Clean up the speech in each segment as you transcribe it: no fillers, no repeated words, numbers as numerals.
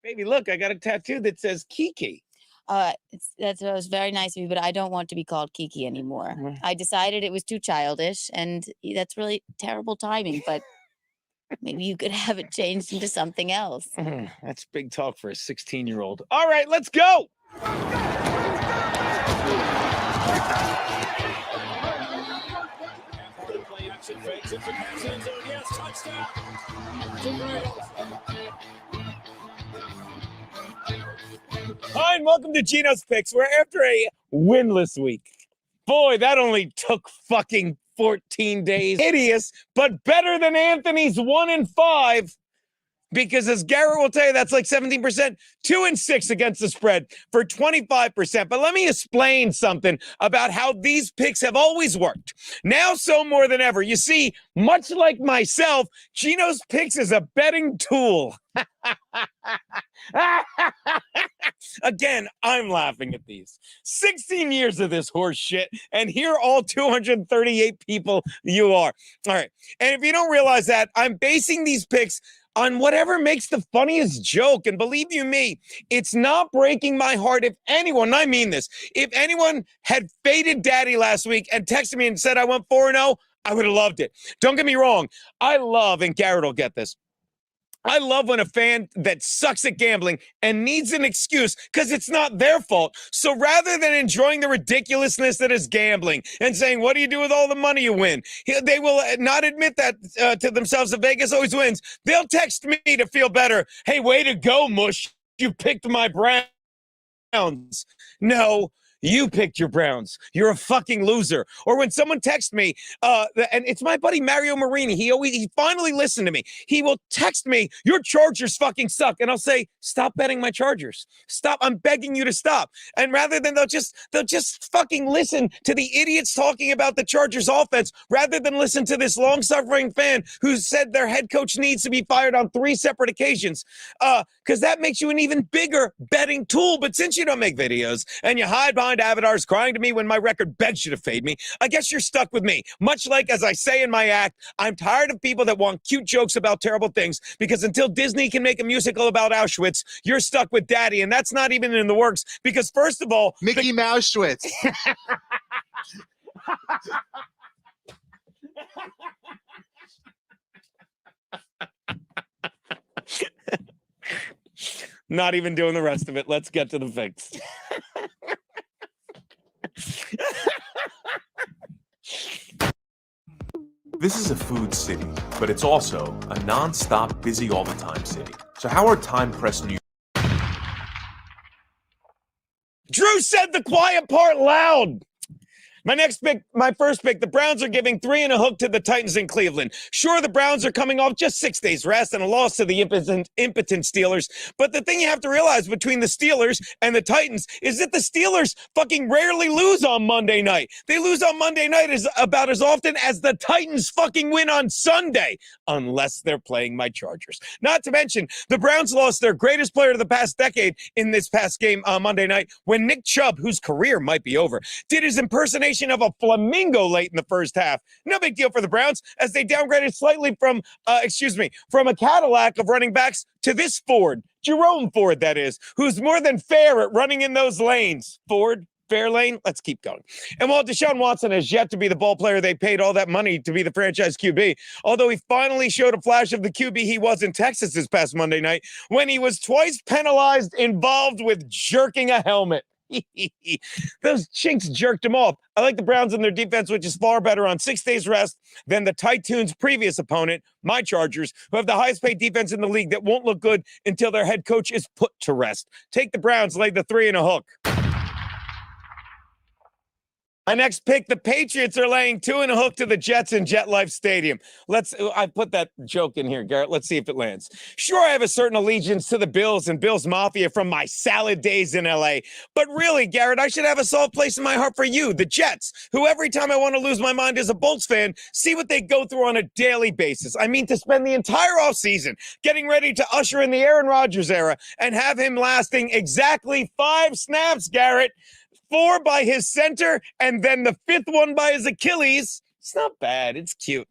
Baby, look, I got a tattoo that says Kiki. That was very nice of you, but I don't want to be called Kiki anymore. I decided it was too childish, and that's really terrible timing, but maybe you could have it changed into something else. That's big talk for a 16-year-old. All right, let's go. Hi, and welcome to Gino's Picks, where after a winless week, boy, that only took fucking 14 days. Hideous, but better than Anthony's 1-5. Because as Garrett will tell you, that's like 17%, 2-6 against the spread for 25%. But let me explain something about how these picks have always worked. Now, so more than ever. You see, much like myself, Gino's Picks is a betting tool. Again, I'm laughing at these. 16 years of this horse shit, and here all 238 people you are. All right. And if you don't realize that, I'm basing these picks on whatever makes the funniest joke. And believe you me, it's not breaking my heart if anyone, and I mean this, if anyone had faded Daddy last week and texted me and said I went 4-0, I would have loved it. Don't get me wrong. I love, and Garrett will get this, I love when a fan that sucks at gambling and needs an excuse because it's not their fault. So rather than enjoying the ridiculousness that is gambling and saying, what do you do with all the money you win? They will not admit that to themselves that Vegas always wins. They'll text me to feel better. Hey, way to go, Mush. You picked my Browns. No. You picked your Browns. You're a fucking loser. Or when someone texts me, and it's my buddy Mario Marini. He finally listened to me. He will text me, your Chargers fucking suck. And I'll say, stop betting my Chargers. Stop. I'm begging you to stop. And rather than they'll just fucking listen to the idiots talking about the Chargers offense rather than listen to this long-suffering fan who said their head coach needs to be fired on 3 separate occasions. Because that makes you an even bigger betting tool. But since you don't make videos and you hide behind avatars crying to me when my record begs you to fade me, I guess you're stuck with me. Much like, as I say in my act, I'm tired of people that want cute jokes about terrible things, because until Disney can make a musical about Auschwitz, you're stuck with Daddy, and that's not even in the works, because first of all... Mickey Mouseschwitz. Not even doing the rest of it. Let's get to the fix. This is a food city, but it's also a non-stop, busy all the time city. So how are time-pressed New Drew said the quiet part loud. My first pick, the Browns are giving 3 and a hook to the Titans in Cleveland. Sure, the Browns are coming off just 6 days rest and a loss to the impotent Steelers. But the thing you have to realize between the Steelers and the Titans is that the Steelers fucking rarely lose on Monday night. They lose on Monday night about as often as the Titans fucking win on Sunday, unless they're playing my Chargers. Not to mention, the Browns lost their greatest player of the past decade in this past game on Monday night when Nick Chubb, whose career might be over, did his impersonation of a flamingo late in the first half. No big deal for the Browns, as they downgraded slightly from a Cadillac of running backs to this Ford, Jerome Ford, that is, who's more than fair at running in those lanes. Ford, fair lane, let's keep going. And while Deshaun Watson has yet to be the ball player they paid all that money to be the franchise QB, although he finally showed a flash of the QB he was in Texas this past Monday night when he was twice penalized involved with jerking a helmet. Those chinks jerked him off. I like the Browns and their defense, which is far better on 6 days rest than the Titans' previous opponent, my Chargers, who have the highest paid defense in the league that won't look good until their head coach is put to rest. Take the Browns, lay the 3 and a hook. My next pick, the Patriots are laying 2 and a hook to the Jets in JetLife Stadium. I put that joke in here, Garrett. Let's see if it lands. Sure, I have a certain allegiance to the Bills and Bills Mafia from my salad days in LA. But really, Garrett, I should have a soft place in my heart for you, the Jets, who every time I want to lose my mind as a Bolts fan, see what they go through on a daily basis. I mean, to spend the entire offseason getting ready to usher in the Aaron Rodgers era and have him lasting exactly 5 snaps, Garrett. 4 by his center, and then the 5th one by his Achilles. It's not bad. It's cute.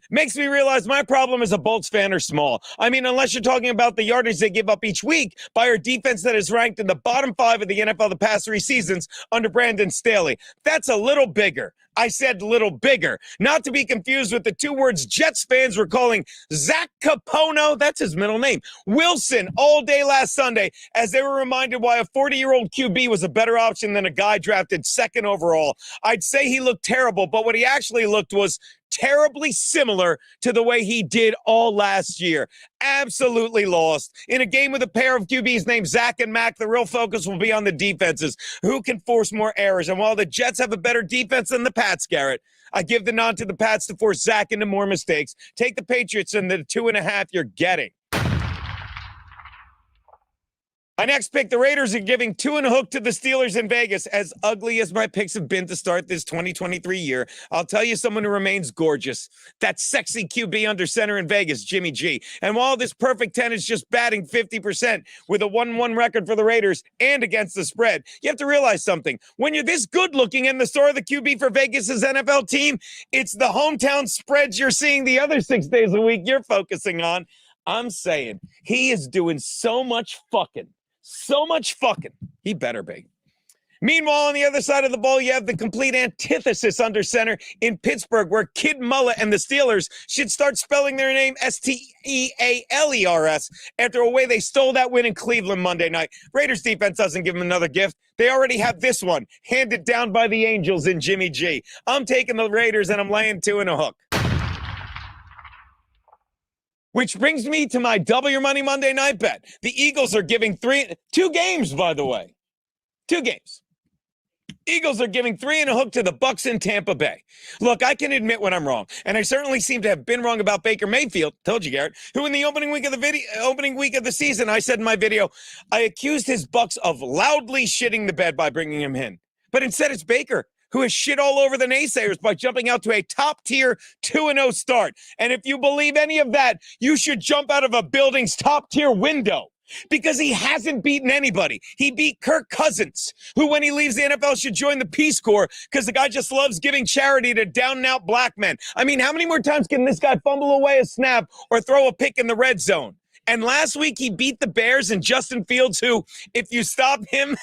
Makes me realize my problem as a Bolts fan are small. I mean, unless you're talking about the yardage they give up each week by our defense that is ranked in the bottom 5 of the NFL the past 3 seasons under Brandon Staley. That's a little bigger. I said little bigger. Not to be confused with the 2 words Jets fans were calling Zach Capono, that's his middle name, Wilson all day last Sunday, as they were reminded why a 40-year-old QB was a better option than a guy drafted 2nd overall. I'd say he looked terrible, but what he actually looked was terribly similar to the way he did all last year. Absolutely lost. In a game with a pair of QBs named Zach and Mac, the real focus will be on the defenses. Who can force more errors? And while the Jets have a better defense than the Pats, Garrett, I give the nod to the Pats to force Zach into more mistakes. Take the Patriots and the 2.5 you're getting. My next pick, the Raiders are giving 2 and a hook to the Steelers in Vegas. As ugly as my picks have been to start this 2023 year, I'll tell you someone who remains gorgeous. That sexy QB under center in Vegas, Jimmy G. And while this perfect 10 is just batting 50% with a 1-1 record for the Raiders and against the spread, you have to realize something. When you're this good looking and the star of the QB for Vegas's NFL team, it's the hometown spreads you're seeing the other 6 days a week you're focusing on. I'm saying he is doing so much fucking. So much fucking. He better be. Meanwhile, on the other side of the ball, you have the complete antithesis under center in Pittsburgh, where Kid Mullet and the Steelers should start spelling their name Stealers after a way they stole that win in Cleveland Monday night. Raiders defense doesn't give them another gift. They already have this one, handed down by the Angels in Jimmy G. I'm taking the Raiders, and I'm laying 2 and a hook. Which brings me to my double your money Monday night bet. The Eagles are giving 2 games, by the way. 2 games. Eagles are giving 3 and a hook to the Bucs in Tampa Bay. Look, I can admit when I'm wrong, and I certainly seem to have been wrong about Baker Mayfield. Told you, Garrett, who in the opening week of the season, I said in my video, I accused his Bucs of loudly shitting the bed by bringing him in. But instead, it's Baker who has shit all over the naysayers by jumping out to a top-tier 2-0 start. And if you believe any of that, you should jump out of a building's top-tier window, because he hasn't beaten anybody. He beat Kirk Cousins, who when he leaves the NFL should join the Peace Corps because the guy just loves giving charity to down-and-out black men. I mean, how many more times can this guy fumble away a snap or throw a pick in the red zone? And last week, he beat the Bears and Justin Fields, who, if you stop him,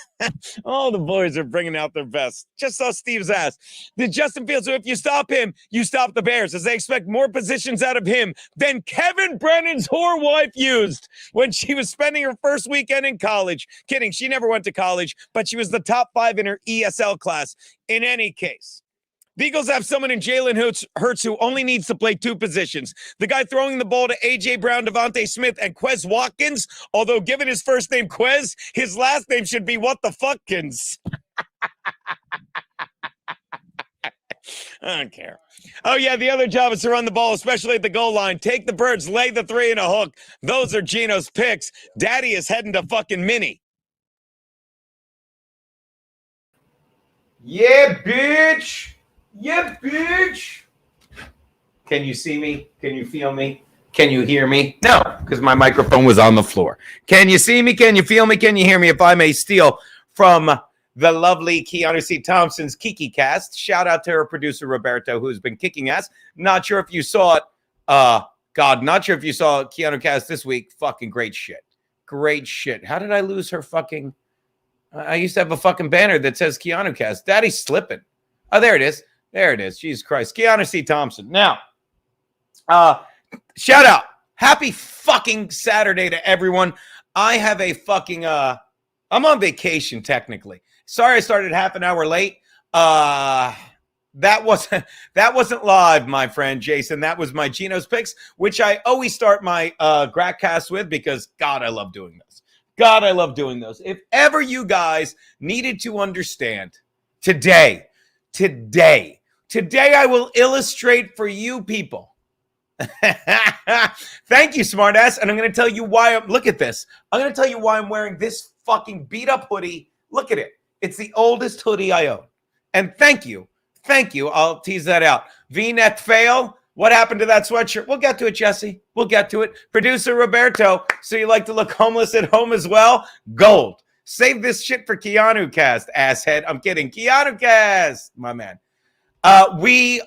all the boys are bringing out their best. Just saw Steve's ass. The Justin Fields, who, if you stop him, you stop the Bears, as they expect more positions out of him than Kevin Brennan's whore wife used when she was spending her first weekend in college. Kidding, she never went to college, but she was the top 5 in her ESL class. In any case, the Eagles have someone in Jalen Hurts who only needs to play 2 positions. The guy throwing the ball to A.J. Brown, Devontae Smith, and Quez Watkins, although given his first name Quez, his last name should be What the Fuckins. I don't care. Oh, yeah, the other job is to run the ball, especially at the goal line. Take the birds, lay the 3 and a hook. Those are Gino's picks. Daddy is heading to fucking Minnie. Yeah, bitch. Yeah, bitch. Can you see me? Can you feel me? Can you hear me? No, because my microphone was on the floor. Can you see me? Can you feel me? Can you hear me? If I may steal from the lovely Keanu C. Thompson's Kiki Cast, shout out to her producer, Roberto, who's been kicking ass. Not sure if you saw it. Not sure if you saw Keanu Cast this week. Fucking great shit. Great shit. How did I lose her fucking... I used to have a fucking banner that says Keanu Cast. Daddy's slipping. Oh, there it is. There it is. Jesus Christ. Keanu C. Thompson. Now, shout out. Happy fucking Saturday to everyone. I have a fucking, I'm on vacation technically. Sorry I started half an hour late. That wasn't live, my friend Jason. That was my Gino's Picks, which I always start my GratCast with because, God, I love doing those. God, I love doing those. If ever you guys needed to understand today, I will illustrate for you people. Thank you, smartass. And I'm going to tell you why. Look at this. I'm going to tell you why I'm wearing this fucking beat up hoodie. Look at it. It's the oldest hoodie I own. And thank you. I'll tease that out. V-neck fail. What happened to that sweatshirt? We'll get to it, Jesse. We'll get to it. Producer Roberto. So you like to look homeless at home as well? Gold. Save this shit for Keanu Cast, asshead. I'm kidding. Keanu Cast, my man. We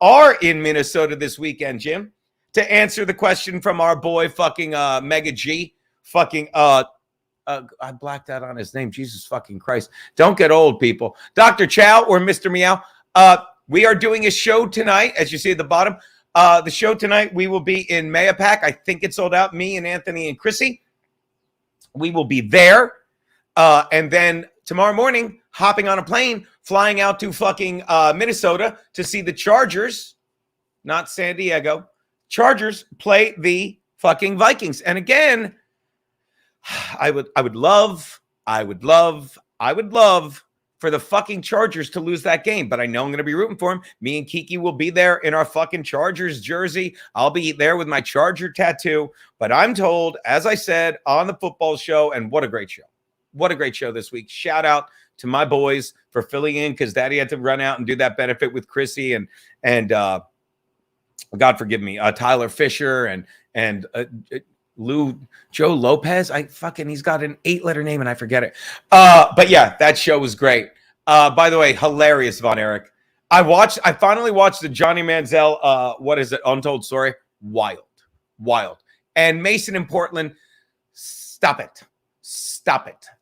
are in Minnesota this weekend, Jim, to answer the question from our boy fucking Mega G. Fucking I blacked out on his name. Jesus fucking Christ. Don't get old, people. Dr. Chow or Mr. Meow. We are doing a show tonight, as you see at the bottom. The show tonight, we will be in Mayapack. I think it's sold out. Me and Anthony and Chrissy. We will be there. And then tomorrow morning, hopping on a plane, flying out to fucking Minnesota to see the Chargers, not San Diego, Chargers play the fucking Vikings. And again, I would love for the fucking Chargers to lose that game, but I know I'm going to be rooting for them. Me and Kiki will be there in our fucking Chargers jersey. I'll be there with my Charger tattoo, but I'm told, as I said on the football show, and what a great show. What a great show this week. Shout out to my boys for filling in because Daddy had to run out and do that benefit with Chrissy and God forgive me, Tyler Fisher and Joe Lopez. He's got an 8-letter name and I forget it. But yeah, that show was great. By the way, hilarious, Von Erich. I finally watched the Johnny Manziel, what is it? Untold Story. Wild. And Mason in Portland, stop it.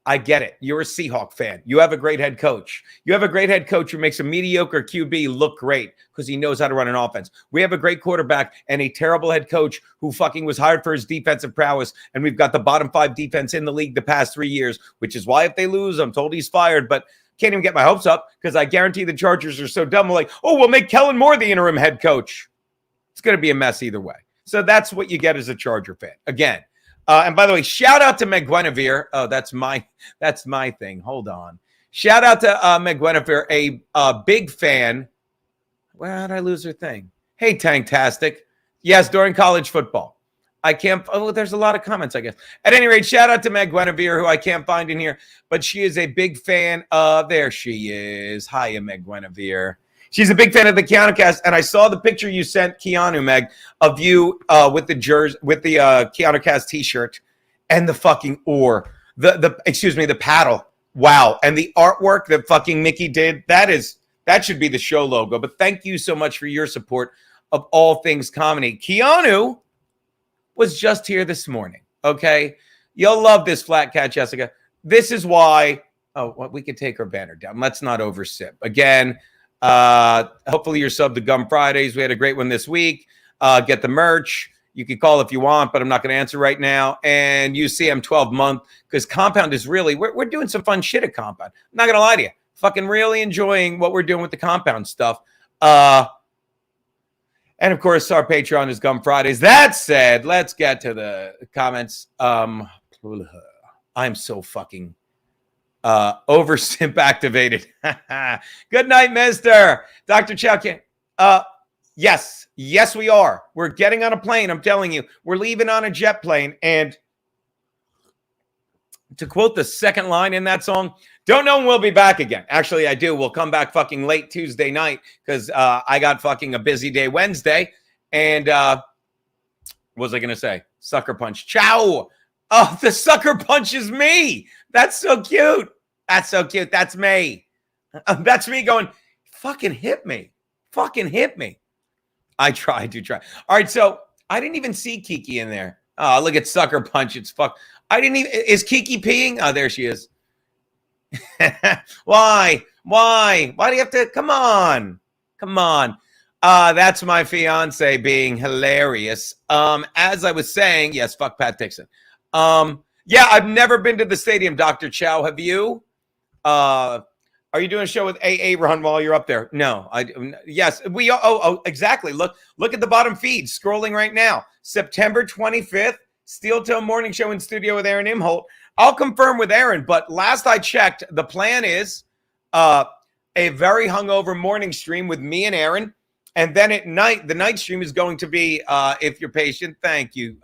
I get it. You're a Seahawk fan. You have a great head coach. You have a great head coach who makes a mediocre QB look great because he knows how to run an offense. We have a great quarterback and a terrible head coach who fucking was hired for his defensive prowess. And we've got the bottom 5 defense in the league the past 3 years, which is why if they lose, I'm told he's fired, but can't even get my hopes up because I guarantee the Chargers are so dumb. Like, we'll make Kellen Moore the interim head coach. It's going to be a mess either way. So that's what you get as a Charger fan. Again, and by the way, shout out to Meg Guinevere. Oh, that's my thing. Hold on. Shout out to Meg Guinevere, a big fan. Where did I lose her thing? Hey, Tanktastic. Yes, during college football. I can't. Oh, there's a lot of comments, I guess. At any rate, shout out to Meg Guinevere, who I can't find in here, but she is a big fan of. There she is. Hiya, Meg Guinevere. She's a big fan of the KeanuCast, and I saw the picture you sent Keanu, Meg, of you with the KeanuCast T-shirt and the fucking oar, the paddle. Wow, and the artwork that fucking Mickey did. That should be the show logo. But thank you so much for your support of all things comedy. Keanu was just here this morning. Okay, you'll love this flat cat, Jessica. This is why. Oh, well, we could take our banner down. Let's not oversip again. Hopefully you're subbed to Gum Fridays. We had a great one this week. Get the merch. You can call if you want, but I'm not going to answer right now. And UCM 12 month because Compound is really, we're doing some fun shit at Compound. I'm not going to lie to you. Fucking really enjoying what we're doing with the Compound stuff. And of course, our Patreon is Gum Fridays. That said, let's get to the comments. I'm so fucking oversimp activated. Good night, mister. Dr. Chow. Yes, we are. We're getting on a plane. I'm telling you, we're leaving on a jet plane. And to quote the second line in that song, don't know when we'll be back again. Actually, I do. We'll come back fucking late Tuesday night because I got fucking a busy day Wednesday. And what was I going to say? Sucker punch. Ciao. Oh, the sucker punch is me. That's so cute. That's so cute. That's me. That's me going, fucking hit me. Fucking hit me. I do try. All right, so I didn't even see Kiki in there. Oh, look at sucker punch. It's fuck. I didn't even. Is Kiki peeing? Oh, there she is. Why? Why do you have to? Come on. That's my fiance being hilarious. As I was saying, yes, fuck Pat Dixon. Yeah, I've never been to the stadium, Dr. Chow. Have you? Are you doing a show with AA Run while you're up there? No. Yes, we exactly. Look at the bottom feed scrolling right now. September 25th, Steel Toe Morning Show in studio with Aaron Imholt. I'll confirm with Aaron, but last I checked, the plan is a very hungover morning stream with me and Aaron. And then at night, the night stream is going to be, if you're patient, thank you,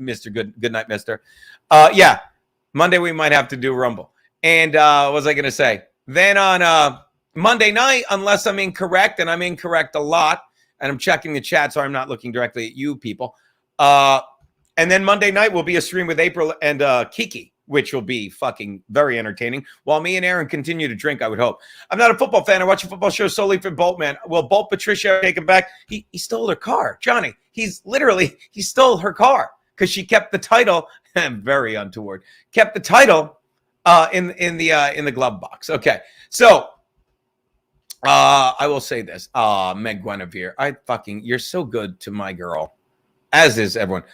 Mr. Good night, Mister. Yeah, Monday we might have to do Rumble. And what was I going to say? Then on Monday night, unless I'm incorrect, and I'm incorrect a lot, and I'm checking the chat, so I'm not looking directly at you people. And then Monday night will be a stream with April and Kiki. which will be fucking very entertaining, while me and Aaron continue to drink, I would hope. I'm not a football fan. I watch a football show solely for Boltman. Will Bolt Patricia take him back? He stole her car. Johnny, he stole her car because she kept the title, very untoward, kept the title in the glove box. Okay, so I will say this. Meg Guinevere, you're so good to my girl, as is everyone.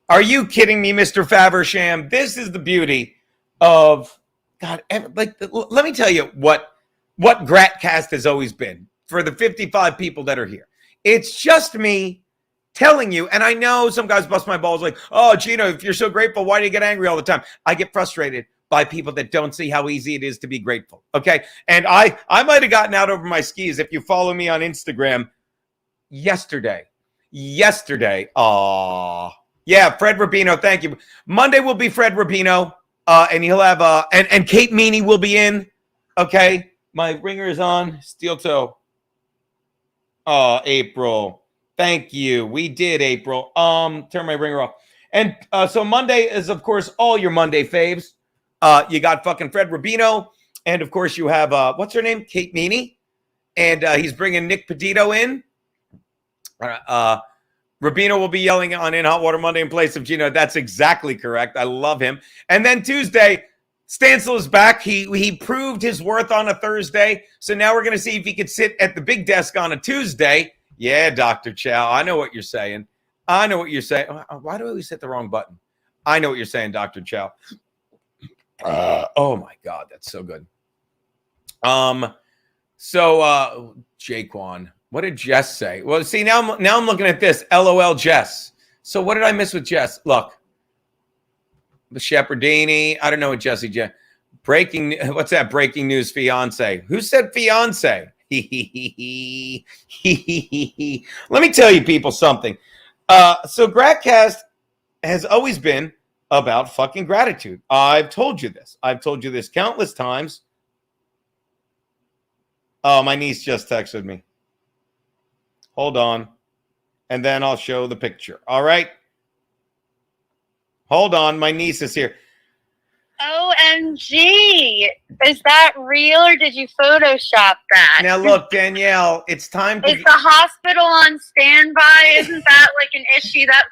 Are you kidding me, Mr. Faversham? This is the beauty of God. Let me tell you what GratCast has always been for the 55 people that are here. It's just me telling you, and I know some guys bust my balls like, oh, Gino, if you're so grateful, why do you get angry all the time? I get frustrated by people that don't see how easy it is to be grateful. Okay. And I might have gotten out over my skis if you follow me on Instagram yesterday. Yeah, Fred Rubino, thank you. Monday will be Fred Rubino, and he'll have and Kate Meany will be in. Okay, my ringer is on. Steel toe. Oh, April, thank you. We did, April. Turn my ringer off. And so Monday is, of course, all your Monday faves. You got fucking Fred Rubino, and of course you have what's her name, Kate Meany, and he's bringing Nick Petito in. Rubino will be yelling on In Hot Water Monday in place of Gino. That's exactly correct. I love him. And then Tuesday, Stansel is back. He proved his worth on a Thursday. So now we're going to see if he could sit at the big desk on a Tuesday. Yeah, Dr. Chow. I know what you're saying. Why do I always hit the wrong button? I know what you're saying, Dr. Chow. Oh, my God. That's so good. So Jaquan. What did Jess say? Well, see, now I'm looking at this. LOL, Jess. So what did I miss with Jess? Look, the Shepherdini. I don't know what Jesse. What's that? Breaking news, fiance. Who said fiance? Let me tell you people something. So GratCast has always been about fucking gratitude. I've told you this. I've told you this countless times. Oh, my niece just texted me. Hold on. And then I'll show the picture. All right. Hold on. My niece is here. OMG. Is that real or did you Photoshop that? Now, look, Danielle, it's time to... Is the hospital on standby? Isn't that like an issue that...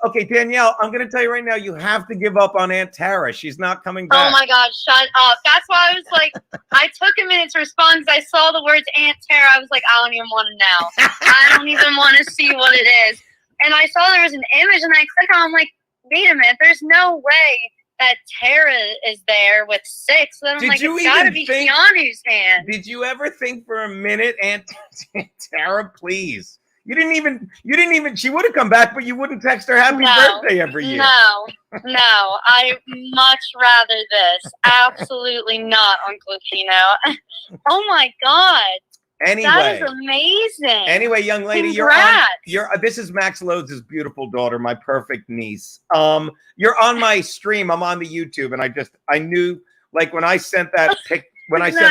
Okay, Danielle, I'm going to tell you right now, you have to give up on Aunt Tara. She's not coming back. Oh my God, shut up. That's why I was like, I took a minute to respond because I saw the words Aunt Tara. I was like, I don't even want to know. I don't even want to see what it is. And I saw there was an image and I clicked on, I'm like, wait a minute, there's no way that Tara is there with 6. Then I'm like, it's got to be Keanu's hand. Did you ever think for a minute, Aunt Tara, please? You didn't even, she would have come back, but you wouldn't text her happy birthday every year. No, I much rather this. Absolutely not, Uncle Gino. Oh my God. Anyway. That is amazing. Anyway, young lady, Congrats. this is Max Loads' beautiful daughter, my perfect niece. You're on my stream. I'm on the YouTube, and I knew, like, when I sent that sent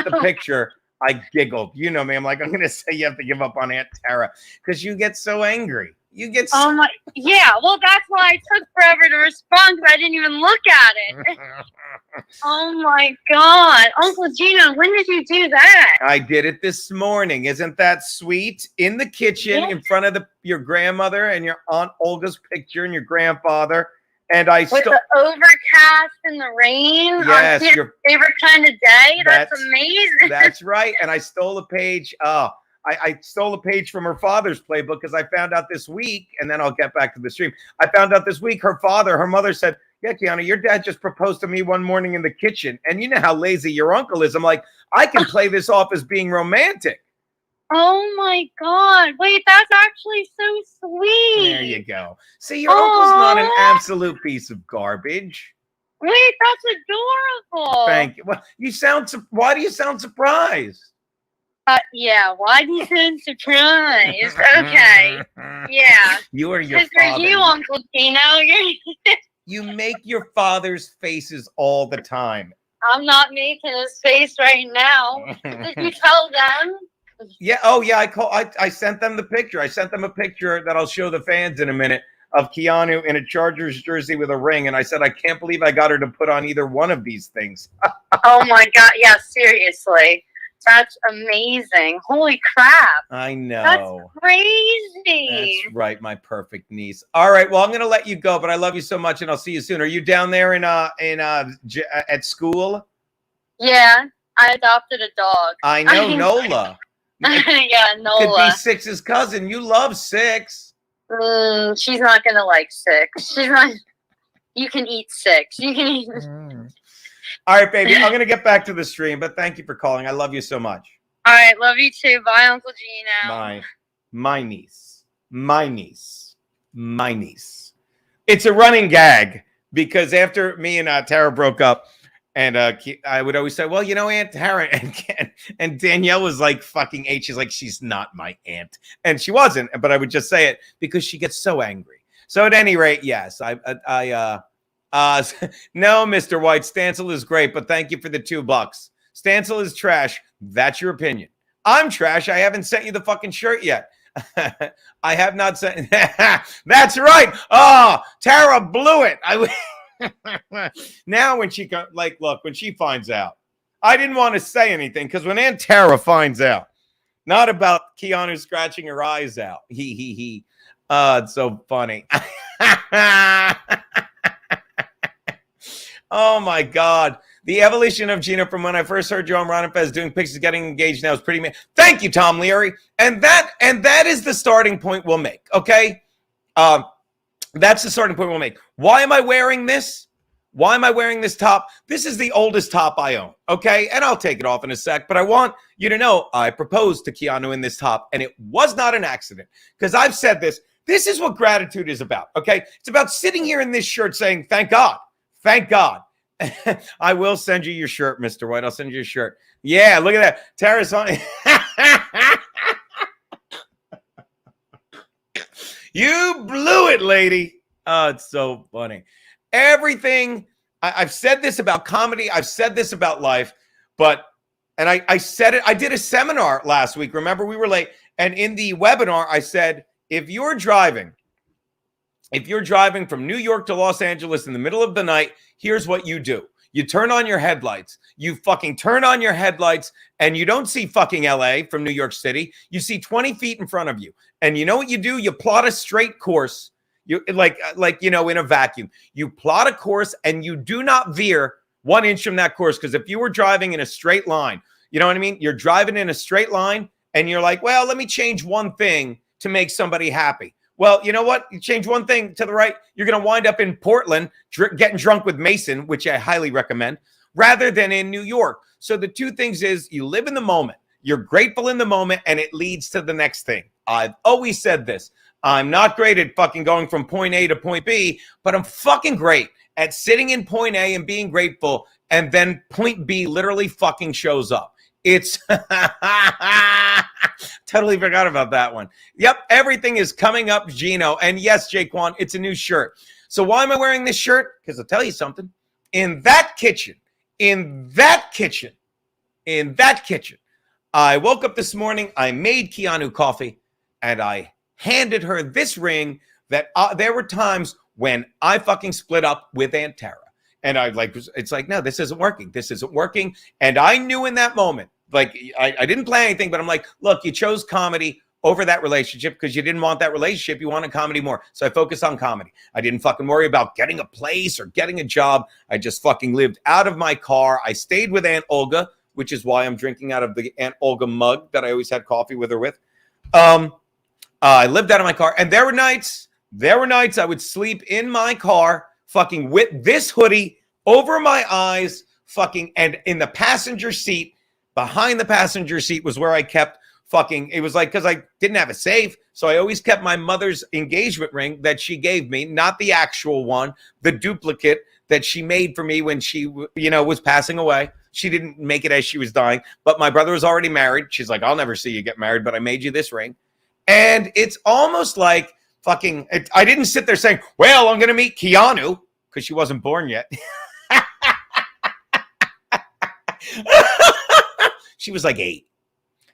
the picture, I giggled. You know me. I'm like, I'm going to say you have to give up on Aunt Tara because you get so angry. You get so... Oh my, yeah. Well, that's why I took forever to respond because I didn't even look at it. Oh my God. Uncle Gino, when did you do that? I did it this morning. Isn't that sweet? In the kitchen, in front of your grandmother and your Aunt Olga's picture and your grandfather. And I with the overcast and the rain. Yes, on your favorite kind of day. That's amazing. That's right. And I stole a page. I stole a page from her father's playbook because I found out this week, and then I'll get back to the stream. I found out this week her mother said, yeah, Kiana, your dad just proposed to me one morning in the kitchen. And you know how lazy your uncle is. I'm like, I can play this off as being romantic. Oh my God. Wait, that's actually so sweet. There you go. See, your uncle's not an absolute piece of garbage. Wait, that's adorable. Thank you. Well, why do you sound surprised? Yeah, why do you sound surprised? Okay. Yeah. You are your father. Because you, Uncle Tino. You make your father's faces all the time. I'm not making his face right now. Did you tell them? Yeah. Oh, yeah. I sent them the picture. I sent them a picture that I'll show the fans in a minute of Keanu in a Chargers jersey with a ring, and I said, I can't believe I got her to put on either one of these things. Oh my God. Yeah, seriously. That's amazing. Holy crap. I That's know. crazy. That's right, my perfect niece. All right, well, I'm gonna let you go, but I love you so much, and I'll see you soon. Are you down there at school? Yeah, I adopted a dog. I know Nola. Yeah, Could Nola. be Six's cousin. You love Six. She's not gonna like Six. She's not. You can eat Six. You can eat. All right, baby. I'm gonna get back to the stream, but thank you for calling. I love you so much. All right, love you too. Bye, Uncle Gino. My niece. My niece. My niece. It's a running gag because after me and Tara broke up, and I would always say, well, you know, Aunt Tara, and Danielle was like fucking eight. She's like, she's not my aunt, and she wasn't. But I would just say it because she gets so angry. So at any rate, yes, no, Mr. White, Stancil is great, but thank you for the $2. Stancil is trash. That's your opinion. I'm trash. I haven't sent you the fucking shirt yet. I have not sent. That's right. Oh, Tara blew it. Now when she look, when she finds out, I didn't want to say anything because when Aunt Tara finds out, not about Keanu scratching her eyes out. He. It's so funny. Oh my God. The evolution of Gino from when I first heard you on Ron and Fez doing pictures getting engaged now is pretty Thank you, Tom Leary. And that is the starting point we'll make. Okay. That's the starting point we'll make. Why am I wearing this? Why am I wearing this top? This is the oldest top I own. Okay. And I'll take it off in a sec, but I want you to know I proposed to Keanu in this top and it was not an accident because I've said this. This is what gratitude is about. Okay. It's about sitting here in this shirt saying, thank God. Thank God. I will send you your shirt, Mr. White. I'll send you your shirt. Yeah, look at that. Tara's on. You blew it, lady. Oh, it's so funny. Everything. I've said this about comedy. I've said this about life. And I said it. I did a seminar last week. Remember, we were late. And in the webinar, I said, if you're driving from New York to Los Angeles in the middle of the night, here's what you do. You turn on your headlights. You fucking turn on your headlights and you don't see fucking LA from New York City. You see 20 feet in front of you. And you know what you do? You plot a straight course. You like in a vacuum. You plot a course and you do not veer 1 inch from that course. Because if you were driving in a straight line, you know what I mean? You're driving in a straight line and you're like, well, let me change one thing to make somebody happy. Well, you know what? You change one thing to the right, you're going to wind up in Portland getting drunk with Mason, which I highly recommend, rather than in New York. So the two things is you live in the moment. You're grateful in the moment, and it leads to the next thing. I've always said this. I'm not great at fucking going from point A to point B, but I'm fucking great at sitting in point A and being grateful, and then point B literally fucking shows up. It's totally forgot about that one. Yep, everything is coming up, Gino. And yes, Jaquan, it's a new shirt. So why am I wearing this shirt? Because I'll tell you something. In that kitchen, I woke up this morning, I made Keanu coffee, and I handed her this ring that there were times when I fucking split up with Aunt Tara. And it's like, no, this isn't working. This isn't working. And I knew in that moment, like, I didn't plan anything, but I'm like, look, you chose comedy over that relationship because you didn't want that relationship. You wanted comedy more. So I focused on comedy. I didn't fucking worry about getting a place or getting a job. I just fucking lived out of my car. I stayed with Aunt Olga, which is why I'm drinking out of the Aunt Olga mug that I always had coffee with her with. I lived out of my car. And there were nights I would sleep in my car fucking with this hoodie over my eyes, fucking, and in the passenger seat, behind the passenger seat was where I kept fucking, it was like, because I didn't have a safe, so I always kept my mother's engagement ring that she gave me, not the actual one, the duplicate that she made for me when she, was passing away. She didn't make it as she was dying, but my brother was already married. She's like, I'll never see you get married, but I made you this ring. And it's almost like fucking, I didn't sit there saying, well, I'm going to meet Keanu, because she wasn't born yet. She was like 8.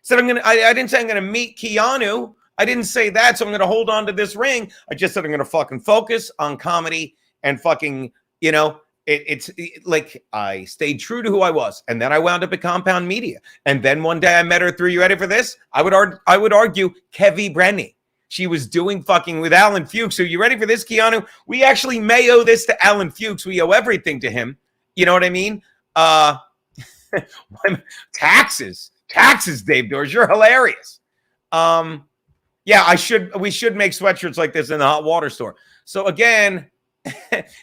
Said I didn't say I'm going to meet Keanu. I didn't say that, so I'm going to hold on to this ring. I just said I'm going to fucking focus on comedy and fucking, you know, it's like I stayed true to who I was. And then I wound up at Compound Media. And then one day I met her through, you ready for this? I would argue Kevy Brenny. She was doing fucking with Alan Fuchs. So you ready for this, Keanu? We actually may owe this to Alan Fuchs. We owe everything to him. You know what I mean? Taxes, Dave Doors. You're hilarious. Yeah, we should make sweatshirts like this in the hot water store. So again,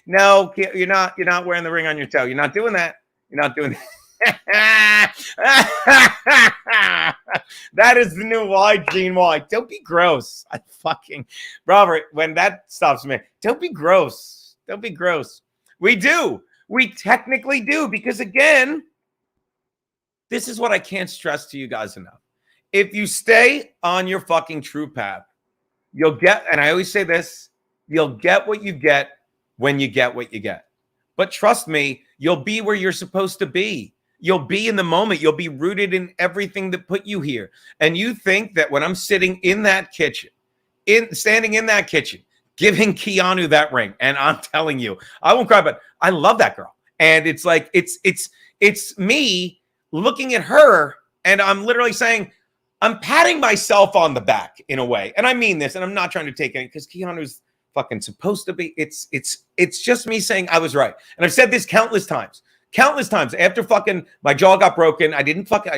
no, you're not wearing the ring on your toe. You're not doing that. You're not doing that. That is the new Y, Gene Y. Don't be gross. Robert, when that stops me, don't be gross. Don't be gross. We do. We technically do, because again, this is what I can't stress to you guys enough. If you stay on your fucking true path, you'll get, and I always say this, you'll get what you get when you get what you get. But trust me, you'll be where you're supposed to be. You'll be in the moment. You'll be rooted in everything that put you here. And you think that when I'm sitting in that kitchen, standing in that kitchen, giving Keanu that ring, and I'm telling you, I won't cry, but I love that girl. And it's like, it's me looking at her, and I'm literally saying, I'm patting myself on the back in a way. And I mean this, and I'm not trying to take it because Keanu's fucking supposed to be. It's just me saying I was right. And I've said this countless times. After fucking my jaw got broken, I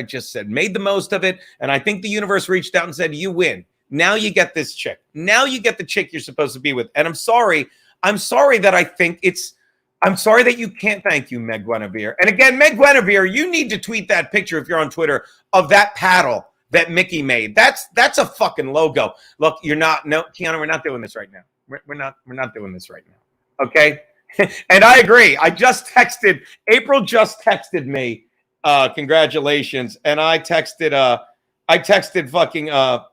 just said, made the most of it. And I think the universe reached out and said, you win. Now you get this chick. Now you get the chick you're supposed to be with. And I'm sorry that I'm sorry that you can't. Thank you, Meg Guinevere. And again, Meg Guinevere, you need to tweet that picture if you're on Twitter of that paddle that Mickey made. That's a fucking logo. Look, Keanu, we're not doing this right now. We're not doing this right now. Okay? And I agree. April just texted me, congratulations. And I texted fucking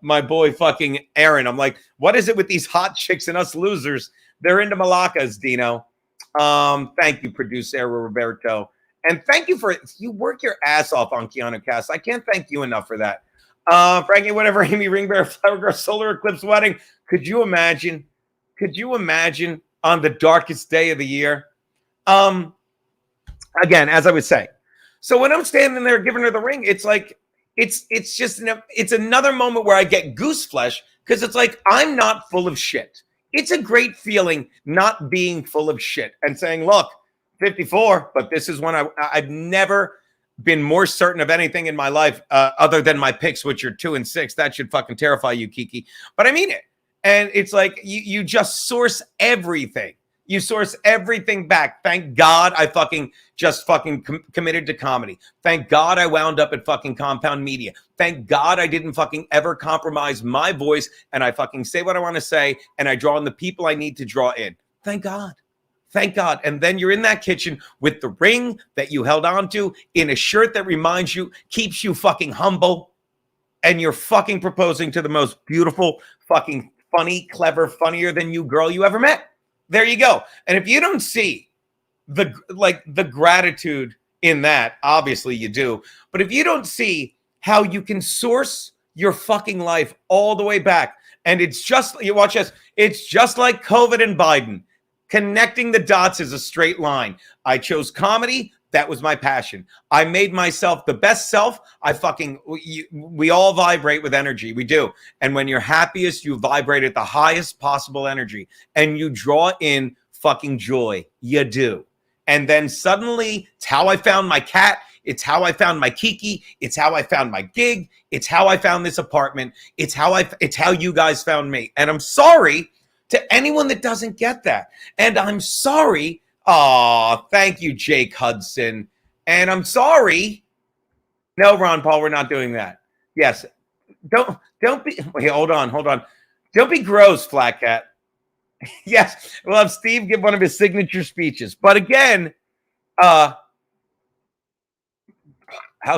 my boy fucking Aaron. I'm like, what is it with these hot chicks and us losers? They're into Malakas, Dino. Thank you, producer Roberto. And thank you you work your ass off on Keanu Cast. I can't thank you enough for that. Frankie, whatever, Amy Ringbear, Flower Girl, Solar Eclipse Wedding. Could you imagine on the darkest day of the year? Again, as I was saying. So when I'm standing there giving her the ring, it's like, it's another moment where I get goose flesh, because it's like, I'm not full of shit. It's a great feeling not being full of shit and saying, look, 54, but this is when I've never been more certain of anything in my life other than my picks, which are 2 and 6. That should fucking terrify you, Kiki. But I mean it. And it's like you just source everything. You source everything back. Thank God I fucking just fucking committed to comedy. Thank God I wound up at fucking Compound Media. Thank God I didn't fucking ever compromise my voice, and I fucking say what I want to say, and I draw in the people I need to draw in. Thank God. Thank God. And then you're in that kitchen with the ring that you held on to, in a shirt that reminds you, keeps you fucking humble, and you're fucking proposing to the most beautiful, fucking funny, clever, funnier than you girl you ever met. There you go. And if you don't see the gratitude in that, obviously you do. But if you don't see how you can source your fucking life all the way back, and it's just, you watch this, it's just like COVID and Biden. Connecting the dots is a straight line. I chose comedy. That was my passion. I made myself the best self. We all vibrate with energy. We do. And when you're happiest, you vibrate at the highest possible energy, and you draw in fucking joy. You do. And then suddenly, it's how I found my cat. It's how I found my Kiki. It's how I found my gig. It's how I found this apartment. It's how you guys found me. And I'm sorry to anyone that doesn't get that. And I'm sorry. Oh, thank you, Jake Hudson. And I'm sorry. No, Ron Paul, we're not doing that. Yes. Don't be, wait, hold on. Don't be gross, Flat Cat. Yes. We'll have Steve give one of his signature speeches. But again, how's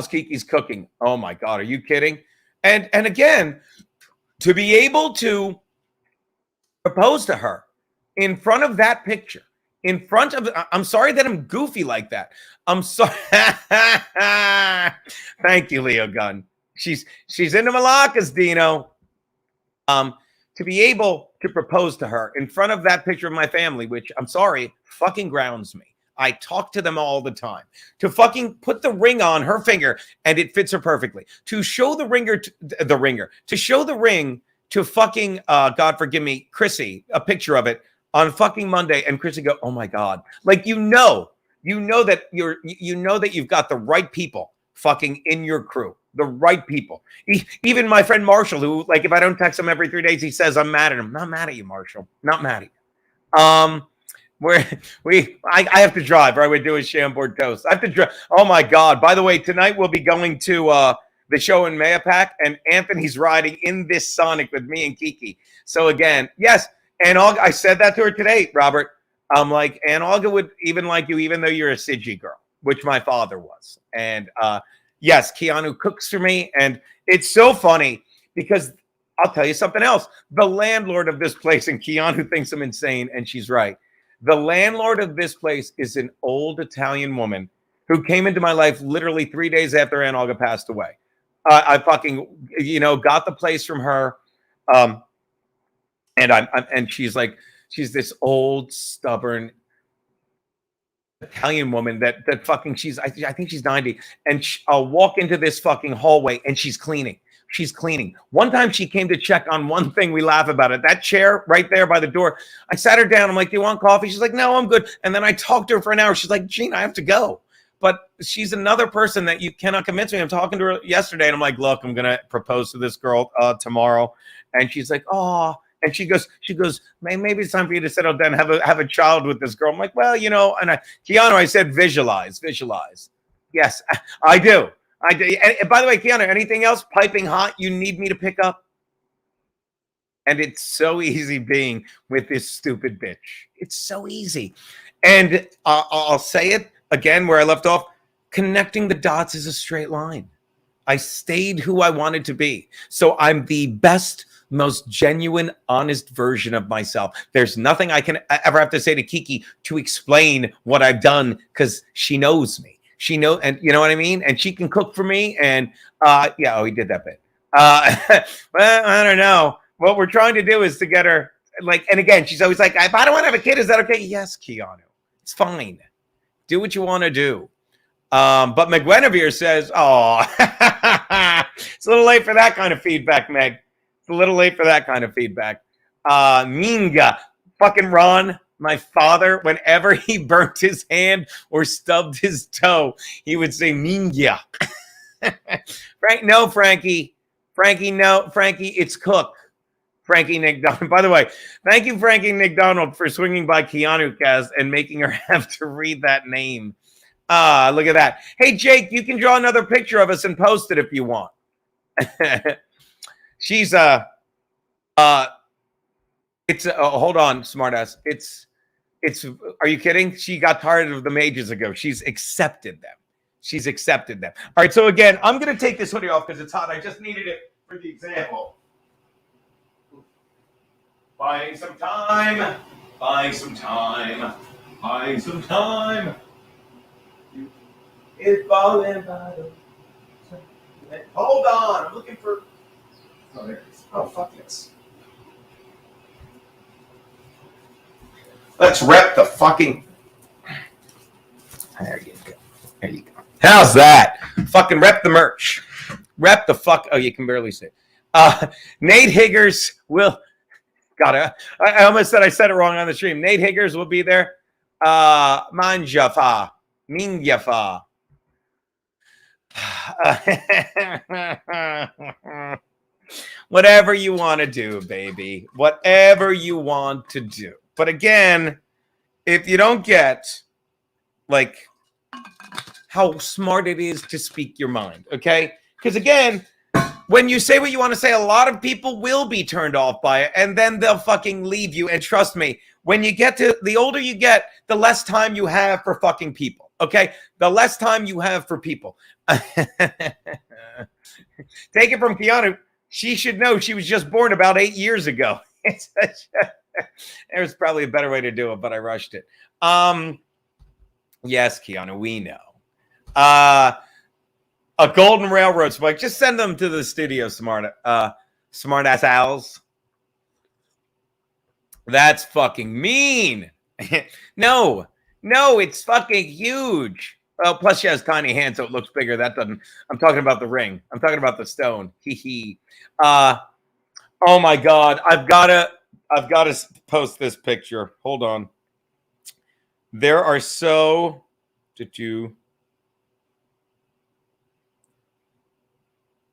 Kiki's cooking? Oh my God. Are you kidding? And again, to be able to propose to her in front of that picture, I'm sorry that I'm goofy like that. I'm sorry. Thank you, Leo Gunn. She's into Malakas, Dino. To be able to propose to her in front of that picture of my family, which I'm sorry, fucking grounds me. I talk to them all the time. To fucking put the ring on her finger and it fits her perfectly. To show the to show the ring to fucking, God forgive me, Chrissy, a picture of it on fucking Monday, and Chrissy go, oh my God. Like, you know that you've got the right people fucking in your crew. The right people. Even my friend Marshall, who, like, if I don't text him every 3 days, he says I'm mad at him. Not mad at you, Marshall. Not mad at you. I have to drive, or I would do a Chambord toast. I have to drive. Oh my God. By the way, tonight we'll be going to the show in Mayapack, and Anthony's riding in this Sonic with me and Kiki. So again, yes, and I said that to her today, Robert. I'm like, and Olga would even like you, even though you're a Sidgy girl, which my father was. And yes, Keanu cooks for me. And it's so funny because I'll tell you something else. The landlord of this place, and Keanu thinks I'm insane, and she's right. The landlord of this place is an old Italian woman who came into my life literally 3 days after Aunt Olga passed away. I fucking, got the place from her. And she's this old, stubborn Italian woman that fucking I think she's 90, and I'll walk into this fucking hallway and she's cleaning. She's cleaning. One time she came to check on one thing. We laugh about it. That chair right there by the door. I sat her down. I'm like, do you want coffee? She's like, no, I'm good. And then I talked to her for an hour. She's like, Gene, I have to go. But she's another person that you cannot convince me. I'm talking to her yesterday and I'm like, look, I'm going to propose to this girl tomorrow. And she's like, oh. And she goes, maybe it's time for you to settle down and have a child with this girl. I'm like, well, and Keanu, I said, visualize. Yes, I do. And by the way, Keanu, anything else piping hot you need me to pick up? And it's so easy being with this stupid bitch. It's so easy. And I'll say it again where I left off. Connecting the dots is a straight line. I stayed who I wanted to be. So I'm the best, most genuine, honest version of myself. There's nothing I can ever have to say to Kiki to explain what I've done because she knows me. She knows, and you know what I mean? And she can cook for me. And he did that bit. Well, I don't know. What we're trying to do is to get her, and again, she's always like, if I don't want to have a kid, is that okay? Yes, Keanu. It's fine. Do what you want to do. But McGuinevere says, oh, it's a little late for that kind of feedback, Meg. It's a little late for that kind of feedback. Minga, fucking Ron, my father, whenever he burnt his hand or stubbed his toe, he would say Minga. Frank, no, Frankie. Frankie, no. Frankie, it's Cook. Frankie Nick Donald. By the way, thank you, Frankie Nick Donald, for swinging by Keanu Cast and making her have to read that name. Look at that. Hey, Jake, you can draw another picture of us and post it if you want. She's hold on, smartass. It's are you kidding? She got tired of them ages ago. She's accepted them. All right, so again, I'm going to take this hoodie off because it's hot. I just needed it for the example. Buying some time. It's falling by the... Hold on, I'm looking for... Oh, there it is. Oh, fuck this. Let's rep the fucking... There you go. How's that? Fucking rep the merch. Rep the fuck... Oh, you can barely see it. Nate Higgers will... I almost said I said it wrong on the stream. Nate Higgers will be there. Minjafa. Whatever you want to do, baby. Whatever you want to do. But again, if you don't get how smart it is to speak your mind, okay? Because again, when you say what you want to say, a lot of people will be turned off by it, and then they'll fucking leave you. And trust me, when you get to the older you get, the less time you have for fucking people. Okay, the less time you have for people. Take it from Keanu. She should know she was just born about 8 years ago. There's probably a better way to do it, but I rushed it. Yes, Keanu, we know. A Golden Railroad spike. Just send them to the studio, smart ass owls. That's fucking mean. No, it's fucking huge. Well, plus she has tiny hands, so it looks bigger. That doesn't. I'm talking about the ring. I'm talking about the stone. Hee hee. Oh my God. I've gotta post this picture. Hold on. There are so. Did you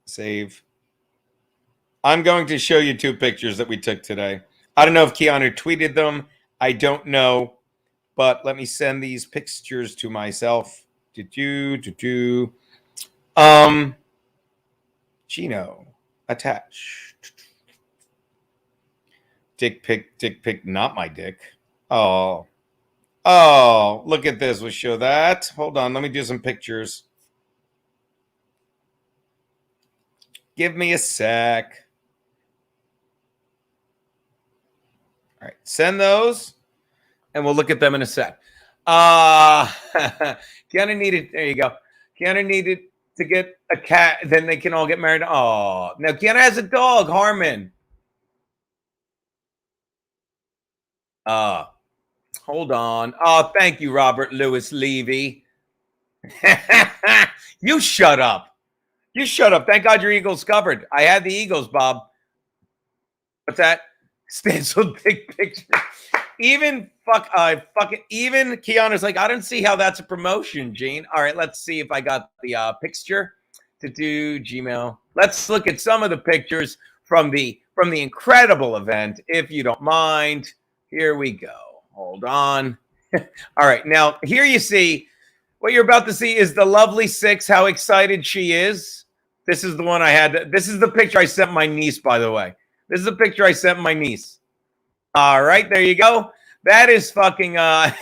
save? I'm going to show you 2 pictures that we took today. I don't know if Keanu tweeted them. I don't know, but let me send these pictures to myself. Gino, attach. Dick pic, not my dick. Oh, look at this. We'll show that. Hold on, let me do some pictures. Give me a sec. All right, send those, and we'll look at them in a sec. Keanu needed, there you go. Keanu needed to get a cat, then they can all get married. Oh, now Keanu has a dog, Harmon. Hold on. Oh, thank you, Robert Louis Levy. You shut up. You shut up. Thank God your Eagles covered. I had the Eagles, Bob. What's that? Stenciled big picture. Even even Keanu's like, I don't see how that's a promotion, Gene. All right, let's see if I got the picture to do Gmail. Let's look at some of the pictures from the incredible event, if you don't mind. Here we go. Hold on. All right, now here you see what you're about to see is the lovely Six. How excited she is. This is the one I had. This is the picture I sent my niece, by the way. This is the picture I sent my niece. All right, there you go. That is fucking hold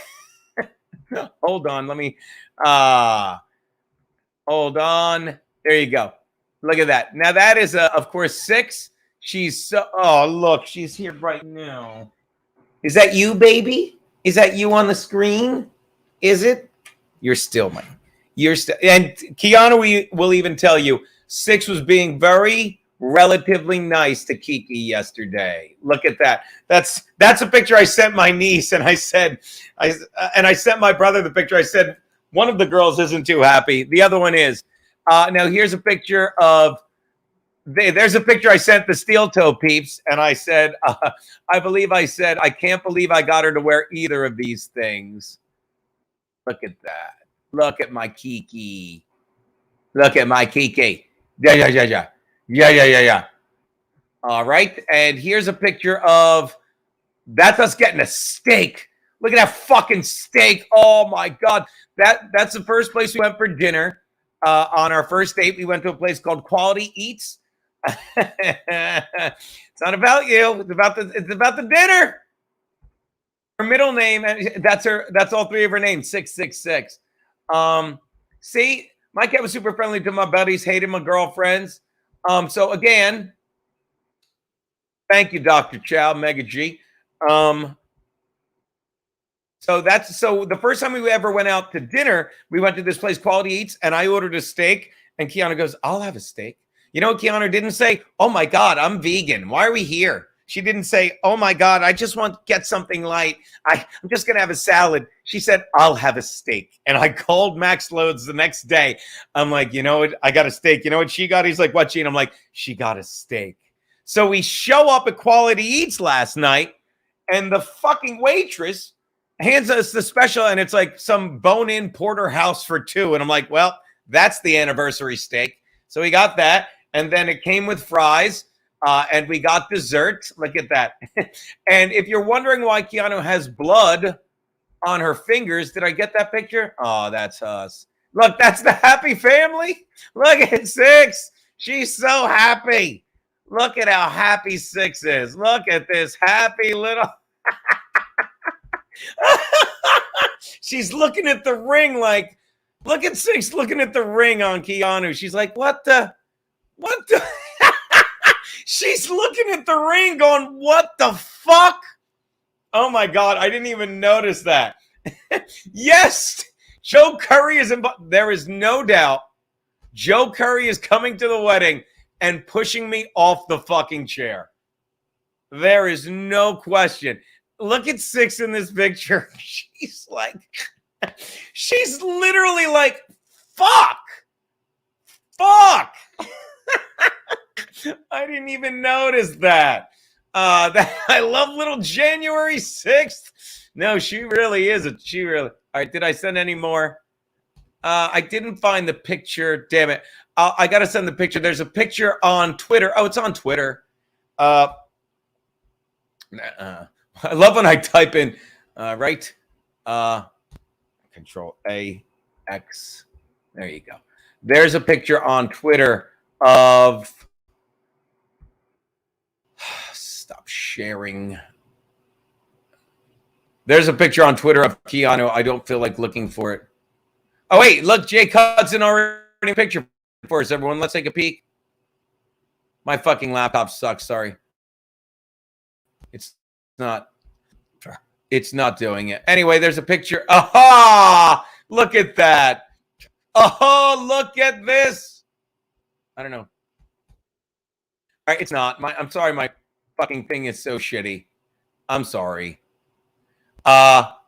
on, let me hold on. There you go. Look at that. Now that is of course Six. She's so look, she's here right now. Is that you, baby? Is that you on the screen? Is it? You're still mine. You're still, and Keanu will even tell you Six was being very relatively nice to Kiki yesterday. Look at that. That's a picture I sent my niece, and I said, I sent my brother the picture. I said one of the girls isn't too happy. The other one is. Now here's a picture of. There's a picture I sent the Steel Toe peeps, and I said, I believe I said, I can't believe I got her to wear either of these things. Look at that. Look at my Kiki. Look at my Kiki. Yeah. All right. And here's a picture of that's us getting a steak. Look at that fucking steak. Oh my God. That's the first place we went for dinner. On our first date, we went to a place called Quality Eats. It's not about you. It's about the dinner. Her middle name, that's all 3 of her names, 666. See, my cat was super friendly to my buddies, hated my girlfriends. So again, thank you, Dr. Chow, Mega G. So the first time we ever went out to dinner, we went to this place, Quality Eats, and I ordered a steak, and Keanu goes, I'll have a steak. You know what Keanu didn't say? Oh my God, I'm vegan. Why are we here? She didn't say, oh my God, I just want to get something light. I'm just going to have a salad. She said, I'll have a steak. And I called Max Loads the next day. I'm like, you know what? I got a steak. You know what she got? He's like, what, Gene? I'm like, she got a steak. So we show up at Quality Eats last night, and the fucking waitress hands us the special, and it's like some bone-in porterhouse for 2. And I'm like, well, that's the anniversary steak. So we got that. And then it came with fries, and we got dessert. Look at that. And if you're wondering why Keanu has blood on her fingers, did I get that picture? Oh, that's us. Look, that's the happy family. Look at Six. She's so happy. Look at how happy Six is. Look at this happy little. She's looking at the ring like, look at Six looking at the ring on Keanu. She's like, what the? She's looking at the ring going, what the fuck? Oh my God, I didn't even notice that. Yes, Joe Curry is involved. There is no doubt Joe Curry is coming to the wedding and pushing me off the fucking chair. There is no question. Look at 6 in this picture. She's literally like, fuck. I didn't even notice that. I love little January 6th. No, she really is. All right, did I send any more? I didn't find the picture. Damn it. I got to send the picture. There's a picture on Twitter. Oh, it's on Twitter. I love when I type in, right? Control A, X. There you go. There's a picture on Twitter of, stop sharing. There's a picture on Twitter of Keanu. I don't feel like looking for it. Oh, wait, look, Jake Hudson already a picture for us, everyone. Let's take a peek. My fucking laptop sucks, sorry. It's not doing it. Anyway, there's a picture. Aha! Look at that. Oh, look at this. I don't know. All right, it's not. I'm sorry, my fucking thing is so shitty. I'm sorry. I'll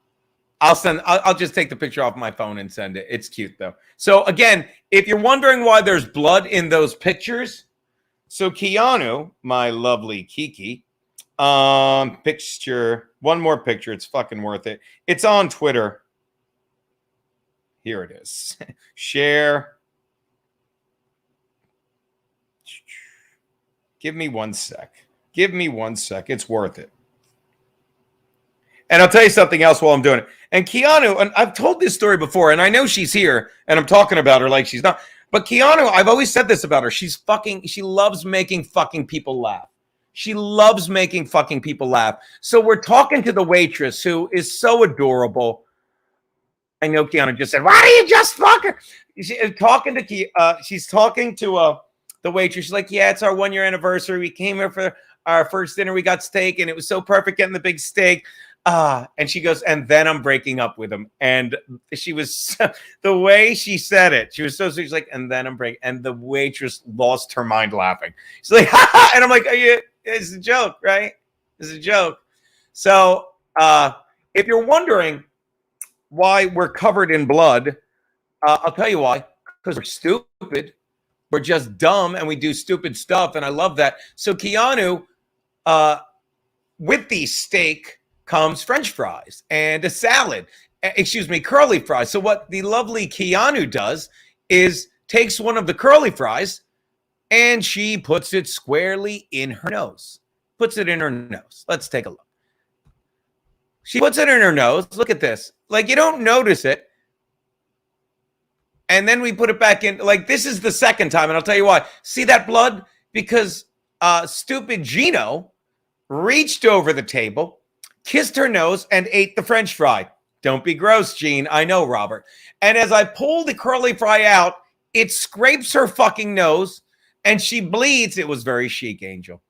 just take the picture off my phone and send it. It's cute though. So again, if you're wondering why there's blood in those pictures, so Keanu, my lovely Kiki, picture, one more picture. It's fucking worth it. It's on Twitter. Here it is. Share. Give me 1 sec. It's worth it. And I'll tell you something else while I'm doing it. And Keanu, and I've told this story before, and I know she's here, and I'm talking about her like she's not. But Keanu, I've always said this about her. She loves making fucking people laugh. So we're talking to the waitress who is so adorable. I know Keanu just said, why do you just fuck her? She's talking to the waitress. She's like, yeah, it's our 1-year anniversary. We came here for our first dinner. We got steak, and it was so perfect getting the big steak. And she goes, and then I'm breaking up with him. And she was, the way she said it, she was so sweet. She's like, and then I'm breaking. And the waitress lost her mind laughing. She's like, ha ha. And I'm like, it's a joke, right? It's a joke. So if you're wondering why we're covered in blood, I'll tell you why. Because we're stupid. We're just dumb and we do stupid stuff. And I love that. So Keanu, with the steak comes French fries and a salad. Curly fries. So what the lovely Keanu does is takes one of the curly fries and she puts it squarely in her nose. Puts it in her nose. Let's take a look. She puts it in her nose. Look at this. Like, you don't notice it. And then we put it back in. Like, this is the second time, and I'll tell you why. See that blood? Because stupid Gino reached over the table, kissed her nose, and ate the French fry. Don't be gross, Gene. I know, Robert. And as I pull the curly fry out, it scrapes her fucking nose, and she bleeds. It was very chic, Angel.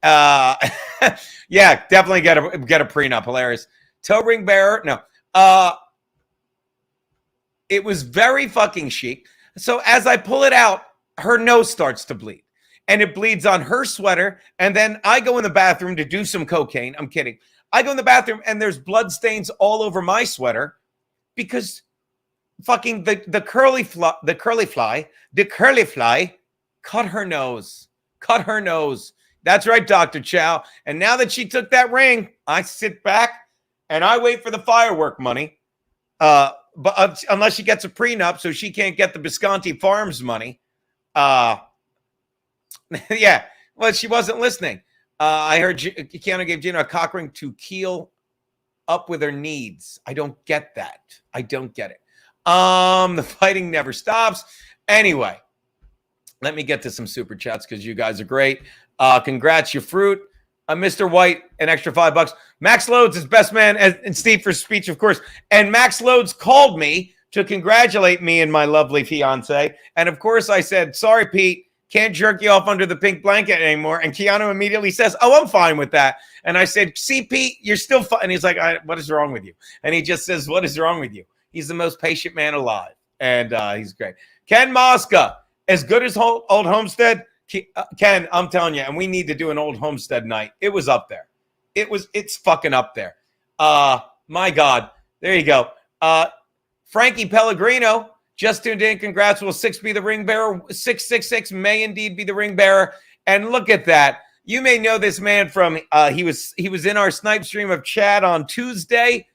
Yeah, definitely get a prenup. Hilarious. Toe ring bearer. No. It was very fucking chic. So as I pull it out, her nose starts to bleed. And it bleeds on her sweater. And then I go in the bathroom to do some cocaine. I'm kidding. I go in the bathroom and there's blood stains all over my sweater because fucking the curly fly cut her nose. Cut her nose. That's right, Dr. Chow. And now that she took that ring, I sit back and I wait for the firework money. But unless she gets a prenup, so she can't get the Visconti Farms money. Yeah, well, she wasn't listening. I heard Keanu gave Gina a cock ring to keel up with her needs. I don't get that. I don't get it. The fighting never stops. Anyway, let me get to some super chats because you guys are great. Congrats, your fruit. Mr. White, an extra $5. Max Loads is best man, and Steve for speech, of course. And Max Loads called me to congratulate me and my lovely fiance. And of course, I said, sorry, Pete, can't jerk you off under the pink blanket anymore. And Keanu immediately says, oh, I'm fine with that. And I said, see, Pete, you're still fine. And he's like, what is wrong with you? And he just says, what is wrong with you? He's the most patient man alive. And he's great. Ken Mosca, as good as Old Homestead. Ken, I'm telling you, and we need to do an Old Homestead night. It was up there. It's fucking up there. My God. There you go. Frankie Pellegrino just tuned in. Congrats. Will 6 be the ring bearer? 666 may indeed be the ring bearer. And look at that. You may know this man from he was in our snipe stream of Chad on Tuesday.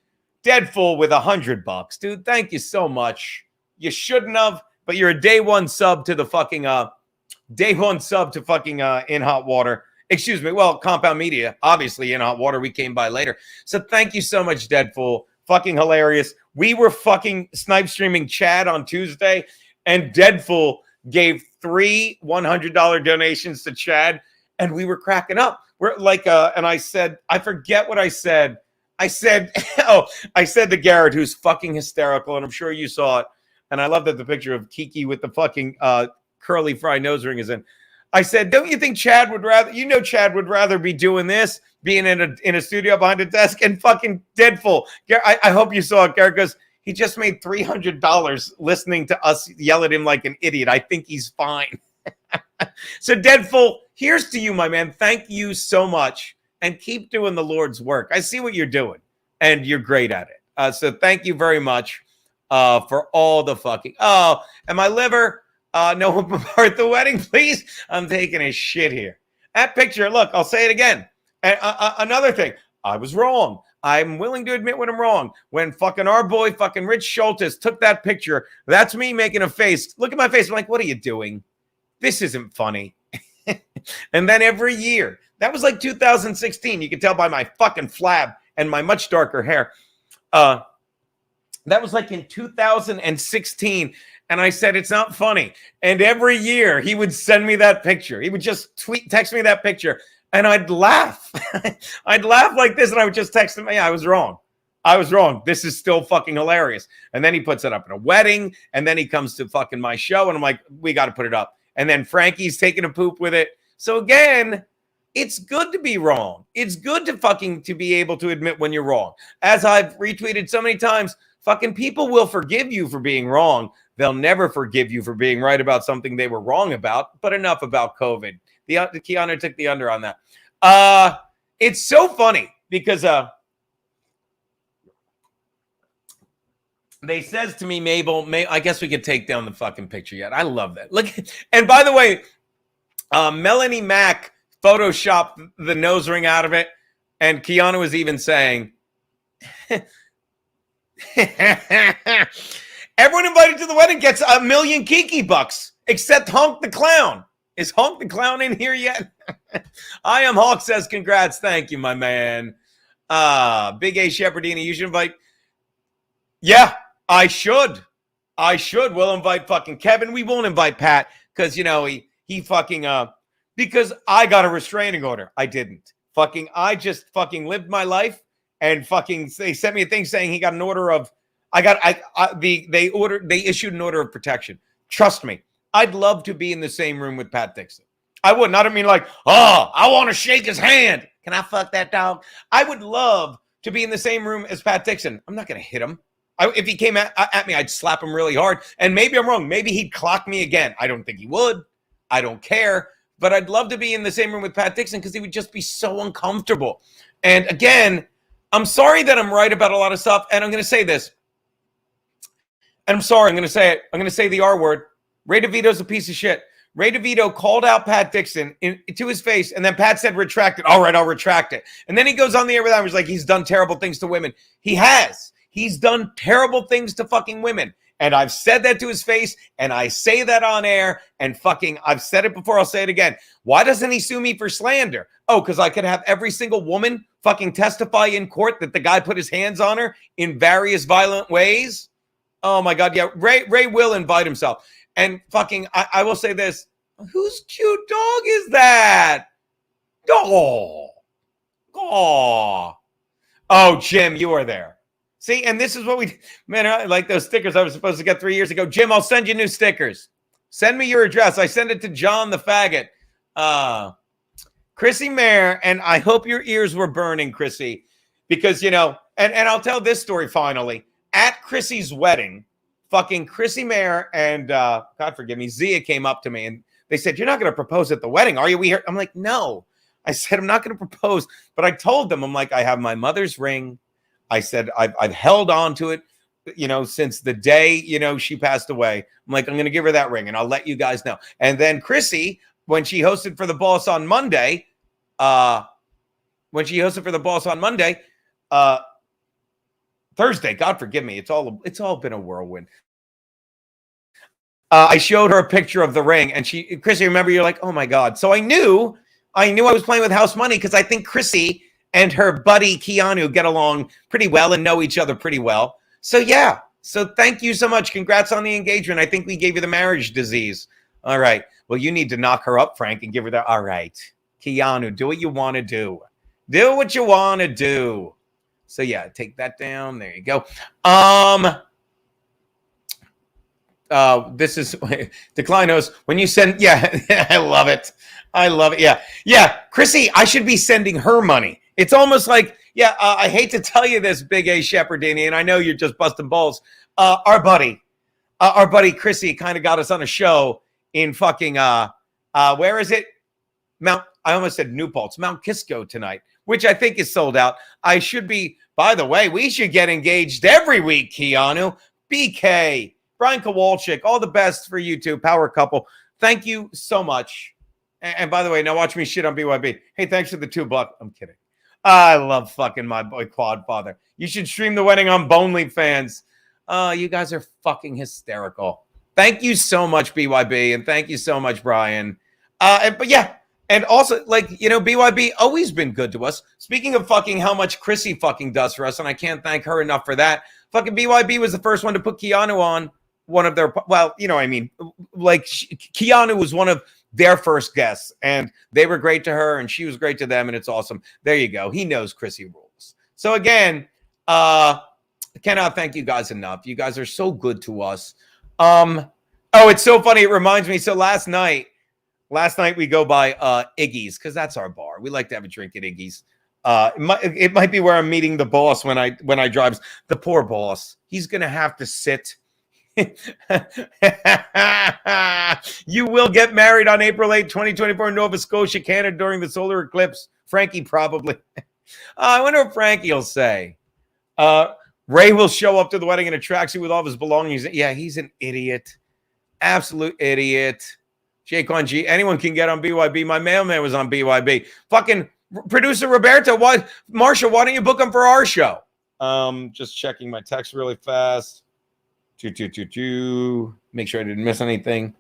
Dead full with $100, dude. Thank you so much. You shouldn't have, but you're a day one sub to the fucking In Hot Water. Excuse me. Well, Compound Media, obviously In Hot Water. We came by later. So thank you so much, Deadpool. Fucking hilarious. We were fucking snipe streaming Chad on Tuesday, and Deadpool gave 3 $100 donations to Chad, and we were cracking up. We're like, and I said, I forget what I said. I said to Garrett, who's fucking hysterical, and I'm sure you saw it. And I love that the picture of Kiki with the fucking curly fry nose ring is in. I said, don't you think Chad would rather be doing this, being in a studio behind a desk, and fucking Deadpool. I hope you saw it, Garrett, because he just made $300 listening to us yell at him like an idiot. I think he's fine. So Deadpool, here's to you, my man. Thank you so much. And keep doing the Lord's work. I see what you're doing, and you're great at it. So thank you very much for all the fucking. Oh, and my liver, no one part the wedding, please. I'm taking a shit here. That picture, look, I'll say it again. And another thing, I was wrong. I'm willing to admit when I'm wrong. When fucking our boy, fucking Rich Schultes, took that picture, that's me making a face. Look at my face. I'm like, what are you doing? This isn't funny. And then every year, that was like 2016. You can tell by my fucking flab and my much darker hair. That was like in 2016. And I said, it's not funny. And every year he would send me that picture. He would just text me that picture. And I'd laugh. I'd laugh like this. And I would just text him, yeah, I was wrong. This is still fucking hilarious. And then he puts it up in a wedding. And then he comes to fucking my show. And I'm like, we got to put it up. And then Frankie's taking a poop with it. So again, it's good to be wrong. It's good to be able to admit when you're wrong. As I've retweeted so many times, fucking people will forgive you for being wrong. They'll never forgive you for being right about something they were wrong about. But enough about COVID. Keanu took the under on that. It's so funny because they says to me, Mabel, I guess we could take down the fucking picture yet. I love that. Look, and by the way, Melanie Mack photoshopped the nose ring out of it, and Keanu was even saying, everyone invited to the wedding gets $1 million Kiki bucks, except Honk the Clown. Is Honk the Clown in here yet? I am Hawk says, congrats. Thank you, my man. Big A Shepherdini, you should invite. Yeah, I should. We'll invite fucking Kevin. We won't invite Pat because, he fucking, because I got a restraining order. I didn't. I just fucking lived my life and fucking, they sent me a thing saying he got an order of, they issued an order of protection. Trust me, I'd love to be in the same room with Pat Dixon. I wouldn't. I don't mean like, oh, I want to shake his hand. Can I fuck that dog? I would love to be in the same room as Pat Dixon. I'm not going to hit him. If he came at me, I'd slap him really hard. And maybe I'm wrong. Maybe he'd clock me again. I don't think he would. I don't care. But I'd love to be in the same room with Pat Dixon because he would just be so uncomfortable. And again, I'm sorry that I'm right about a lot of stuff. And I'm going to say this. And I'm sorry. I'm going to say it. I'm going to say the R word. Ray DeVito's a piece of shit. Ray DeVito called out Pat Dixon to his face, and then Pat said, retract it. All right, I'll retract it. And then he goes on the air with that and he's like, he's done terrible things to women. He has. He's done terrible things to fucking women. And I've said that to his face, and I say that on air, and fucking, I've said it before, I'll say it again. Why doesn't he sue me for slander? Oh, because I could have every single woman fucking testify in court that the guy put his hands on her in various violent ways? Oh my God, yeah, Ray will invite himself. And fucking, I will say this. Whose cute dog is that? Oh. Oh, Jim, you are there. See, and this is what man, I like those stickers I was supposed to get 3 years ago. Jim, I'll send you new stickers. Send me your address. I send it to John the Faggot. Chrissy Mayer, and I hope your ears were burning, Chrissy, because, and I'll tell this story finally. At Chrissy's wedding, fucking Chrissy Mayer and, God forgive me, Zia came up to me and they said, you're not going to propose at the wedding, are you? I'm like, no. I said, I'm not going to propose. But I told them, I'm like, I have my mother's ring. I said I've held on to it, since the day, she passed away. I'm like, I'm going to give her that ring and I'll let you guys know. And then Chrissy, when she hosted for the Boss on Monday, Thursday, God forgive me, it's all been a whirlwind. I showed her a picture of the ring, and Chrissy, remember, you're like, oh my God. So I knew I was playing with house money because I think Chrissy and her buddy Keanu get along pretty well and know each other pretty well. So yeah. So thank you so much. Congrats on the engagement. I think we gave you the marriage disease. All right. Well, you need to knock her up, Frank, and give her that. All right. Keanu, do what you want to do. Do what you want to do. So yeah, take that down. There you go. This is Declinos. When you send, yeah, I love it. Yeah. Chrissy, I should be sending her money. It's almost like, I hate to tell you this, Big A Shepherdini, and I know you're just busting balls. Our buddy Chrissy kind of got us on a show in fucking where is it? I almost said New Paltz, Mount Kisco tonight, which I think is sold out. I should be, by the way, we should get engaged every week, Keanu. BK, Brian Kowalczyk, all the best for you two, power couple. Thank you so much. And by the way, now watch me shit on BYB. Hey, thanks for the $2. I'm kidding. I love fucking my boy Quadfather. You should stream the wedding on Bonely fans. You guys are fucking hysterical. Thank you so much, BYB, and thank you so much, Brian. But yeah, and also, BYB always been good to us. Speaking of fucking how much Chrissy fucking does for us, and I can't thank her enough for that. Fucking BYB was the first one to put Keanu on one of their, Keanu was one of their first guests, and they were great to her, and she was great to them, and it's awesome. There you go. He knows Chrissy rules. So again, I cannot thank you guys enough. You guys are so good to us. It's so funny. It reminds me. So last night we go by Iggy's because that's our bar. We like to have a drink at Iggy's. It might be where I'm meeting the boss when I drive. The poor boss. He's gonna have to sit. You will get married on April 8, 2024 in Nova Scotia, Canada during the solar eclipse. Frankie probably. I wonder what Frankie will say. Ray will show up to the wedding in a tracksuit with all of his belongings. Yeah, he's an idiot. Absolute idiot. Jake on G. Anyone can get on BYB. My mailman was on BYB. Fucking producer Roberto. Marsha, why don't you book him for our show? Just checking my text really fast. Make sure I didn't miss anything.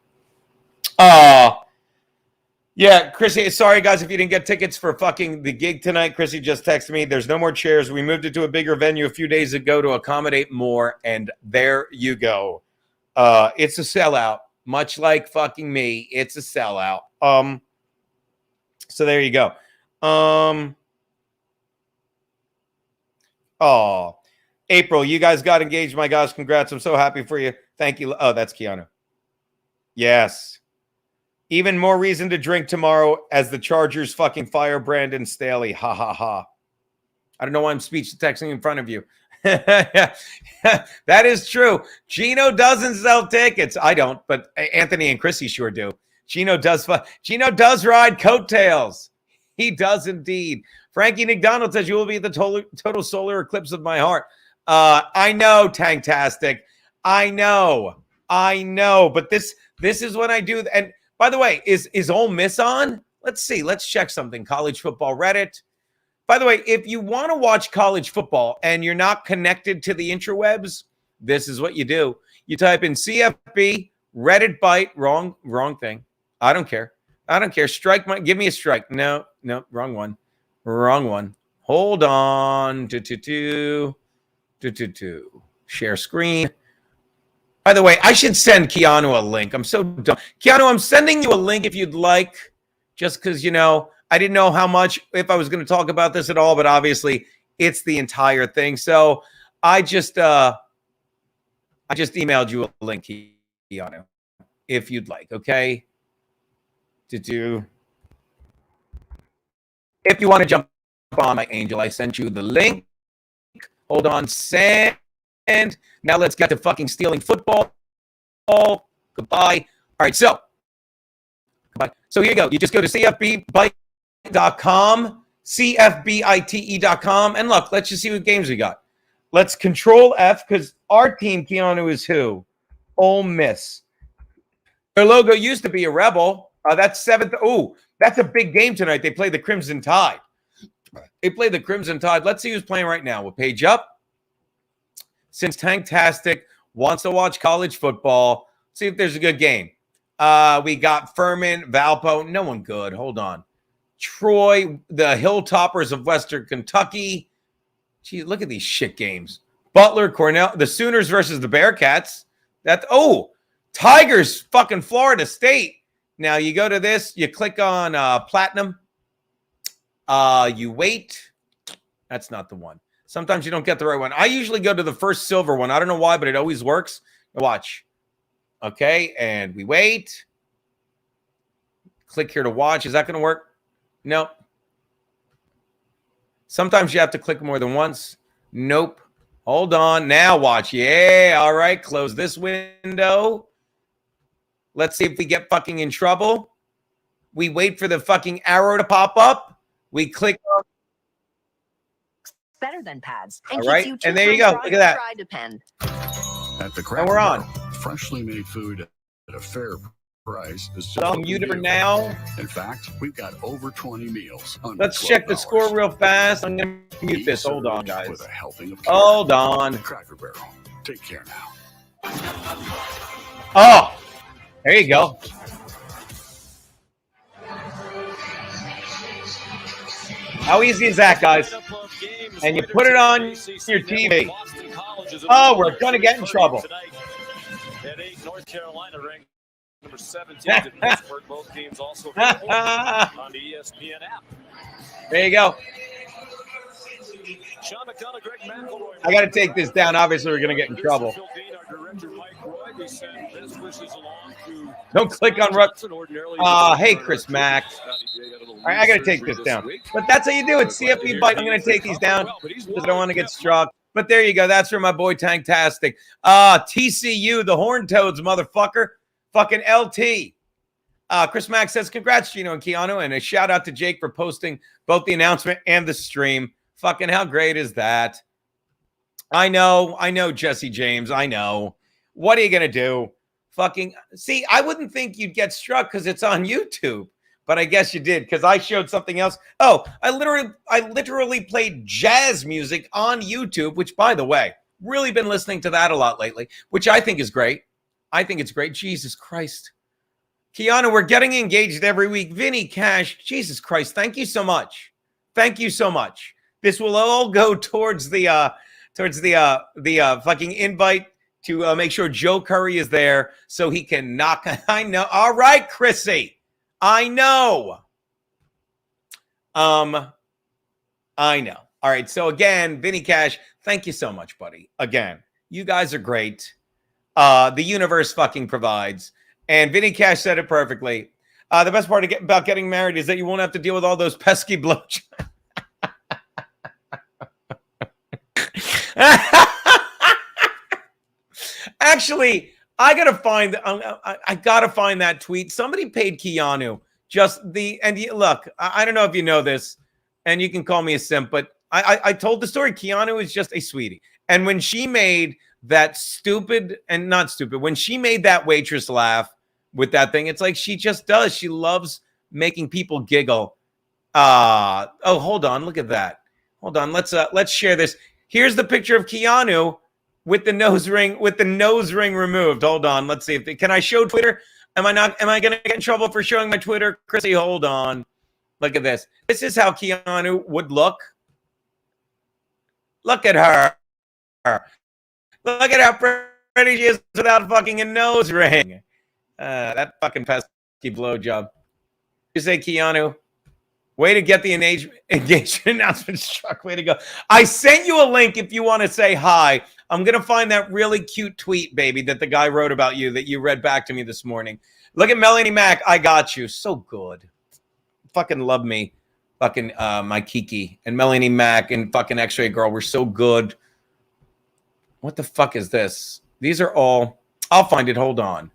Yeah, Chrissy, sorry guys if you didn't get tickets for fucking the gig tonight. Chrissy just texted me. There's no more chairs. We moved it to a bigger venue a few days ago to accommodate more, and there you go. It's a sellout, much like fucking me. It's a sellout. So there you go. April, you guys got engaged. My gosh, congrats. I'm so happy for you. Thank you. Oh, that's Keanu. Yes. Even more reason to drink tomorrow as the Chargers fucking fire Brandon Staley. Ha, ha, ha. I don't know why I'm speech texting in front of you. That is true. Gino doesn't sell tickets. I don't, but Anthony and Chrissy sure do. Gino does ride coattails. He does indeed. Frankie McDonald says you will be at the total solar eclipse of my heart. I know, Tanktastic. I know. But this is what I do. And by the way, is Ole Miss on? Let's see. Let's check something. College football Reddit. By the way, if you want to watch college football and you're not connected to the interwebs, this is what you do. You type in CFB, Reddit bite, wrong thing. I don't care. Strike give me a strike. No, wrong one. Hold on. Share screen. By the way, I should send Keanu a link. I'm so dumb. Keanu, I'm sending you a link if you'd like, just because, I didn't know if I was going to talk about this at all, but obviously it's the entire thing. So I just emailed you a link, Keanu, if you'd like, okay? If you want to jump on, my angel, I sent you the link. Hold on, send. Now let's get to fucking stealing football. Goodbye. All right, so goodbye. So here you go. You just go to cfbbite.com, cfbite.com, and look, let's just see what games we got. Let's control F because our team, Keanu, is who? Ole Miss. Their logo used to be a rebel. That's 7th. Oh, that's a big game tonight. They play the Crimson Tide. They play the Crimson Tide. Let's see who's playing right now. We'll page up. Since Tanktastic wants to watch college football, see if there's a good game. We got Furman, Valpo. No one good. Hold on. Troy, the Hilltoppers of Western Kentucky. Gee, look at these shit games. Butler, Cornell, the Sooners versus the Bearcats. Tigers, fucking Florida State. Now you go to this, you click on Platinum. You wait. That's not the one. Sometimes you don't get the right one. I usually go to the first silver one. I don't know why, but it always works. Watch. Okay, and we wait. Click here to watch. Is that going to work? Nope. Sometimes you have to click more than once. Nope. Hold on. Now watch. Yeah. All right. Close this window. Let's see if we get fucking in trouble. We wait for the fucking arrow to pop up. We click on. Better than pads. All right. And there you go. Look at that. At the And we're on. Freshly made food at a fair price is just So I'm muted for now. In fact, we've got over 20 meals. Let's check the score real fast. I'm going to mute this. Hold on, guys. With a helping of Hold on. Cracker Barrel. Take care now. Oh, there you go. How easy is that, guys? And you put it on your TV. Oh, we're going to get in trouble. At 8, North Carolina ranked number 17 in Pittsburgh. Both games also on the ESPN app. There you go. I got to take this down. Obviously, we're going to get in trouble. Don't click on Ruck. Hey, Chris Mack. All right, I got to take this down. But that's how you do it. CFP bite. I'm going to take these down because I don't want to get struck. But there you go. That's for my boy Tanktastic. TCU, the Horned Toads, motherfucker. Fucking LT. Chris Mack says, congrats, Gino and Keanu. And a shout out to Jake for posting both the announcement and the stream. Fucking how great is that? I know, Jesse James. I know. What are you going to do? Fucking see, I wouldn't think you'd get struck because it's on YouTube. But I guess you did because I showed something else. Oh, I literally played jazz music on YouTube, which, by the way, really been listening to that a lot lately, which I think is great. I think it's great. Jesus Christ. Keanu, we're getting engaged every week. Vinny Cash, Jesus Christ. Thank you so much. Thank you so much. This will all go towards the fucking invite to make sure Joe Curry is there so he can knock. I know. All right, Chrissy. I know. I know. All right. So again, Vinny Cash, thank you so much, buddy. Again, you guys are great. The universe fucking provides. And Vinny Cash said it perfectly. The best part about getting married is that you won't have to deal with all those pesky blowjobs. Actually, I gotta find that tweet. Somebody paid Keanu look. I don't know if you know this, and you can call me a simp, but I told the story. Keanu is just a sweetie, and when she made that when she made that waitress laugh with that thing, it's like she just does. She loves making people giggle. Hold on, look at that. Hold on, let's share this. Here's the picture of Keanu with the nose ring removed. Hold on. Let's see can I show Twitter? Am I going to get in trouble for showing my Twitter? Chrissy, hold on. Look at this. This is how Keanu would look. Look at her. Look at how pretty she is without fucking a nose ring. That fucking pesky blowjob. You say, Keanu, way to get the engagement announcement struck. Way to go. I sent you a link if you want to say hi. I'm going to find that really cute tweet, baby, that the guy wrote about you that you read back to me this morning. Look at Melanie Mack. I got you. So good. Fucking love me. Fucking my Kiki and Melanie Mack and fucking X-Ray Girl were so good. What the fuck is this? These are all... I'll find it. Hold on.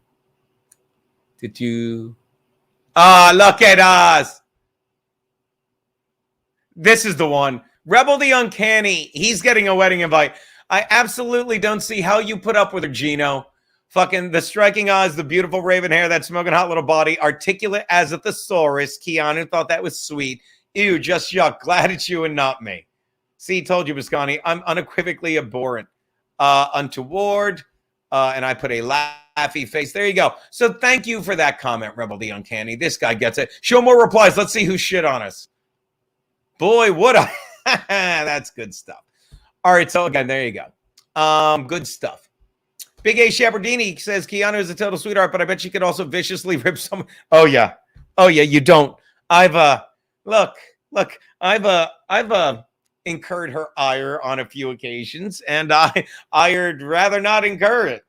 Did you... look at us. This is the one. Rebel the Uncanny. He's getting a wedding invite. I absolutely don't see how you put up with her, Gino. Fucking the striking eyes, the beautiful raven hair, that smoking hot little body, articulate as a thesaurus. Keanu thought that was sweet. Ew, just yuck. Glad it's you and not me. See, told you, Biscotti. I'm unequivocally abhorrent. Untoward. And I put a laughy face. There you go. So thank you for that comment, Rebel the Uncanny. This guy gets it. Show more replies. Let's see who shit on us. Boy, would I. That's good stuff. All right, so again, there you go. Good stuff. Big A Shepardini says Keanu is a total sweetheart, but I bet she could also viciously rip someone. Oh yeah, you don't. I've incurred her ire on a few occasions, and I'd rather not incur it.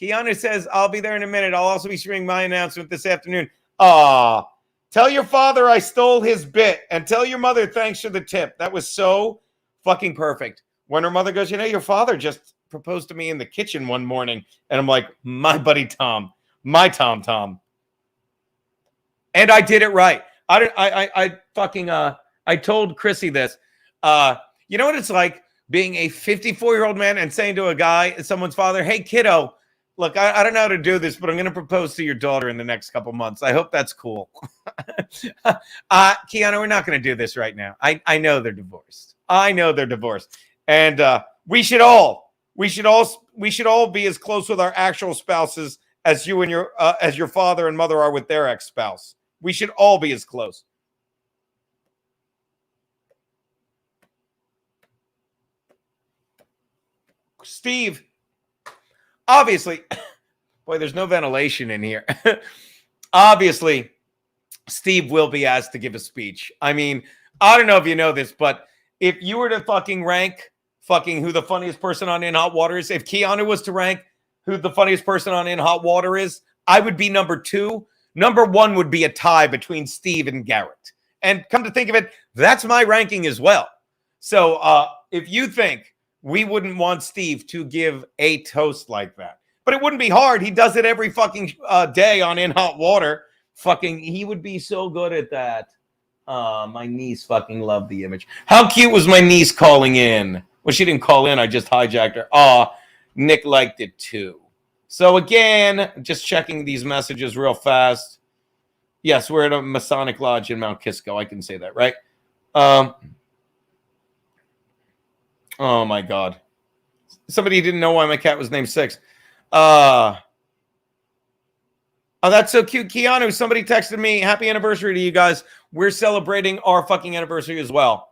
Keanu says, I'll be there in a minute. I'll also be streaming my announcement this afternoon. Tell your father I stole his bit, and tell your mother thanks for the tip. That was so fucking perfect. When her mother goes, your father just proposed to me in the kitchen one morning. And I'm like, my buddy Tom, my Tom. And I did it right. I told Chrissy this. You know what it's like being a 54-year-old man and saying to a guy, someone's father, hey, kiddo, look, I don't know how to do this, but I'm going to propose to your daughter in the next couple months. I hope that's cool. Keanu, we're not going to do this right now. I know they're divorced. And we should all be as close with our actual spouses as you and your father and mother are with their ex-spouse. We should all be as close. Steve, obviously, boy, there's no ventilation in here. Obviously, Steve will be asked to give a speech. I mean, I don't know if you know this, but if you were to fucking rank who the funniest person on In Hot Water is, if Keanu was to rank who the funniest person on In Hot Water is, I would be number 2. Number 1 would be a tie between Steve and Garrett. And come to think of it, that's my ranking as well. So if you think we wouldn't want Steve to give a toast like that, but it wouldn't be hard. He does it every fucking day on In Hot Water. He would be so good at that. My niece fucking loved the image. How cute was my niece calling in? Well, she didn't call in. I just hijacked her. Nick liked it too. So again, just checking these messages real fast. Yes, we're at a Masonic Lodge in Mount Kisco. I can say that, right? Oh my God. Somebody didn't know why my cat was named Six. Oh, that's so cute. Keanu, somebody texted me, happy anniversary to you guys. We're celebrating our fucking anniversary as well.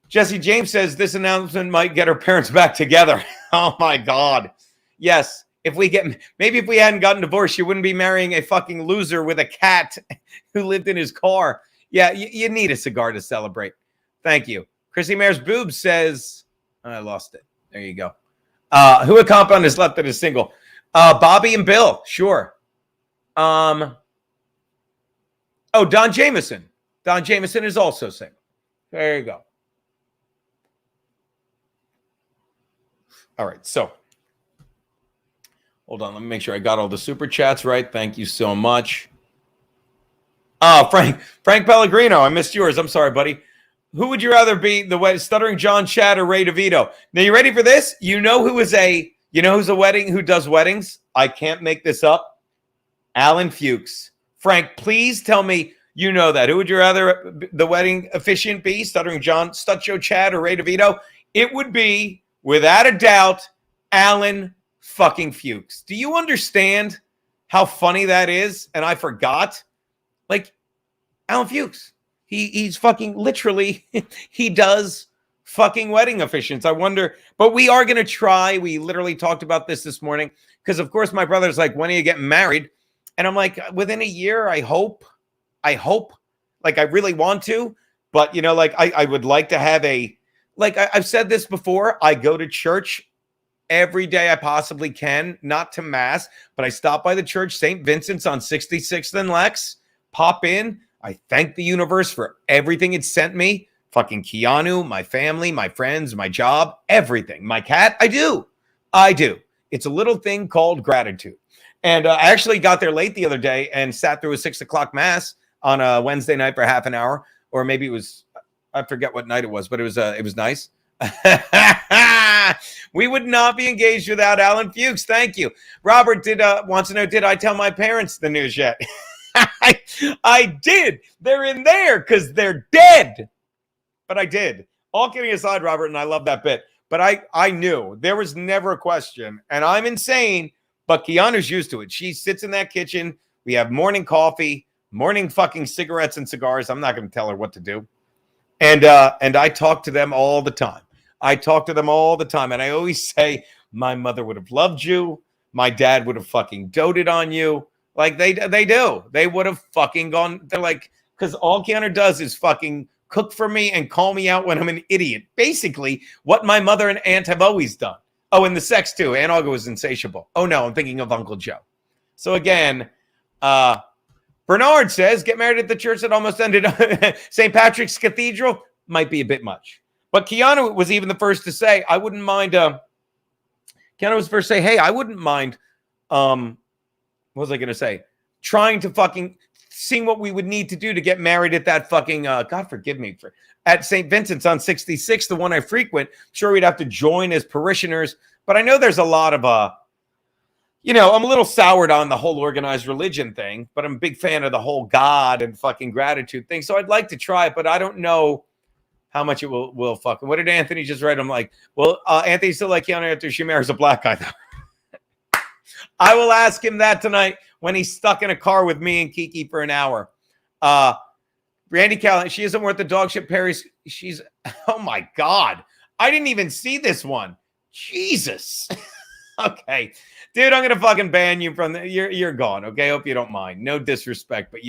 Jesse James says this announcement might get her parents back together. Oh my God. Yes. Maybe if we hadn't gotten divorced, you wouldn't be marrying a fucking loser with a cat who lived in his car. Yeah, you need a cigar to celebrate. Thank you. Chrissy Mare's Boobs says, I lost it. There you go. Who a compound is left that is single? Bobby and Bill. Sure. Don Jameson. Don Jameson is also single. There you go. All right, so hold on. Let me make sure I got all the super chats right. Thank you so much. Frank Pellegrino. I missed yours. I'm sorry, buddy. Who would you rather be, the Stuttering John Chad or Ray DeVito? Now, you ready for this? Who's who does weddings? I can't make this up. Alan Fuchs. Frank, please tell me you know that. Who would you rather the wedding officiant be? Stuttering John, Stutcho Chad, or Ray DeVito? It would be, without a doubt, Alan fucking Fuchs. Do you understand how funny that is? And I forgot. Like, Alan Fuchs. He's fucking literally, he does fucking wedding officiants. I wonder, but we are going to try. We literally talked about this morning because, of course, my brother's like, when are you getting married? And I'm like, within a year, I hope. Like, I really want to. But, I would like to have I've said this before. I go to church every day I possibly can, not to mass, but I stop by the church, St. Vincent's on 66th and Lex, pop in. I thank the universe for everything it sent me. Fucking Keanu, my family, my friends, my job, everything. My cat, I do. It's a little thing called gratitude. And I actually got there late the other day and sat through a 6 o'clock mass on a Wednesday night for half an hour. Or maybe it was, I forget what night it was, but it was nice. We would not be engaged without Alan Fuchs. Thank you. Robert wants to know, did I tell my parents the news yet? I did. They're in there because they're dead. But I did. All kidding aside, Robert, and I love that bit. But I knew there was never a question. And I'm insane, but Keanu's used to it. She sits in that kitchen. We have morning coffee, morning fucking cigarettes and cigars. I'm not going to tell her what to do. And I talk to them all the time. And I always say, my mother would have loved you. My dad would have fucking doted on you. Like they do. They would have fucking gone. They're like, because all Keanu does is fucking cook for me and call me out when I'm an idiot. Basically, what my mother and aunt have always done. Oh, and the sex too. Aunt Olga was insatiable. Oh no, I'm thinking of Uncle Joe. So again, Bernard says, get married at the church that almost ended St. Patrick's Cathedral. Might be a bit much. But Keanu was even the first to say, I wouldn't mind. Keanu was first to say, hey, I wouldn't mind. What was I going to say? Trying to fucking seeing what we would need to do to get married at that fucking, God forgive me, at St. Vincent's on 66, the one I frequent. Sure, we'd have to join as parishioners. But I know there's a lot of, I'm a little soured on the whole organized religion thing, but I'm a big fan of the whole God and fucking gratitude thing. So I'd like to try it, but I don't know how much it will fucking. What did Anthony just write? I'm like, well, Anthony's still like Keanu after she marries a black guy, though. I will ask him that tonight when he's stuck in a car with me and Kiki for an hour. Randy Callan, she isn't worth the dog shit. Perry's, oh my God. I didn't even see this one. Jesus. Okay. Dude, I'm going to fucking ban you from you're gone. Okay. Hope you don't mind. No disrespect, but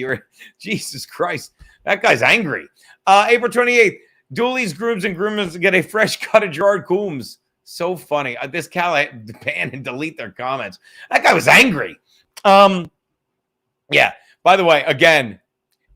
Jesus Christ. That guy's angry. April 28th, Dooley's grooms and groomers get a fresh cut of Gerard Coombs. So funny. This Cal had to ban and delete their comments. That guy was angry. Yeah. By the way, again,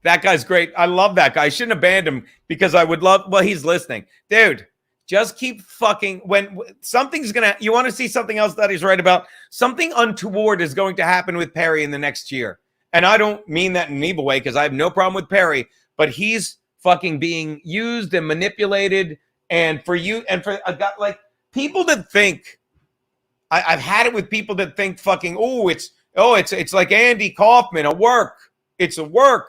that guy's great. I love that guy. I shouldn't have banned him because I would love. Well, he's listening, dude. Just keep fucking. When something's gonna, you want to see something else that he's right about. Something untoward is going to happen with Perry in the next year, and I don't mean that in an evil way because I have no problem with Perry, but he's fucking being used and manipulated. And for you, and for a guy like. People that think, I've had it with people that think fucking, it's like Andy Kaufman, a work. It's a work.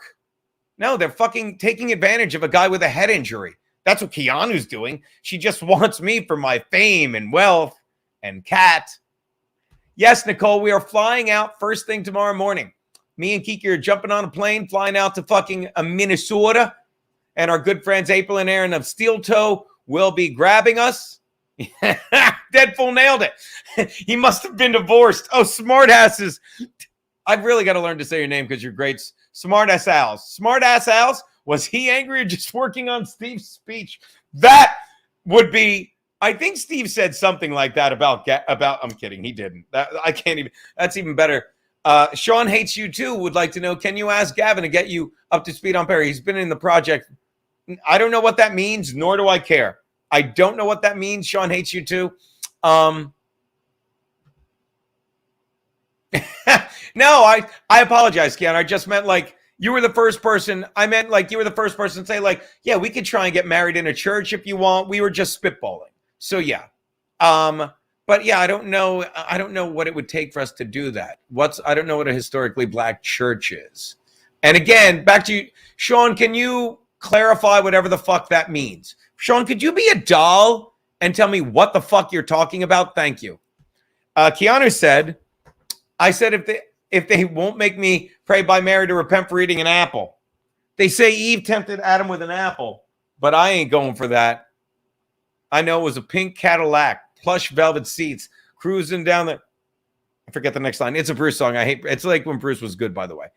No, they're fucking taking advantage of a guy with a head injury. That's what Keanu's doing. She just wants me for my fame and wealth and cat. Yes, Nicole, we are flying out first thing tomorrow morning. Me and Kiki are jumping on a plane, flying out to fucking Minnesota. And our good friends April and Aaron of Steel Toe will be grabbing us. Deadpool nailed it. He must have been divorced. Oh, smartasses. I've really got to learn to say your name because you're great. Smartass Al's. Smartass Al's. Was he angry or just working on Steve's speech? That would be. I think Steve said something like that about. I'm kidding. He didn't. I can't even. That's even better. Sean hates you too. Would like to know. Can you ask Gavin to get you up to speed on Perry? He's been in the project. I don't know what that means, nor do I care. I don't know what that means. Sean hates you too. No, I apologize, Keanu. I just meant like you were the first person. I meant like you were the first person to say like, yeah, we could try and get married in a church if you want. We were just spitballing. So yeah. But yeah, I don't know what it would take for us to do that. I don't know what a historically black church is. And again, back to you, Sean, can you clarify whatever the fuck that means? Sean, could you be a doll and tell me what the fuck you're talking about? Thank you. Keanu said, I said if they won't make me pray by Mary to repent for eating an apple. They say Eve tempted Adam with an apple, but I ain't going for that. I know it was a pink Cadillac, plush velvet seats, cruising down the. I forget the next line. It's a Bruce song. I hate. It's like when Bruce was good, by the way.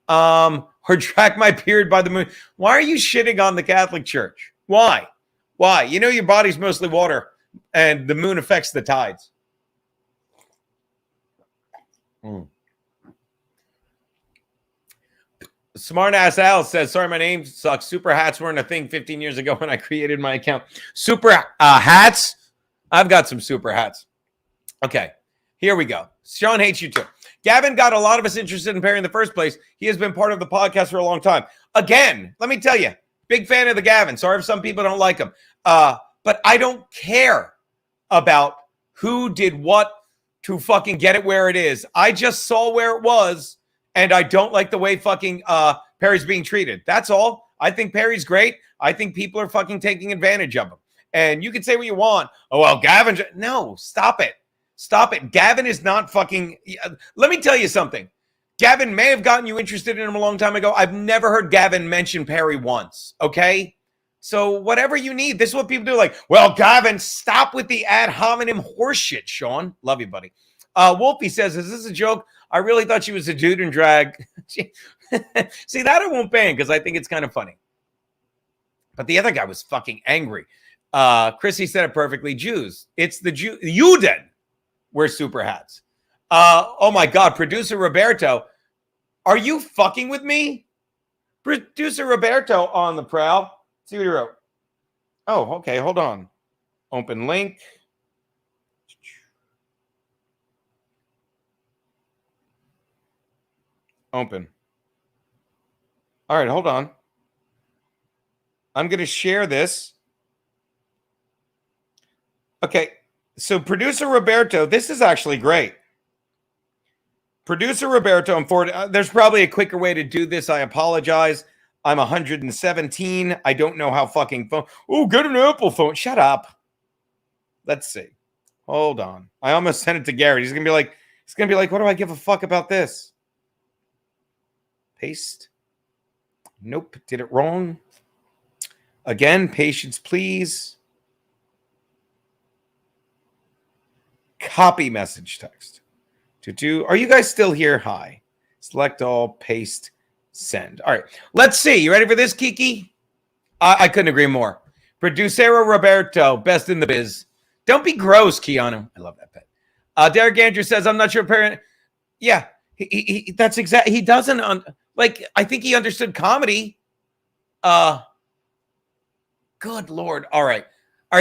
Or track my beard by the moon. Why are you shitting on the Catholic Church? Why? Why? You know your body's mostly water, and the moon affects the tides. Smart ass Al says, sorry, my name sucks. Super hats weren't a thing 15 years ago when I created my account. Super hats? I've got some super hats. Okay, here we go. Sean hates you too. Gavin got a lot of us interested in Perry in the first place. He has been part of the podcast for a long time. Again, let me tell you, big fan of the Gavin. Sorry if some people don't like him. But I don't care. about who did what to fucking get it where it is. I just saw where it was, and I don't like the way fucking Perry's being treated. That's all. I think Perry's great. I think people are fucking taking advantage of him. And you can say what you want. Oh, well, Gavin. No, stop it. Stop it. Gavin is not fucking. Let me tell you something. Gavin may have gotten you interested in him a long time ago. I've never heard Gavin mention Perry once. Okay? So whatever you need, this is what people do. Like, well, Gavin, stop with the ad hominem horseshit, Sean. Love you, buddy. Wolfie says, is this a joke? I really thought she was a dude in drag. See, that I won't ban because I think it's kind of funny. But the other guy was fucking angry. Chrissy said it perfectly. Jews. It's the Juden wear super hats. Oh my God. Producer Roberto. Are you fucking with me? Producer Roberto on the prowl. Let's see what he wrote. Oh, okay. Hold on. Open link. Open. All right. Hold on. I'm going to share this. Okay. So producer Roberto, this is actually great. Producer Roberto, I'm forward. There's probably a quicker way to do this. I apologize. I'm 117. I don't know how fucking phone. Oh, get an Apple phone. Shut up. Let's see. Hold on. I almost sent it to Garrett. He's gonna be like, what do I give a fuck about this? Paste. Nope. Did it wrong. Again, patience, please. Copy message text. Are you guys still here? Hi. Select all, paste, send. All right. Let's see. You ready for this, Kiki? I couldn't agree more. Producero Roberto, best in the biz. Don't be gross, Keanu. I love that pet. Derek Andrew says, I'm not sure parent. Yeah, he that's exactly. He doesn't I think he understood comedy. Good Lord. All right.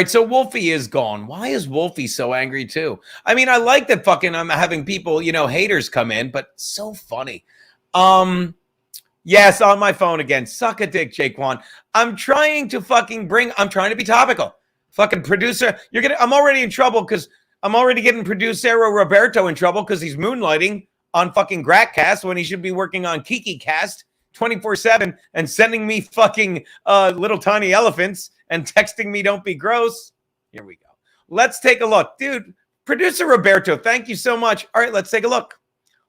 So Wolfie is gone. Why is Wolfie so angry too? I mean, I like that fucking I'm having people, haters come in, but so funny. Yes, on my phone again. Suck a dick, Jaquan. I'm trying to be topical. Fucking producer, I'm already in trouble because I'm already getting Producero Roberto in trouble because he's moonlighting on fucking GratCast when he should be working on KikiCast 24/7 and sending me fucking little tiny elephants and texting me, don't be gross. Here we go. Let's take a look. Dude, Producer Roberto, thank you so much. All right, let's take a look.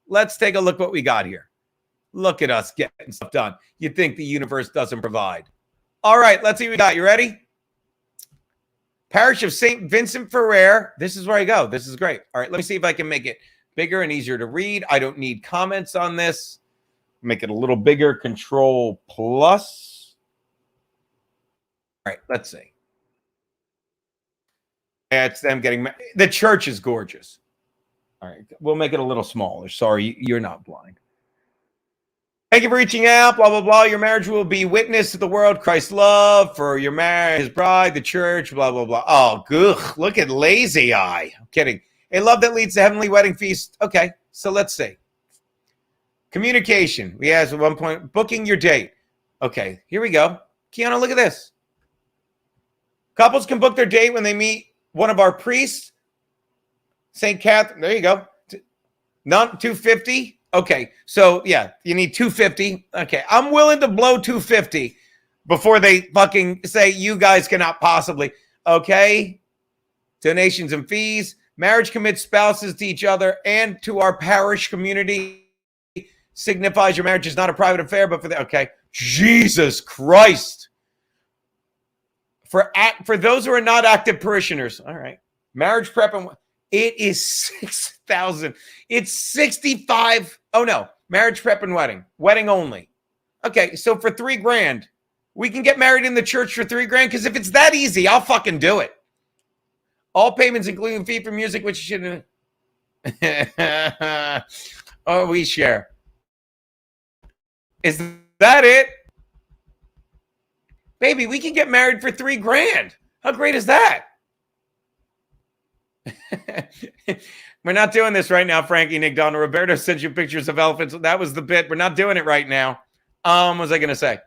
Let's take a look what we got here. Look at us getting stuff done. You think the universe doesn't provide. All right, let's see what we got. You ready? Parish of St. Vincent Ferrer. This is where I go. This is great. All right, let me see if I can make it bigger and easier to read. I don't need comments on this. Make it a little bigger. Control plus. All right, let's see. Yeah, it's them getting the church is gorgeous. All right, we'll make it a little smaller. Sorry, you're not blind. Thank you for reaching out. Blah, blah, blah. Your marriage will be witness to the world. Christ's love for your marriage, his bride, the church, blah, blah, blah. Oh, good. Look at lazy eye. I'm kidding. A love that leads to heavenly wedding feast. Okay, so let's see. Communication. We asked at one point, booking your date. Okay, here we go. Keanu, look at this. Couples can book their date when they meet one of our priests. St. Catherine. There you go. Not 250. Okay. So yeah, you need 250. Okay. I'm willing to blow 250 before they fucking say you guys cannot possibly. Okay. Donations and fees. Marriage commits spouses to each other and to our parish community. Signifies your marriage is not a private affair, but for the okay. Jesus Christ. For those who are not active parishioners, all right. Marriage prep and it is 6,000. It's 65. Oh no, marriage prep and wedding only. Okay, so for $3,000, we can get married in the church for $3,000. Because if it's that easy, I'll fucking do it. All payments, including fee for music, which you shouldn't. Oh, we share. Is that it? Baby, we can get married for $3,000. How great is that? We're not doing this right now, Frankie. Nick Donald Roberto sent you pictures of elephants. That was the bit. We're not doing it right now. What was I going to say?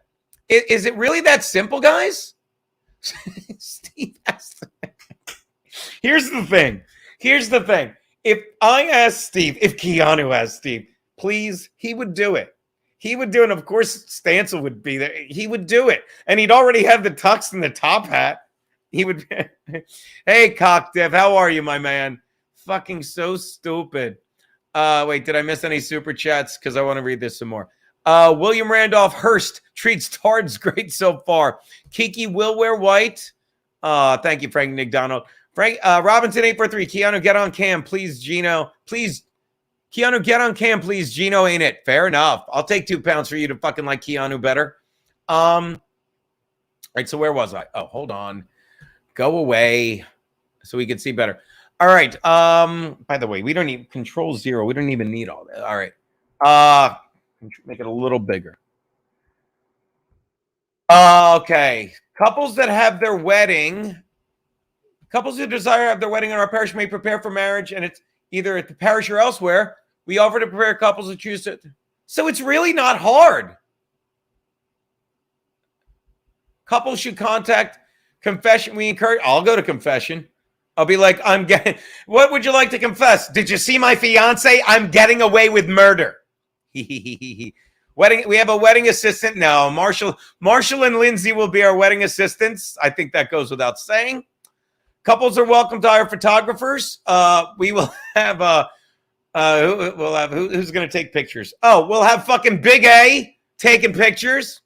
Is it really that simple, guys? Steve asked. Here's the thing. If Keanu asked Steve, please, he would do it. He would do it. And of course, Stancil would be there. He would do it. And he'd already have the tux and the top hat. He would, hey, Cock Dev, how are you, my man? Fucking so stupid. Wait, did I miss any super chats? Because I want to read this some more. William Randolph Hurst treats Tards great so far. Kiki will wear white. Thank you, Frank McDonald. Frank Robinson 843. Keanu, get on cam, please. Gino, please. Keanu, get on cam, please. Gino ain't it. Fair enough. I'll take 2 pounds for you to fucking like Keanu better. All right. So where was I? Oh, hold on. Go away so we can see better. All right. By the way, we don't need Control-0. We don't even need all that. All right. Make it a little bigger. Okay. Couples who desire to have their wedding in our parish may prepare for marriage, and it's either at the parish or elsewhere. We offer to prepare couples who choose to. So it's really not hard. Couples should contact confession. I'll go to confession. I'll be like, what would you like to confess? Did you see my fiance? I'm getting away with murder. Wedding. We have a wedding assistant. No, Marshall and Lindsay will be our wedding assistants. I think that goes without saying. Couples are welcome to hire photographers. We will have who's going to take pictures? Oh, we'll have fucking Big A taking pictures.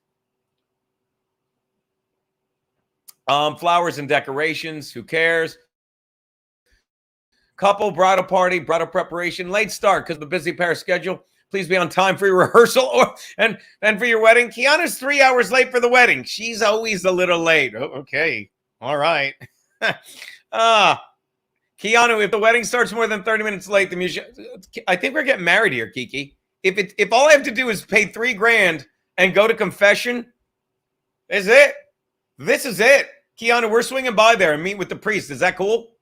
Flowers and decorations. Who cares? Couple, bridal party, bridal preparation, late start because of the busy parish schedule. Please be on time for your rehearsal and for your wedding. Kiana's 3 hours late for the wedding. She's always a little late. Oh, okay. All right. Keanu, if the wedding starts more than 30 minutes late, the music. I think we're getting married here, Kiki. If all I have to do is pay $3,000 and go to confession, is it? This is it. Keanu, we're swinging by there and meet with the priest. Is that cool?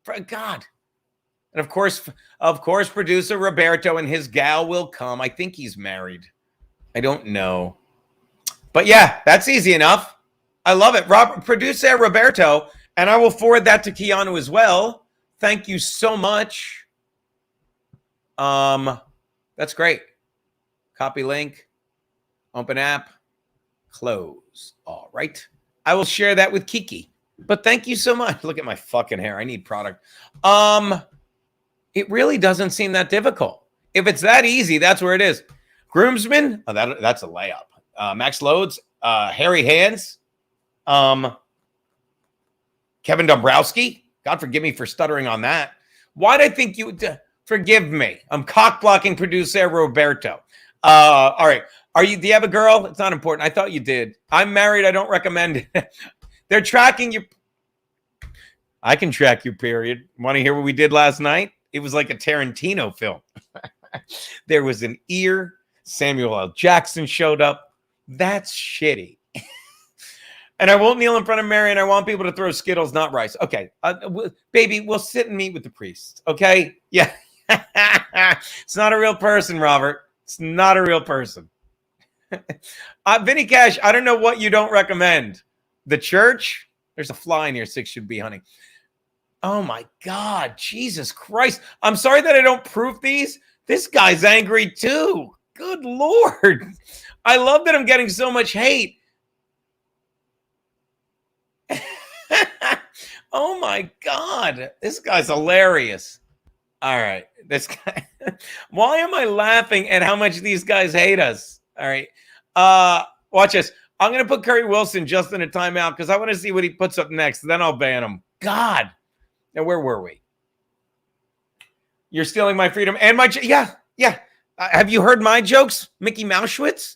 For God. And of course, producer Roberto and his gal will come. I think he's married. I don't know. But yeah, that's easy enough. I love it. Producer Roberto, and I will forward that to Keanu as well. Thank you so much. That's great. Copy link. Open app. Close. All right. I will share that with Kiki. But thank you so much. Look at my fucking hair. I need product. It really doesn't seem that difficult. If it's that easy, that's where it is. Groomsmen, that's a layup. Max Loads, Hairy Hands, Kevin Dombrowski. God forgive me for stuttering on that. Why'd I think you would forgive me? I'm cock blocking producer Roberto. All right. Do you have a girl? It's not important. I thought you did. I'm married. I don't recommend it. They're tracking you. I can track you, period. Want to hear what we did last night? It was like a Tarantino film. There was an ear. Samuel L. Jackson showed up. That's shitty. And I won't kneel in front of Mary, and I want people to throw Skittles, not rice. Okay. Baby, we'll sit and meet with the priest. Okay? Yeah. It's not a real person, Robert. It's not a real person. Vinny Cash, I don't know what you don't recommend. The church? There's a fly in here. 6 should be, honey. Oh, my God. Jesus Christ. I'm sorry that I don't proof these. This guy's angry, too. Good Lord. I love that I'm getting so much hate. Oh, my God. This guy's hilarious. All right. This guy. Why am I laughing at how much these guys hate us? All right. Watch this. I'm going to put Curry Wilson just in a timeout because I want to see what he puts up next. Then I'll ban him. God. Now, where were we? You're stealing my freedom and my... Yeah. Have you heard my jokes, Mickey Mouschwitz?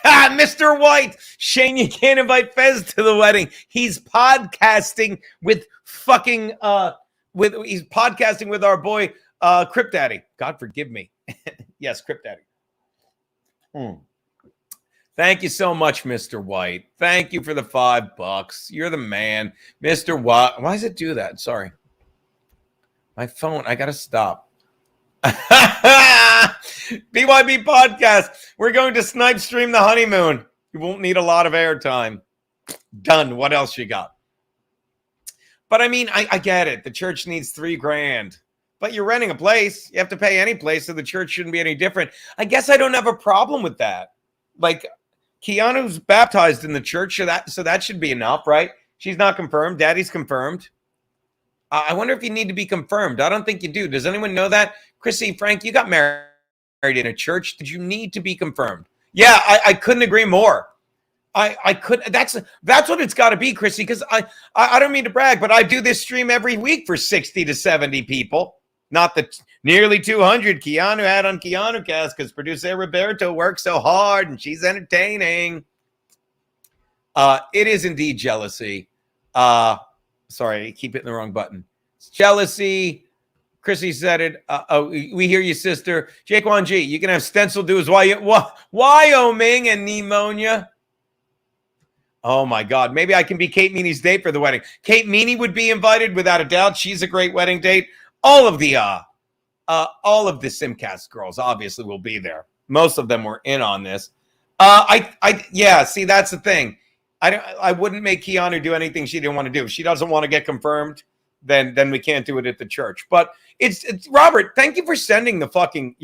Mr. White. Shane, you can't invite Fez to the wedding. He's podcasting with fucking... He's podcasting with our boy, Crip Daddy. God forgive me. Yes, Crip Daddy. Thank you so much, Mr. White. Thank you for the $5. You're the man. Mr. White. Why does it do that? Sorry. My phone. I got to stop. BYB podcast. We're going to snipe stream the honeymoon. You won't need a lot of airtime. Done. What else you got? But I mean, I get it. The church needs $3,000, but you're renting a place. You have to pay any place, so the church shouldn't be any different. I guess I don't have a problem with that. Like, Keanu's baptized in the church, so that should be enough, right? She's not confirmed. Daddy's confirmed. I wonder if you need to be confirmed. I don't think you do. Does anyone know that? Chrissy, Frank, you got married in a church. Did you need to be confirmed? Yeah, I couldn't agree more. I could. That's what it's got to be, Chrissy. Because I don't mean to brag, but I do this stream every week for 60 to 70 people. Not the nearly 200 Keanu had on KeanuCast, because producer Roberto works so hard and she's entertaining. It is indeed jealousy. Sorry, I keep hitting the wrong button. It's jealousy. Chrissy said it. We hear you, sister. Jake Wan G, you can have stencil do as Wyoming and pneumonia. Oh my God. Maybe I can be Kate Meany's date for the wedding. Kate Meany would be invited without a doubt. She's a great wedding date. All of the Simcast girls obviously will be there. Most of them were in on this. Yeah, see, that's the thing. I wouldn't make Keanu do anything she didn't want to do. If she doesn't want to get confirmed, then we can't do it at the church. But it's Robert, thank you for sending the fucking,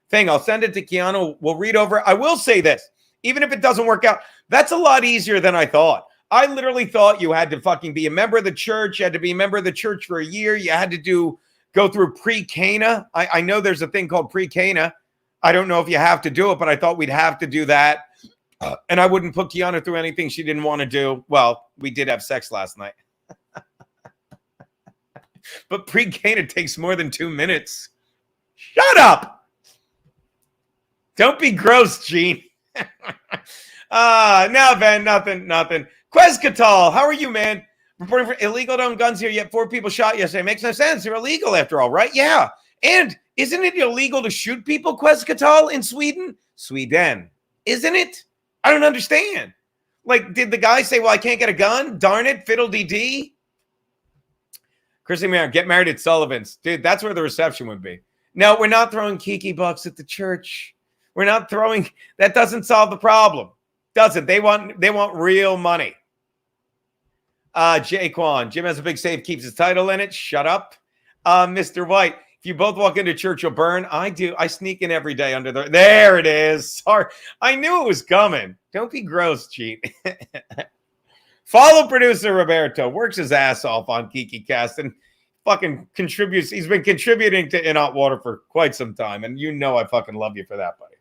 thing. I'll send it to Keanu. We'll read over it. I will say this, even if it doesn't work out, that's a lot easier than I thought. I literally thought you had to fucking be a member of the church. You had to be a member of the church for a year. You had to go through pre-Cana. I know there's a thing called pre-Cana. I don't know if you have to do it, but I thought we'd have to do that. And I wouldn't put Keanu through anything she didn't want to do. Well, we did have sex last night. But pre-Cana takes more than 2 minutes. Shut up. Don't be gross, Gene. No, Ben, nothing. Quezcatal, how are you, man? Reporting for illegal owned guns here, yet 4 people shot yesterday. Makes no sense. They're illegal after all, right? Yeah. And isn't it illegal to shoot people, Quezcatal, in Sweden? Sweden. Isn't it? I don't understand. Like, did the guy say, well, I can't get a gun? Darn it, fiddle-dee-dee. Chrissy Mayer, get married at Sullivan's. Dude, that's where the reception would be. No, we're not throwing Kiki bucks at the church. We're not throwing, that doesn't solve the problem. Doesn't. They want real money. Jaquan, Jim has a big safe, keeps his title in it. Shut up. Mr. White, if you both walk into church, you'll burn. I do. I sneak in every day under there it is. Sorry. I knew it was coming. Don't be gross, cheat. Follow producer Roberto. Works his ass off on KikiCast and fucking contributes. He's been contributing to In Hot Water for quite some time. And you know I fucking love you for that, buddy.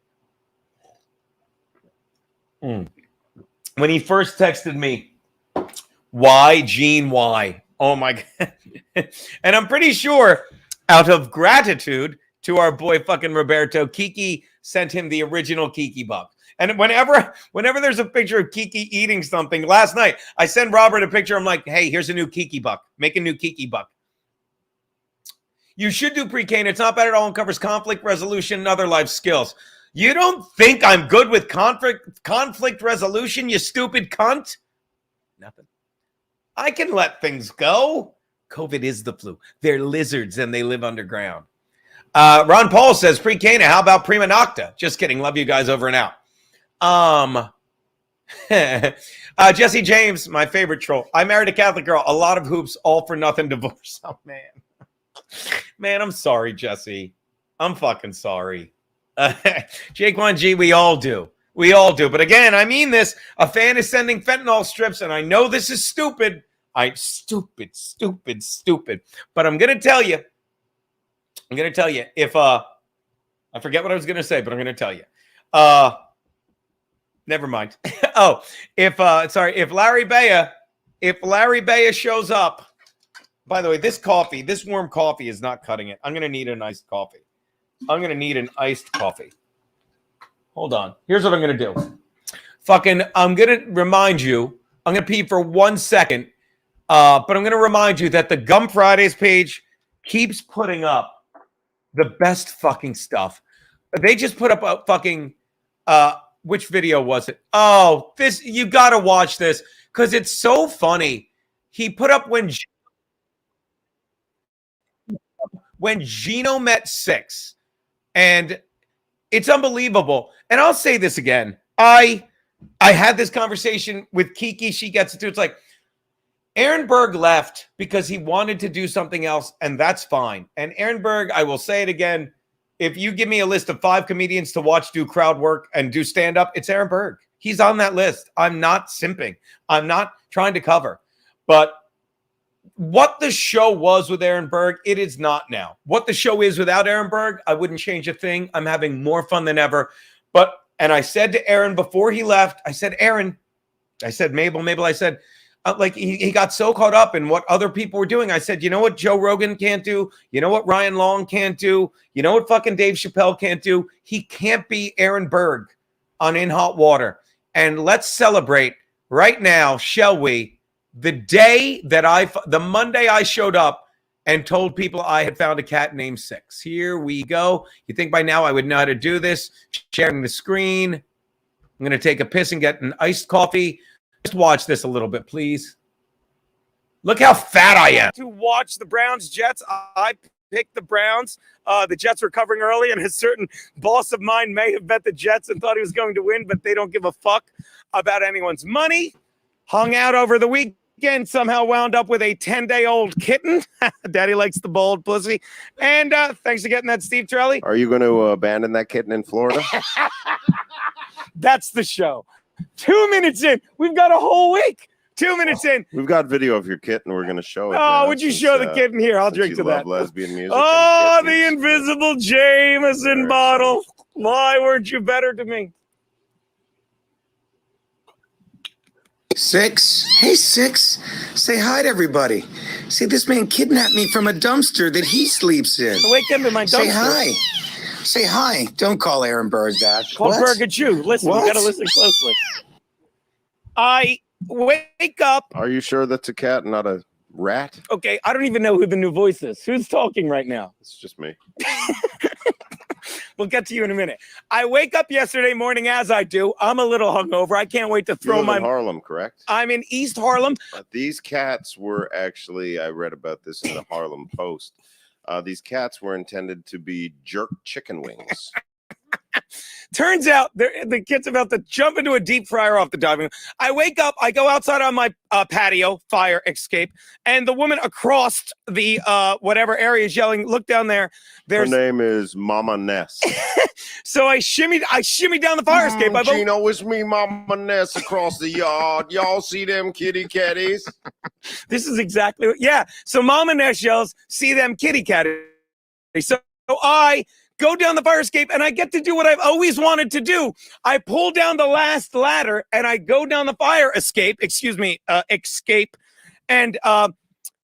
When he first texted me, why, Gene, why? Oh, my God. And I'm pretty sure out of gratitude to our boy fucking Roberto, Kiki sent him the original Kiki buck. And whenever there's a picture of Kiki eating something, last night, I send Robert a picture. I'm like, hey, here's a new Kiki buck. Make a new Kiki buck. You should do pre-Cana. It's not bad at all and covers conflict resolution and other life skills. You don't think I'm good with conflict resolution, you stupid cunt? Nothing. I can let things go. COVID is the flu. They're lizards and they live underground. Ron Paul says, pre-Cana, how about Prima Nocta? Just kidding. Love you guys, over and out. Jesse James, my favorite troll. I married a Catholic girl. A lot of hoops, all for nothing divorce. Oh, man. Man, I'm sorry, Jesse. I'm fucking sorry. Jake 1G, we all do. We all do. But again, I mean this. A fan is sending fentanyl strips, and I know this is stupid. Stupid. But I'm going to tell you. If I forget what I was going to say, but I'm going to tell you. Never mind. If Larry Baya shows up. By the way, this warm coffee is not cutting it. I'm going to need an iced coffee. Hold on. Here's what I'm going to do. I'm going to remind you. I'm going to pee for 1 second. But I'm going to remind you that the Gum Fridays page keeps putting up the best fucking stuff. They just put up a fucking, which video was it? Oh, you got to watch this because it's so funny. He put up when Gino met Six, and it's unbelievable. And I'll say this again. I had this conversation with Kiki. She gets it too. It's like, Aaron Berg left because he wanted to do something else, and that's fine. And Aaron Berg, I will say it again, if you give me a list of 5 comedians to watch do crowd work and do stand-up, it's Aaron Berg. He's on that list. I'm not simping. I'm not trying to cover. But what the show was with Aaron Berg, it is not now. What the show is without Aaron Berg, I wouldn't change a thing. I'm having more fun than ever. And I said to Aaron before he left, I said, Aaron, I said, Mabel, I said, like he got so caught up in what other people were doing. I said, you know what Joe Rogan can't do? You know what Ryan Long can't do? You know what fucking Dave Chappelle can't do? He can't be Aaron Berg on In Hot Water. And let's celebrate right now, shall we? The day that the Monday I showed up and told people I had found a cat named Six. Here we go. You think by now I would know how to do this? Sharing the screen. I'm going to take a piss and get an iced coffee. Just watch this a little bit, please. Look how fat I am. To watch the Browns-Jets, I picked the Browns. The Jets were covering early, and a certain boss of mine may have bet the Jets and thought he was going to win, but they don't give a fuck about anyone's money. Hung out over the weekend, somehow wound up with a 10-day-old kitten. Daddy likes the bold pussy. And thanks for getting that, Steve Trelli. Are you going to abandon that kitten in Florida? That's the show. 2 minutes in. We've got a whole week. 2 minutes in. We've got video of your kitten. We're going to show it. Oh, would you show the kitten here? I'll drink to that. Lesbian music. Oh, the invisible Jameson bottle. Why weren't you better to me? Six. Hey, Six. Say hi to everybody. See, this man kidnapped me from a dumpster that he sleeps in. Wake him in my dumpster. Say hi. Say hi. Don't call Aaron Berg that. Call Berg at you. Listen, What? you got to listen closely. I wake up. Are you sure that's a cat, not a rat? Okay, I don't even know who the new voice is. Who's talking right now? It's just me. We'll get to you in a minute. I wake up yesterday morning as I do. I'm a little hungover. I can't wait to You throw live my. in Harlem, correct? I'm in East Harlem. These cats were actually, I read about this in the Harlem Post. These cats were intended to be jerk chicken wings. Turns out the kid's about to jump into a deep fryer off the diving room. I wake up, I go outside on my patio, fire escape, and the woman across the whatever area is yelling, look down there. Her name is Mama Ness. So I shimmied down the fire escape. Gino, it's me, Mama Ness, across the yard. Y'all see them kitty catties? This is exactly what, yeah. So Mama Ness yells, see them kitty catties. So I go down the fire escape, and I get to do what I've always wanted to do. I pull down the last ladder, and I go down the fire escape, and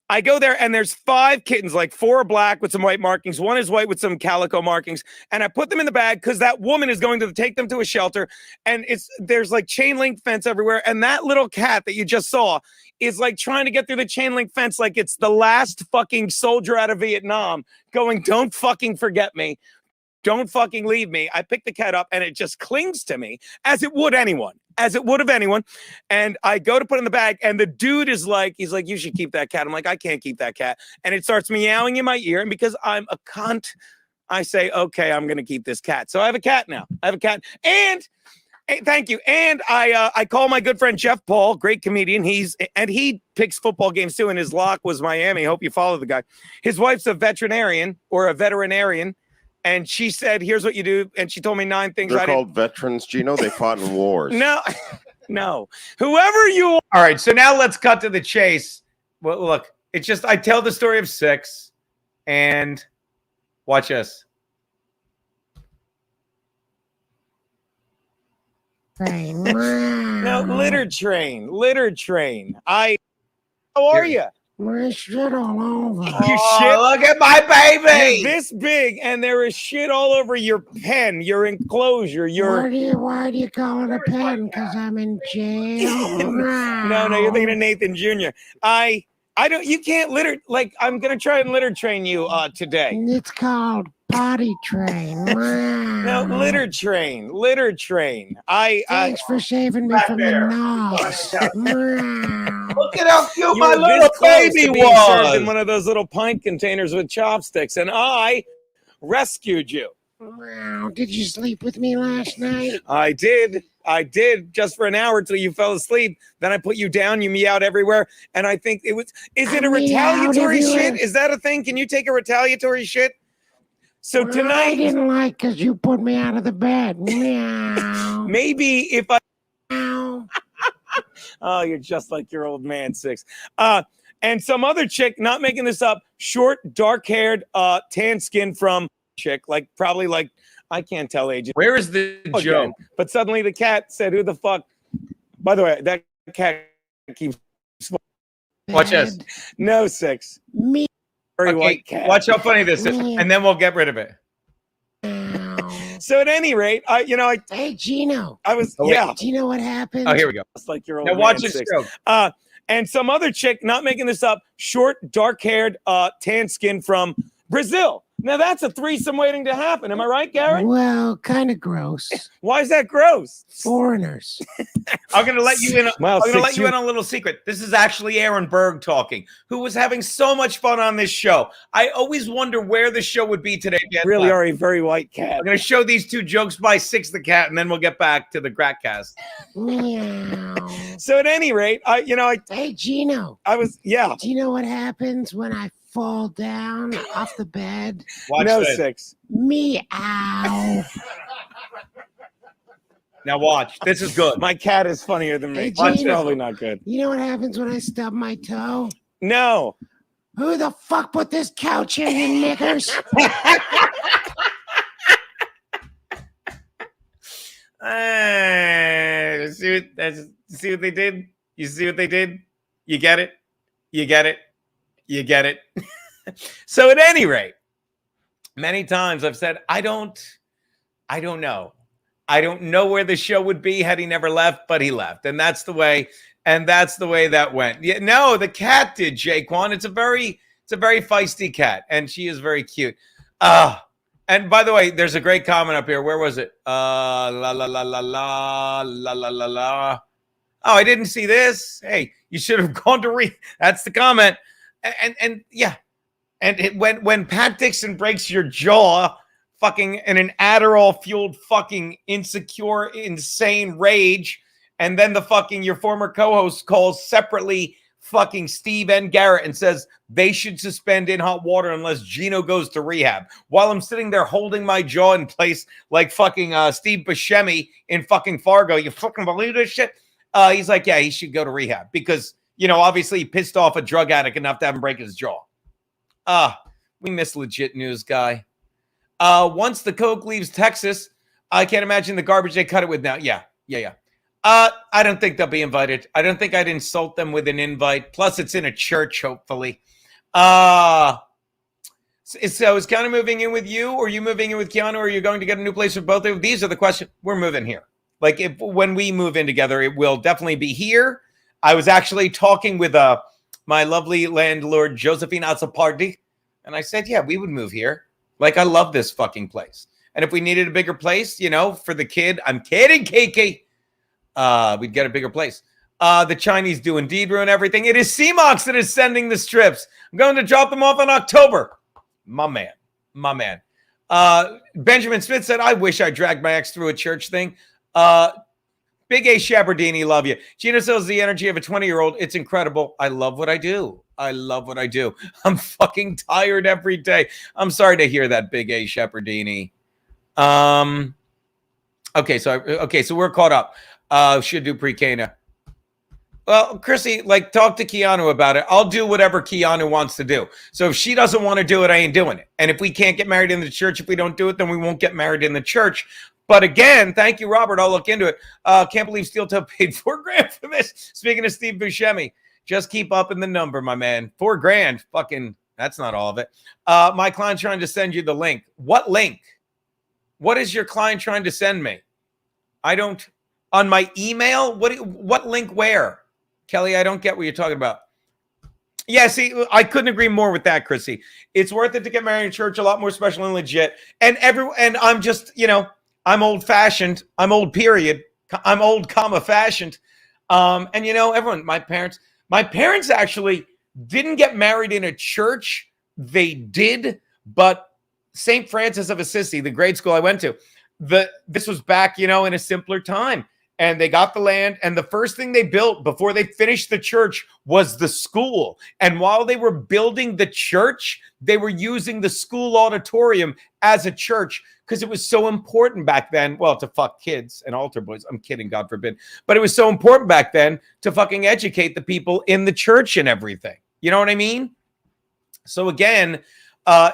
I go there, and there's 5 kittens, like 4 are black with some white markings. 1 is white with some calico markings, and I put them in the bag because that woman is going to take them to a shelter, and there's like chain link fence everywhere, and that little cat that you just saw is like trying to get through the chain link fence like it's the last fucking soldier out of Vietnam going, don't fucking forget me. Don't fucking leave me. I pick the cat up and it just clings to me as it would of anyone. And I go to put it in the bag and the dude is like, he's like, you should keep that cat. I'm like, I can't keep that cat. And it starts meowing in my ear. And because I'm a cunt, I say, okay, I'm going to keep this cat. So I have a cat now. And thank you. And I call my good friend Jeff Paul, great comedian. He picks football games too. And his lock was Miami. Hope you follow the guy. His wife's a veterinarian. And she said, here's what you do. And she told me 9 things. They're called veterans, Gino. They fought in wars. No. Whoever you are. All right, so now let's cut to the chase. Well, look, it's just I tell the story of Six, and watch this. No, litter train. How are you? My shit all over. You shit. Look at my baby. You're this big, and there is shit all over your pen, your enclosure, Why do you call it a pen? Because I'm in jail. No, you're thinking of Nathan Jr. I don't. You can't litter. Like I'm gonna try and litter train you today. It's called potty train. No, litter train. Thanks for saving me from the nose. Look at how cute You my were little this close baby to being served was. in one of those little pint containers with chopsticks, and I rescued you. Wow, did you sleep with me last night? I did. Just for an hour till you fell asleep. Then I put you down. You meowed everywhere. And I think it was, is it I a meowed retaliatory shit? everywhere. Is that a thing? Can you take a retaliatory shit? So Well, I tonight, didn't like because you put me out of the bed. Meow. maybe if I, Meow. oh, you're just like your old man, Six. And some other chick, not making this up, short, dark-haired, tan skin from chick, like probably like, I can't tell age. Where is the Again. joke? But suddenly the cat said, who the fuck? By the way, that cat keeps Watch this. no Six. Me. Very Okay, white cat. watch how funny this is, and then we'll get rid of it. So at any rate, Hey, Gino. I was, Oh, wait. yeah, Do you know what happened? Oh, here we go. just like your old Now man, watch this Six. joke. And some other chick, not making this up, short, dark-haired, tan skin from Brazil. Now that's a threesome waiting to happen. Am I right, Garrett? Well, kind of gross. Why is that gross? Foreigners. I'm gonna let you in. Wow, I'm gonna Six, let you in on a little secret. This is actually Aaron Berg talking, who was having so much fun on this show. I always wonder where the show would be today. really are a very white cat. I'm gonna show these two jokes by Six the Cat, and then we'll get back to the GratCast. Meow. So at any rate, Hey, Gino. I was, yeah. Do you know what happens when I fall down off the bed? Watch No this. Six. Meow. Now watch. This is good. My cat is funnier than me. Hey, That's Gino. probably not good. You know what happens when I stub my toe? No. Who the fuck put this couch in, you knickers? See what they did? You see what they did? You get it? You get it? You get it? So at any rate, many times I've said, I don't know. I don't know where the show would be had he never left, but he left. And that's the way that went. Yeah, no, the cat did, Jaquan. It's a very feisty cat, and she is very cute. And by the way, there's a great comment up here. Where was it? La la la la la la la la la. Oh, I didn't see this. Hey, you should have gone to read. That's the comment. And yeah. And when Pat Dixon breaks your jaw, fucking in an Adderall fueled fucking insecure, insane rage, and then your former co-host calls separately fucking Steve and Garrett and says they should suspend In Hot Water unless Gino goes to rehab. While I'm sitting there holding my jaw in place like fucking Steve Buscemi in fucking Fargo. You fucking believe this shit? He's like, yeah, he should go to rehab because, obviously he pissed off a drug addict enough to have him break his jaw. We miss legit news, guy. Once the coke leaves Texas, I can't imagine the garbage they cut it with now. Yeah. I don't think they'll be invited. I don't think I'd insult them with an invite. Plus, it's in a church, hopefully. So is Keanu moving in with you, or are you moving in with Keanu, or are you going to get a new place for both of you? These are the questions. We're moving here. Like, when we move in together, it will definitely be here. I was actually talking with my lovely landlord, Josephine Azzopardi, and I said, yeah, we would move here. Like, I love this fucking place. And if we needed a bigger place, for the kid, I'm kidding, Kiki. We'd get a bigger place. The Chinese do indeed ruin everything. It is CMOX that is sending the strips. I'm going to drop them off in October. My man. Benjamin Smith said, I wish I dragged my ex through a church thing. Big A Shabardini, love you. Gino sells the energy of a 20-year-old. It's incredible. I love what I do. I'm fucking tired every day. I'm sorry to hear that, Big A Shepardini. Okay, so we're caught up. Should do pre-Kana. Well, Chrissy, talk to Keanu about it. I'll do whatever Keanu wants to do. So if she doesn't want to do it, I ain't doing it. And if we can't get married in the church, if we don't do it, then we won't get married in the church. But again, thank you, Robert. I'll look into it. Can't believe Steel Toe paid $4,000 for this. Speaking of Steve Buscemi, just keep up in the number, my man. $4,000. Fucking, that's not all of it. My client's trying to send you the link. What link? What is your client trying to send me? I don't. On my email? What link where? Kelly, I don't get what you're talking about. Yeah, see, I couldn't agree more with that, Chrissy. It's worth it to get married in church, a lot more special and legit. And I'm just, I'm old-fashioned. I'm old, period. I'm old, fashioned. And everyone, my parents actually didn't get married in a church. They did, but St. Francis of Assisi, the grade school I went to, this was back, in a simpler time. And they got the land, and the first thing they built before they finished the church was the school. And while they were building the church, they were using the school auditorium as a church because it was so important back then. Well, to fuck kids and altar boys. I'm kidding, God forbid. But it was so important back then to fucking educate the people in the church and everything. You know what I mean? So again,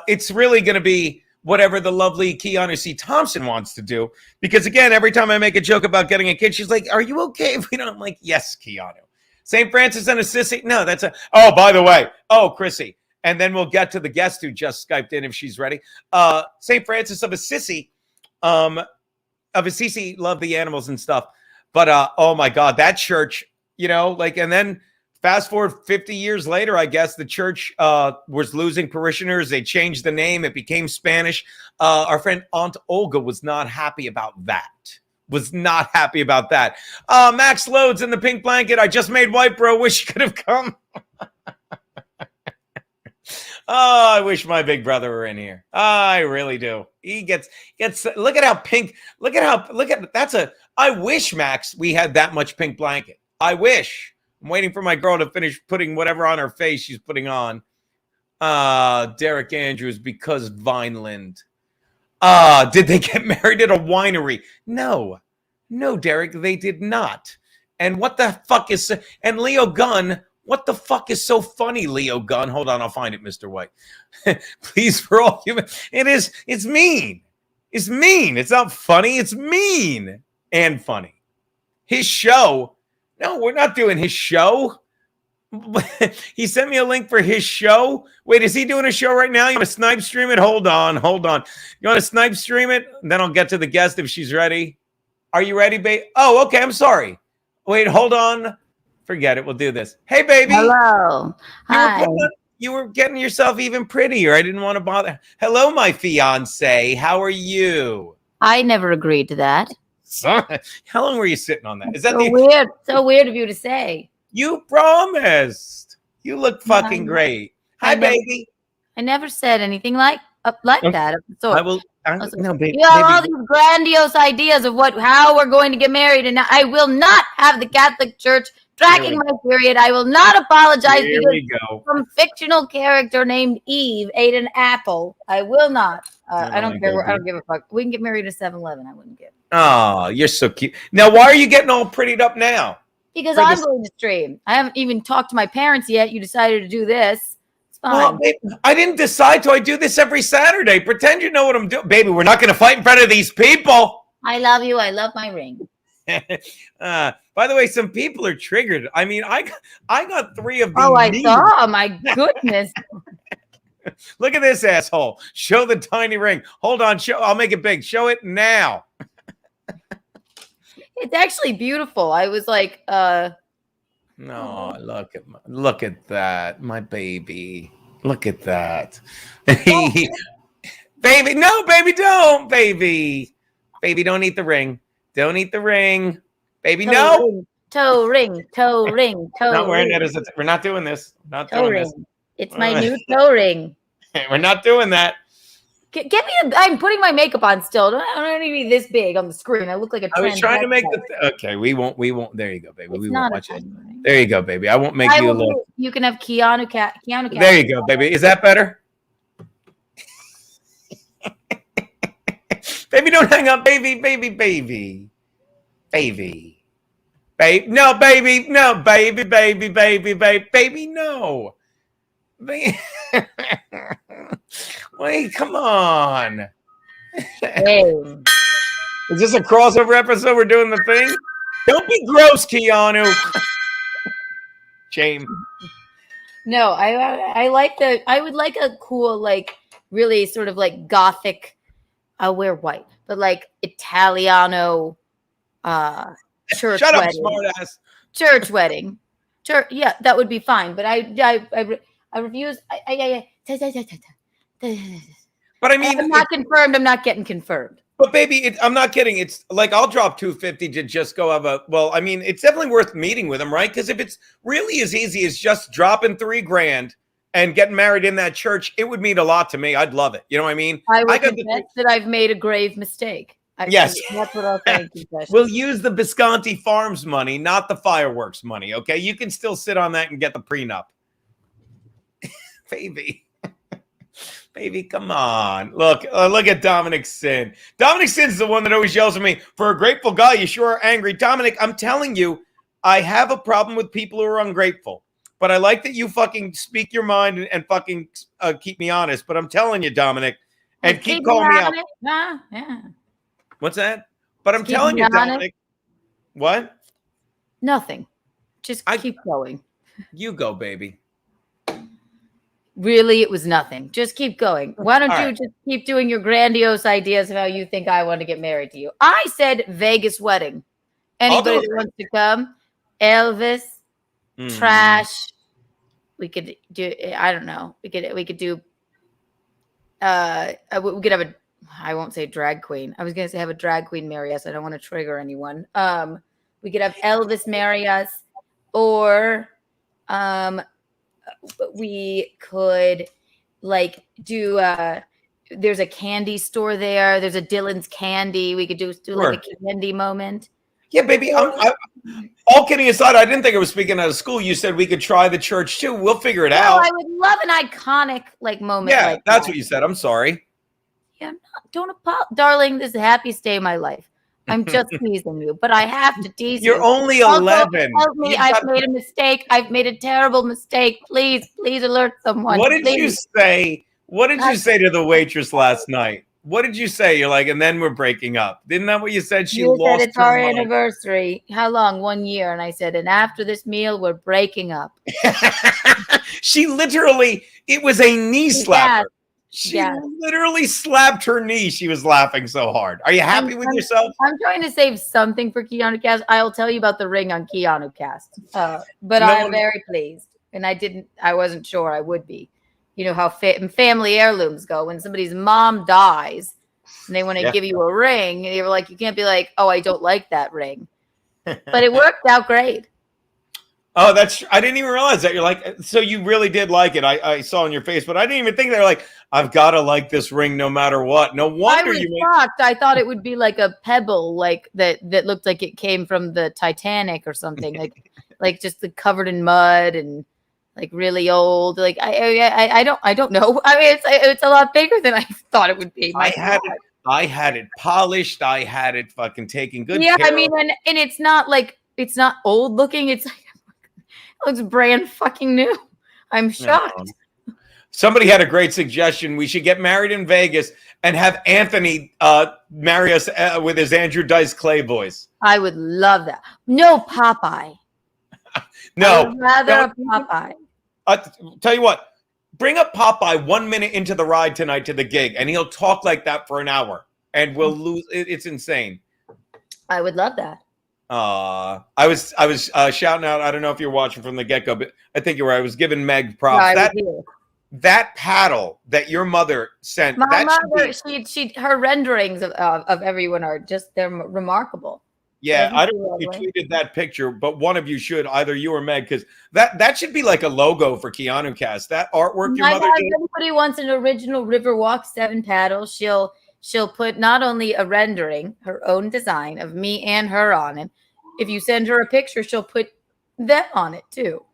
it's really going to be whatever the lovely Keanu C. Thompson wants to do. Because again, every time I make a joke about getting a kid, she's like, are you okay if we don't? I'm like, yes, Keanu. St. Francis and Assisi? No, oh, by the way. Oh, Chrissy. And then we'll get to the guest who just Skyped in if she's ready. St. Francis of Assisi, love the animals and stuff. But, oh my God, that church, and then fast forward 50 years later, I guess the church was losing parishioners. They changed the name. It became Spanish. Our friend Aunt Olga was not happy about that. Max Loads in the pink blanket. I just made white, bro. Wish you could have come. Oh, I wish my big brother were in here. I really do. He gets, look at how pink, I wish, Max, we had that much pink blanket. I wish. I'm waiting for my girl to finish putting whatever on her face she's putting on. Derek Andrews, because Vineland. Did they get married at a winery? No, Derek, they did not. And what the fuck is, and Leo Gunn, what the fuck is so funny, Leo Gunn? Hold on, I'll find it, Mr. White. Please, for all human, it's mean. It's mean. It's not funny. It's mean and funny. His show. No, we're not doing his show. He sent me a link for his show. Wait, is he doing a show right now? You want to snipe stream it? Hold on. You want to snipe stream it? Then I'll get to the guest if she's ready. Are you ready, babe? Oh, okay. I'm sorry. Wait, hold on. Forget it. We'll do this. Hey, baby. Hello. Hi. You were getting yourself even prettier. I didn't want to bother. Hello, my fiance. How are you? I never agreed to that. Son, how long were you sitting on that? Is that weird? So weird of you to say. You promised. You look fucking great. Hi, baby. I never said anything like that. So I will. No, baby. You have all these grandiose ideas of how we're going to get married, and I will not have the Catholic Church tracking my period. I will not apologize because some fictional character named Eve ate an apple. I will not. I don't care. I don't give a fuck. We can get married at 7-Eleven. I wouldn't give. Oh, you're so cute. Now, why are you getting all prettied up now? Because I'm going to stream. I haven't even talked to my parents yet. You decided to do this. It's fine. Well, babe, I didn't decide to. I do this every Saturday. Pretend you know what I'm doing. Baby, we're not going to fight in front of these people. I love you. I love my ring. By the way, some people are triggered. I mean, I got 3 of these. Oh, I saw. My goodness. Look at this asshole. Show the tiny ring. Hold on. I'll make it big. Show it now. It's actually beautiful. I was like, no, look at that, my baby. Look at that. Baby, no, baby, don't, baby. Baby, don't eat the ring. Don't eat the ring. Baby, no. Toe ring. Not wearing that we're not doing this. Not doing this. It's my new toe ring. We're not doing that. Get me I'm putting my makeup on still. I don't need to be this big on the screen. I look like a I was trying to make okay, we won't. There you go, baby. We won't watch it. There you go, baby. I won't make you a little. You can have Keanu. There you go, baby. Is that better? Baby, don't hang up, baby. No, baby. No, baby, no. Wait, come on. Hey. Is this a crossover episode? We're doing the thing? Don't be gross, Keanu. Shame. No, I would like a cool, like, really sort of like gothic. I'll wear white, but like Italiano church Shut wedding. Up, smartass. Church wedding. Yeah, that would be fine. But I refuse. But I mean, I'm not confirmed. I'm not getting confirmed. But baby, I'm not kidding. It's like I'll drop $250 to just go have a. Well, I mean, it's definitely worth meeting with him, right? Because if it's really as easy as just dropping $3,000 and getting married in that church, it would mean a lot to me. I'd love it. You know what I mean? I will got the- confess that I've made a grave mistake. Yes. That's what I'll say in confession. We'll use the Visconti Farms money, not the fireworks money. Okay, you can still sit on that and get the prenup, baby. Baby, come on. Look at Dominic Sin. Dominic Sin's the one that always yells at me, for a grateful guy, you sure are angry. Dominic, I'm telling you, I have a problem with people who are ungrateful. But I like that you fucking speak your mind and fucking keep me honest. But I'm telling you, Dominic, and keep calling me out. Yeah. What's that? But I'm Keep telling me you, honest. Dominic. What? Nothing. Just keep going. You go, baby. Really, it was nothing. Just keep going. Why don't All you right. just keep doing your grandiose ideas of how you think I want to get married to you? I said Vegas wedding. Anybody that wants to come? Elvis, Trash. We could do. I don't know. We could do. We could have a. I won't say drag queen. I was gonna say have a drag queen marry us. I don't want to trigger anyone. We could have Elvis marry us, or we could like do there's a candy store there. There's a Dylan's Candy. We could do like a candy moment. Yeah, baby. All kidding aside, I didn't think I was speaking out of school. You said we could try the church too. We'll figure it out. I would love an iconic like moment. Yeah, like that's that. what you said. I'm sorry. Yeah, don't apologize, darling. This is the happiest day of my life. I'm just teasing you, but I have to tease you. You're only Also, 11. help me. I've made a mistake. I've made a terrible mistake. Please alert someone. What did you Please. say? What did you say to the waitress last night? What did you say? You're like, and then we're breaking up. Didn't that what you said? She You lost said it's her our mind. anniversary. How long? 1 year. And I said, and after this meal, we're breaking up. She literally, it was a knee slapper. She literally slapped her knee. She was laughing so hard. Are you happy with yourself? I'm trying to save something for Keanu Cast. I'll tell you about the ring on Keanu Cast. But No I'm one- very pleased. And I wasn't sure I would be. You know how family heirlooms go. When somebody's mom dies and they want to give you a ring, and you're like, you can't be like, oh, I don't like that ring. But it worked out great. Oh, I didn't even realize that. You're like, so you really did like it. I saw on your face, but I didn't even think they were like, I've got to like this ring no matter what. No wonder I was you shocked. I thought it would be like a pebble, like that looked like it came from the Titanic or something, like just covered in mud and like really old. Like I don't know. I mean, it's a lot bigger than I thought it would be. I had it polished. I had it fucking taken good Yeah, care I mean, and it's not like it's not old looking. It's like it looks brand fucking new. I'm shocked. Somebody had a great suggestion. We should get married in Vegas and have Anthony marry us with his Andrew Dice Clay voice. I would love that. No Popeye. No, I would rather a Popeye. Tell you what, bring up Popeye 1 minute into the ride tonight to the gig, and he'll talk like that for an hour, and we'll lose. It's insane. I would love that. I was shouting out. I don't know if you're watching from the get go, but I think you were. I was giving Meg props. That paddle that your mother sent. My mother, her renderings of everyone are just they're remarkable. Yeah, I don't know if you tweeted that picture, but one of you should, either you or Meg, because that should be like a logo for Keanu Cast. That artwork your mother did. If anybody wants an original Riverwalk 7 paddle, she'll put not only a rendering, her own design of me and her on it. If you send her a picture, she'll put them on it too.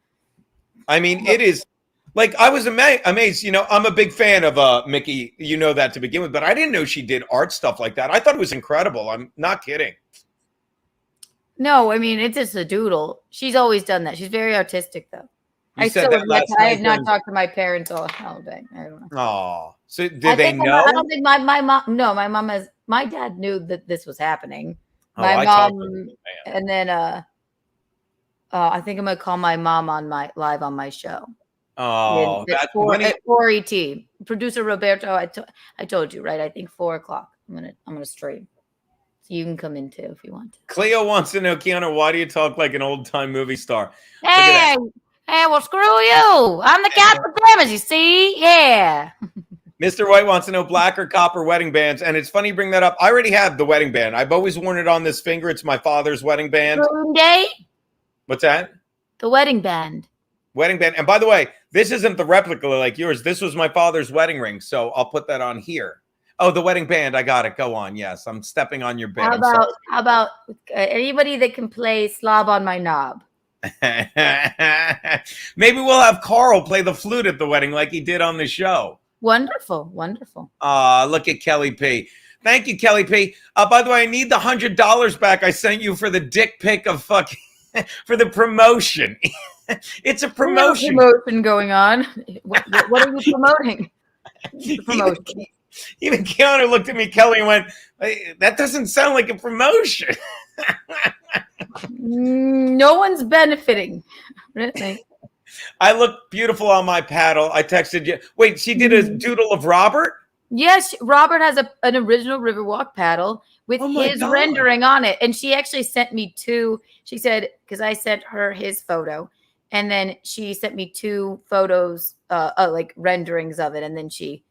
I mean, it is like I was amazed. You know, I'm a big fan of Mickey. You know that to begin with, but I didn't know she did art stuff like that. I thought it was incredible. I'm not kidding. No, I mean, it's just a doodle. She's always done that. She's very artistic, though. I have not talked to my parents all day. I don't know. Oh, so did they know? I don't think my mom. No, my mom has. My dad knew that this was happening. My mom, and then I think I'm gonna call my mom on my live on my show. Oh, at 4 ET. Producer Roberto, I told you, right? I think 4 o'clock. I'm gonna stream. You can come in too if you want to. Cleo wants to know, Keanu, why do you talk like an old-time movie star? Hey, well, screw you. I'm the cat with pajamas, you see? Yeah. Mr. White wants to know black or copper wedding bands, and it's funny you bring that up. I already have the wedding band. I've always worn it on this finger. It's my father's wedding band. Moon Day? What's that? The wedding band. Wedding band. And by the way, this isn't the replica like yours. This was my father's wedding ring. So I'll put that on here. Oh, the wedding band. I got it. Go on. Yes, I'm stepping on your bed. How about anybody that can play Slob on My Knob? Maybe we'll have Carl play the flute at the wedding like he did on the show. Wonderful. Wonderful. Look at Kelly P. Thank you, Kelly P. By the way, I need the $100 back I sent you for the dick pic of fucking for the promotion. It's a promotion. Promotion going on. What are you promoting? The promotion. Even Keanu looked at me, Kelly, and went, hey, that doesn't sound like a promotion. No one's benefiting. Really. I look beautiful on my paddle. I texted you. Wait, she did a doodle of Robert? Yes, Robert has an original Riverwalk paddle with his rendering on it. And she actually sent me two. She said, because I sent her his photo. And then she sent me 2 photos, like renderings of it. And then she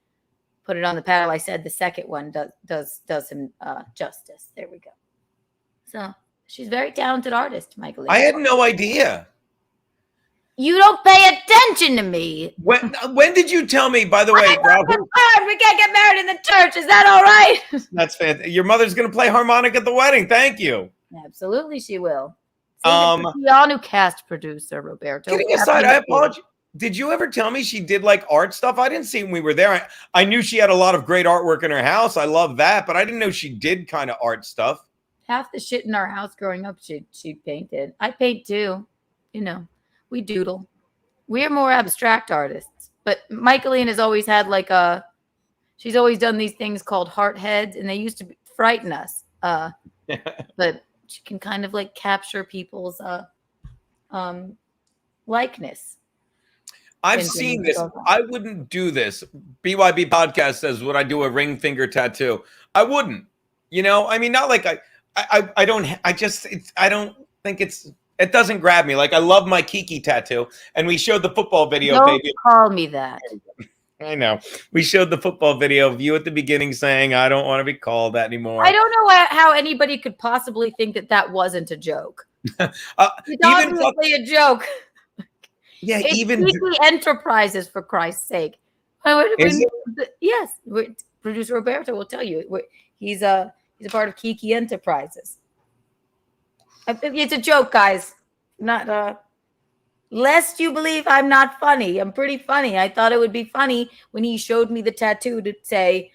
put it on the paddle. I said the second one does him justice. There we go. So she's a very talented artist, Michael. I had no idea. You don't pay attention to me. When did you tell me, by the way, Robert? We can't get married in the church. Is that all right? That's fantastic. Your mother's going to play harmonica at the wedding. Thank you. Absolutely, she will. Keanu cast producer, Roberto. Kidding aside, I apologize. Did you ever tell me she did like art stuff? I didn't see when we were there. I knew she had a lot of great artwork in her house. I love that, but I didn't know she did kind of art stuff. Half the shit in our house growing up, she painted. I paint too. You know, we doodle. We're more abstract artists. But Michaeline has always had like she's always done these things called heart heads, and they used to frighten us. But she can kind of like capture people's likeness. I've seen this. I wouldn't do this. BYB podcast says, would I do a ring finger tattoo? I wouldn't. You know, I mean, not like I don't think it doesn't grab me. Like I love my Kiki tattoo, and we showed the football video. Don't call me that. I know. We showed the football video of you at the beginning saying, I don't want to be called that anymore. I don't know how anybody could possibly think that wasn't a joke. It's obviously a joke. Yeah, it's even Kiki Enterprises, for Christ's sake. Yes, producer Roberto will tell you. He's a part of Kiki Enterprises. It's a joke, guys. Not lest you believe I'm not funny. I'm pretty funny. I thought it would be funny when he showed me the tattoo to say,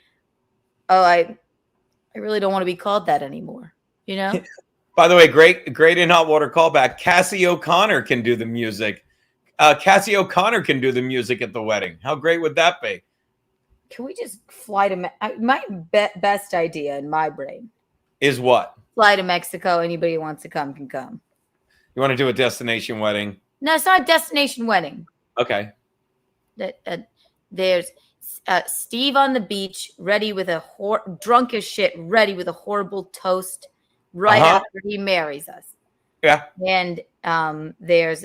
"Oh, I really don't want to be called that anymore." You know. By the way, great in hot water callback. Cassie O'Connor can do the music. Cassie O'Connor can do the music at the wedding. How great would that be? Can we just fly to my best idea in my brain is what? Fly to Mexico. Anybody who wants to come can come. You want to do a destination wedding? No, it's not a destination wedding. Okay. There's Steve on the beach, ready with drunk as shit, ready with a horrible toast right after he marries us. Yeah. And there's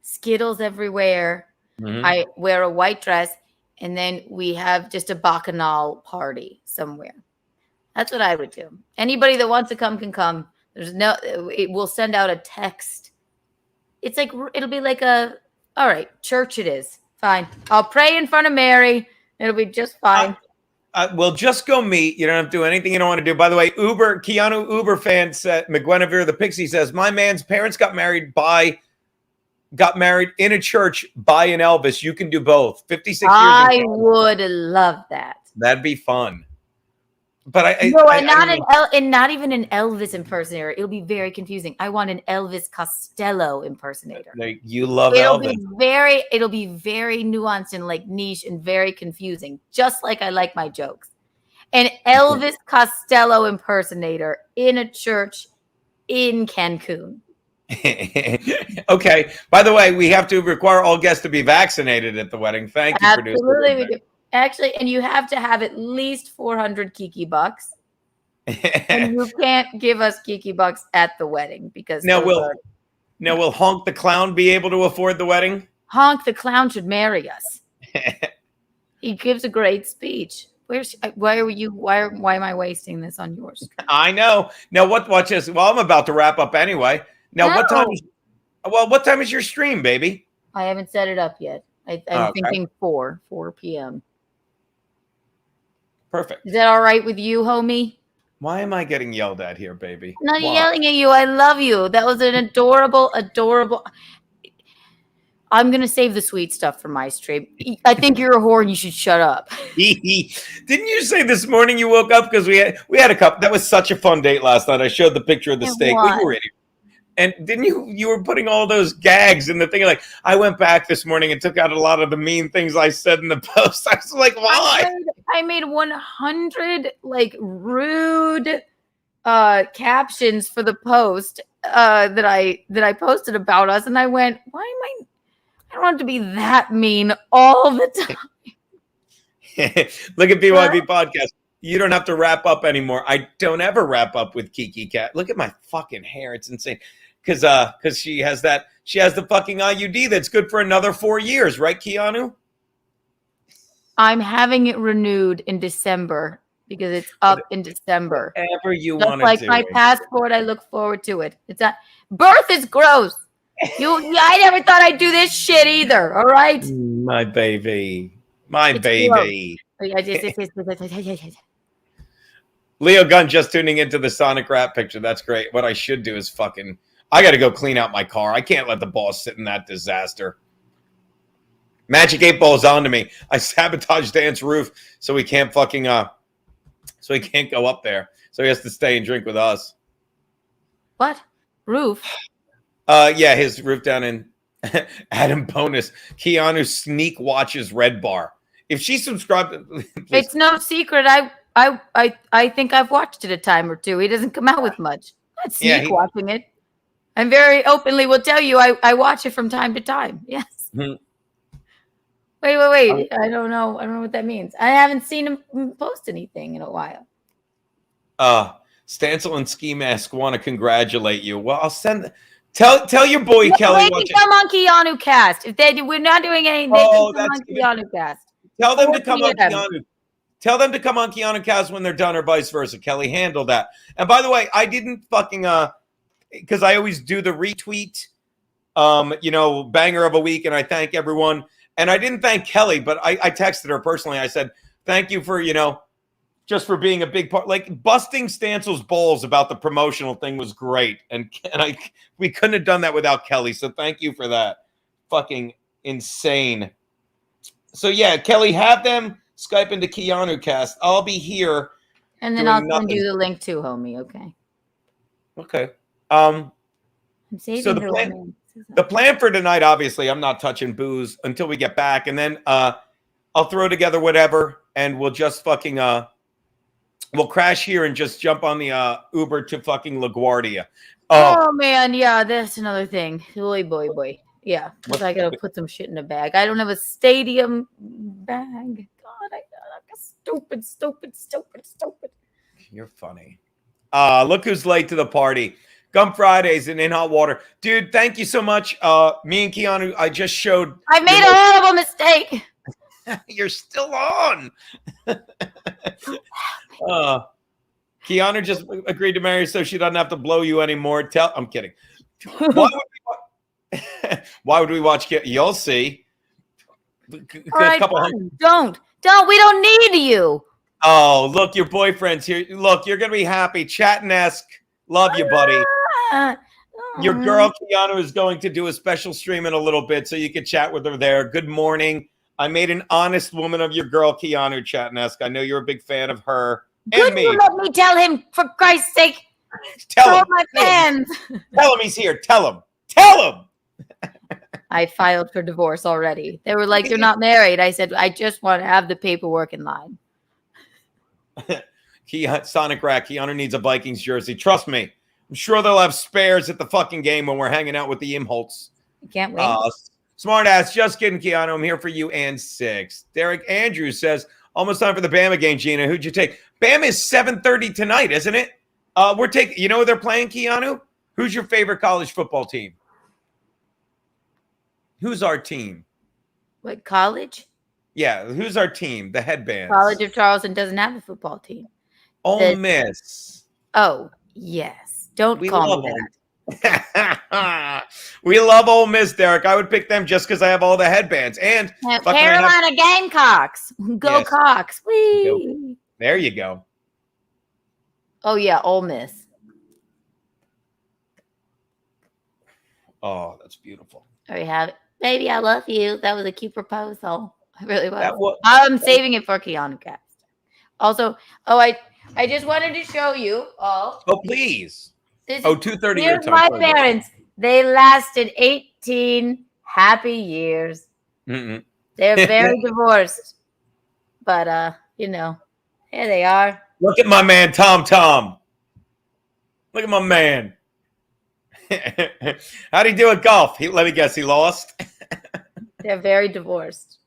Skittles everywhere. Mm-hmm. I wear a white dress, and then we have just a bacchanal party somewhere. That's what I would do. Anybody that wants to come can come. We'll send out a text. It's like, it'll be like all right, church it is. Fine. I'll pray in front of Mary. It'll be just fine. Well, just go meet. You don't have to do anything you don't want to do. By the way, Keanu Uber fan said, McGuinevere the Pixie says, my man's parents got married in a church by an Elvis. You can do both. 56 years. I would love that. That'd be fun. But not even an Elvis impersonator. It'll be very confusing. I want an Elvis Costello impersonator. You love Elvis. It'll be very nuanced and like niche and very confusing, just like I like my jokes. An Elvis Costello impersonator in a church in Cancun. Okay. By the way, we have to require all guests to be vaccinated at the wedding. Thank you, Absolutely, we do. Actually, and you have to have at least 400 Kiki bucks. And you can't give us Kiki bucks at the wedding because will Honk the Clown be able to afford the wedding? Honk the Clown should marry us. He gives a great speech. Why am I wasting this on yours? I know. Now watch this. Well, I'm about to wrap up anyway. Now what time Well, what time is your stream, baby? I haven't set it up yet. I'm Okay. thinking 4 p.m. Perfect. Is that all right with you, homie? Why am I getting yelled at here, baby? I'm not Why? yelling at you. I love you. That was an adorable. I'm going to save the sweet stuff for my stream. I think you're a whore and you should shut up. Didn't you say this morning you woke up because we had a cup? That was such a fun date last night. I showed the picture of the It steak. Well, you was. were in it. And didn't you were putting all those gags in the thing? Like, I went back this morning and took out a lot of the mean things I said in the post. I was like, why? I made 100 like rude captions for the post that I posted about us, and I went, why am I don't want to be that mean all the time. Look at BYB podcast. You don't have to wrap up anymore. I don't ever wrap up with Kiki Cat. Look at my fucking hair. It's insane. Because she has the fucking IUD that's good for another 4 years, right, Keanu? I'm having it renewed in December because it's up in December. Whatever you Just want to like do. my passport, I look forward to it. It's not birth is gross. I never thought I'd do this shit either. All right, My baby. My It's baby. gross. Leo Gunn just tuning into the Sonic Rat picture. That's great. What I should do is I got to go clean out my car. I can't let the boss sit in that disaster. Magic 8 Ball's on to me. I sabotaged Dan's roof so he can't so he can't go up there. So he has to stay and drink with us. What roof? Yeah, his roof down in Adam Bonus. Keanu sneak watches Red Bar. If she subscribed, It's no secret. I think I've watched it a time or two. He doesn't come out with much. I'm sneak watching it. I very openly will tell you I watch it from time to time. Yes. Hmm. Wait. I don't know. I don't know what that means. I haven't seen him post anything in a while. Stancil and Ski Mask want to congratulate you. Well, I'll send. Tell your boy Kelly. They can come on Keanu Cast. If we're not doing anything, they can come on Keanu Cast. Tell them to come 4 on p.m. Keanu. Tell them to come on Keanu Cast when they're done, or vice versa. Kelly, handle that. And by the way, I didn't fucking because I always do the retweet, banger of a week, and I thank everyone. And I didn't thank Kelly, but I texted her personally. I said, thank you for, just for being a big part. Like, busting Stancil's balls about the promotional thing was great. And we couldn't have done that without Kelly. So thank you for that. Fucking insane. So yeah, Kelly, have them Skype into Keanu Cast. I'll be here. And then I'll send you the link too, homie. Okay. Okay. I'm saving So the plan for tonight, obviously, I'm not touching booze until we get back, and then I'll throw together whatever, and we'll just fucking we'll crash here and just jump on the Uber to fucking LaGuardia. Oh man, yeah, that's another thing. Boy. Yeah, because I gotta put some shit in a bag. I don't have a stadium bag. God, I'm stupid. You're funny. Look who's late to the party. Gum Fridays and In Hot Water. Dude, thank you so much. Me and Keanu, I just showed. I made a horrible mistake. You're still on. Keanu just agreed to marry so she doesn't have to blow you anymore. I'm kidding. Why would we watch? You'll see. All right, don't. We don't need you. Oh, look, your boyfriend's here. Look, you're gonna be happy. Chat-and-esque. Love you, buddy. Your girl Keanu is going to do a special stream in a little bit, so you can chat with her there. Good morning. I made an honest woman of your girl Keanu, Chat-and-esque. I know you're a big fan of her and me. You let me tell him, for Christ's sake. Tell him. My fans. Tell him he's here. Tell him. I filed for divorce already. They were like, "You're not married." I said, "I just want to have the paperwork in line." Sonic Rack, Keanu needs a Vikings jersey. Trust me. I'm sure they'll have spares at the fucking game when we're hanging out with the Imholtz. I can't wait. Smart ass. Just kidding, Keanu. I'm here for you and 6. Derek Andrews says, almost time for the Bama game, Gina. Who'd you take? Bama is 7:30 tonight, isn't it? We're taking, you know who they're playing, Keanu? Who's your favorite college football team? Who's our team? What, college? Yeah, who's our team? The headbands. College of Charleston doesn't have a football team. Ole Miss. Oh, yes. Don't call me that. We love Ole Miss, Derek. I would pick them just because I have all the headbands. And fucking I have- Carolina Gamecocks. Go Yes. Cox. Whee. there you go. Oh, yeah. Ole Miss. Oh, that's beautiful. There you have it. Baby, I love you. That was a cute proposal. It really was. That was I'm saving it for Keanu Cast. Also, I just wanted to show you all. Oh, please. This, 2:30 your here's time. my Sorry. parents. They lasted 18 happy years. Mm-mm. They're very divorced. But you know, here they are. Look at my man, Tom. Look at my man. How'd he do at golf? Let me guess, he lost. They're very divorced.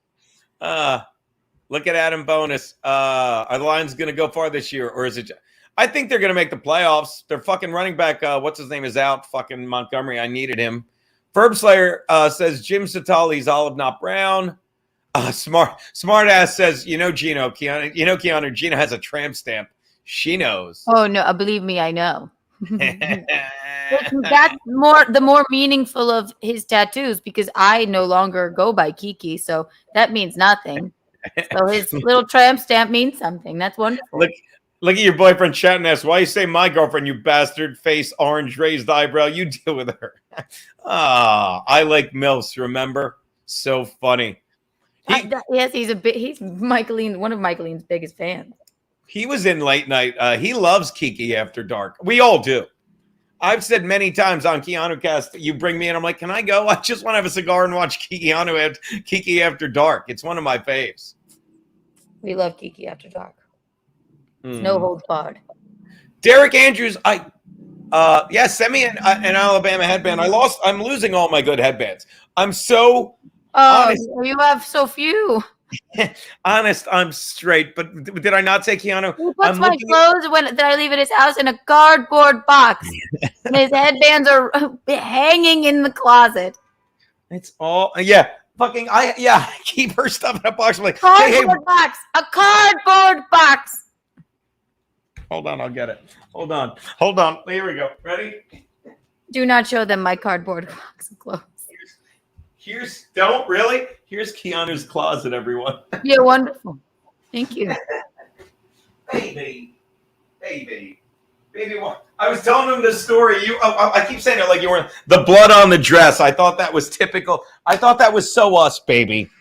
Look at Adam Bonus. Are the Lions going to go far this year, or is it? I think they're going to make the playoffs. Their fucking running back, what's his name, is out. Fucking Montgomery. I needed him. Ferb Slayer says Jim Satali's olive, not brown. Smart ass says, Keanu. Gino has a tramp stamp. She knows. Oh no, believe me, I know. That's the more meaningful of his tattoos because I no longer go by Kiki, so that means nothing. So his little tramp stamp means something. That's wonderful. Look at your boyfriend chatting us. Why you say my girlfriend, you bastard? Face orange, raised eyebrow. You deal with her. I like MILFs, remember? So funny. Yes, he's Michaeline, one of Michaeline's biggest fans. He was in late night. He loves Kiki After Dark. We all do. I've said many times on Keanu Cast, you bring me in, I'm like, can I go? I just want to have a cigar and watch Kiki After Dark. It's one of my faves. We love Kiki After Dark. No holds barred. Derek Andrews, send me an Alabama headband. I'm losing all my good headbands. I'm so honest. You have so few. Honest, I'm straight. But did I not say Keanu? He puts my clothes that I leave at his house in a cardboard box. And his headbands are hanging in the closet. It's all fucking keep her stuff in a box. I'm like, cardboard box. A cardboard box. Hold on, I'll get it. Hold on. Here we go. Ready? Do not show them my cardboard box of clothes. Here's Keanu's closet, everyone. Yeah, wonderful. Thank you. Baby. What? I was telling him this story. I keep saying it like you were the blood on the dress. I thought that was typical. I thought that was so us, baby.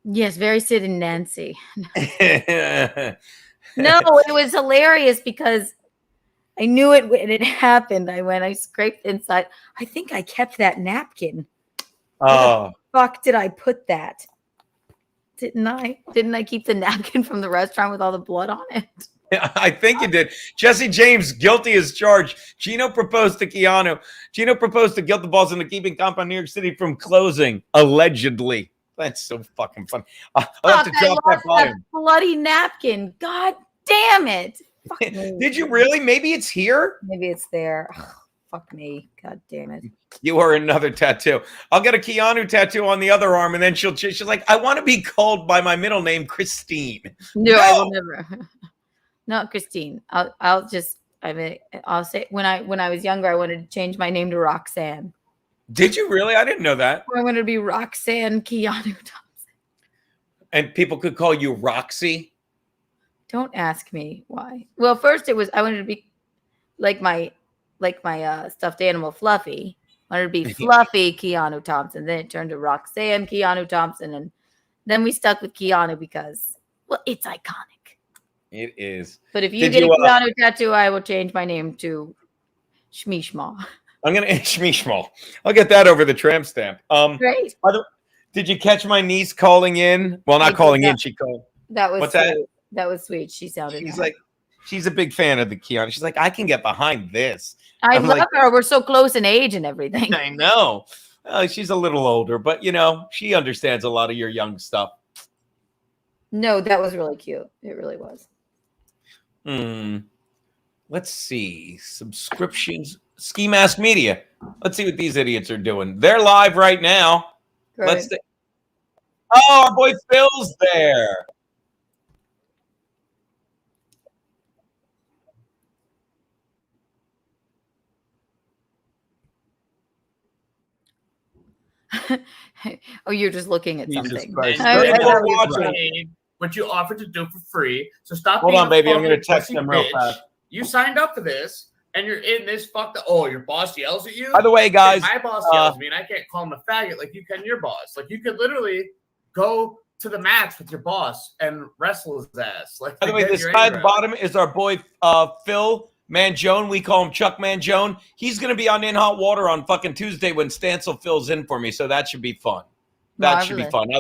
Yes, very Sid and Nancy. No, it was hilarious because I knew it when it happened. I scraped inside. I think I kept that napkin. Oh. Fuck did I put that? Didn't I keep the napkin from the restaurant with all the blood on it? I think you did. Jesse James, guilty as charged. Gino proposed to Keanu. Gino proposed to guilt the balls into keeping compound New York City from closing, allegedly. That's so fucking fun. I'll have to drop that volume. Bloody napkin. God damn it. Did you really? Maybe it's here? Maybe it's there. Ugh, fuck me. God damn it. You are another tattoo. I'll get a Keanu tattoo on the other arm, and then she's like, I want to be called by my middle name, Christine. No, I will never. Not Christine. I'll say when I was younger, I wanted to change my name to Roxanne. Did you really? I didn't know that. I wanted to be Roxanne Keanu Thompson. And people could call you Roxy? Don't ask me why. Well, first I wanted to be like my stuffed animal Fluffy. I wanted to be Fluffy Keanu Thompson. Then it turned to Roxanne Keanu Thompson. And then we stuck with Keanu because, well, it's iconic. It is. But if you get a Keanu tattoo, I will change my name to Shmeeshma. I'm going to Shmeeshma. I'll get that over the tramp stamp. Great. Did you catch my niece calling in? Well, not calling in. She called. That was What's sweet. that? That was sweet. She sounded She's like, she's a big fan of the Keanu. She's like, I can get behind this. I love her. We're so close in age and everything. I know. She's a little older, but she understands a lot of your young stuff. No, that was really cute. It really was. Let's see. Subscriptions. Ski Mask Media. Let's see what these idiots are doing. They're live right now. Great. Oh, our boy Phil's there. Oh, you're just looking at Jesus something. Christ. I- They're I- both I- watching. What you offered to do for free. So stop Hold being on, a baby. I'm gonna fucking text pussy them real bitch. fast. You signed up for this, and you're in this fucked up. Oh, your boss yells at you? By the way, guys, my boss yells at me, and I can't call him a faggot like you can your boss. Like, you could literally go to the match with your boss and wrestle his ass. Like, by the way, get this your guy at anger the out. bottom is our boy Phil Mangione. We call him Chuck Mangione. He's going to be on In Hot Water on fucking Tuesday when Stancil fills in for me, so that should be fun. That should be fun.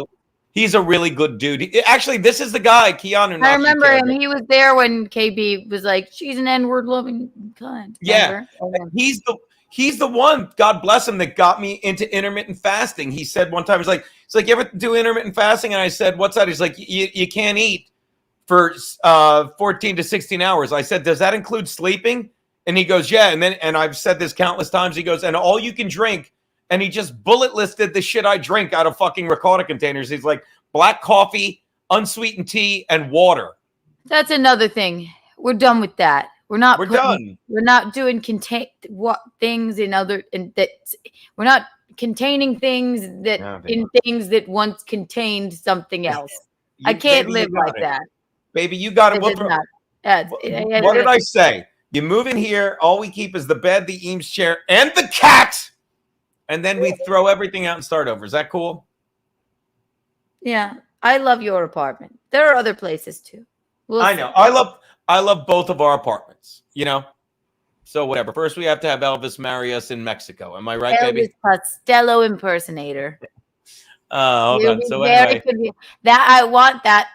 He's a really good dude. Actually, this is the guy, Keanu. I remember him. He was there when KB was like, "She's an N-word loving cunt." Yeah, he's the one. God bless him, that got me into intermittent fasting. He said one time, he's like, "You ever do intermittent fasting?" And I said, "What's that?" He's like, "You can't eat for 14 to 16 hours." I said, "Does that include sleeping?" And he goes, "Yeah." And I've said this countless times. He goes, "And all you can drink." And he just bullet listed the shit I drink out of fucking Ricotta containers. He's like, black coffee, unsweetened tea, and water. That's another thing. We're done with that. We're not. We're done. We're not doing things in other and that. We're not containing things that in things that once contained something else. I can't baby, live like it. that. Baby, you got it. This is not- What did I say? You move in here. All we keep is the bed, the Eames chair, and the cat. And then we throw everything out and start over. Is that cool? Yeah, I love your apartment. There are other places too. I know. I love both of our apartments. You know. So whatever. First, we have to have Elvis marry us in Mexico. Am I right, baby? Costello impersonator. Hold on. So anyway, that I want that.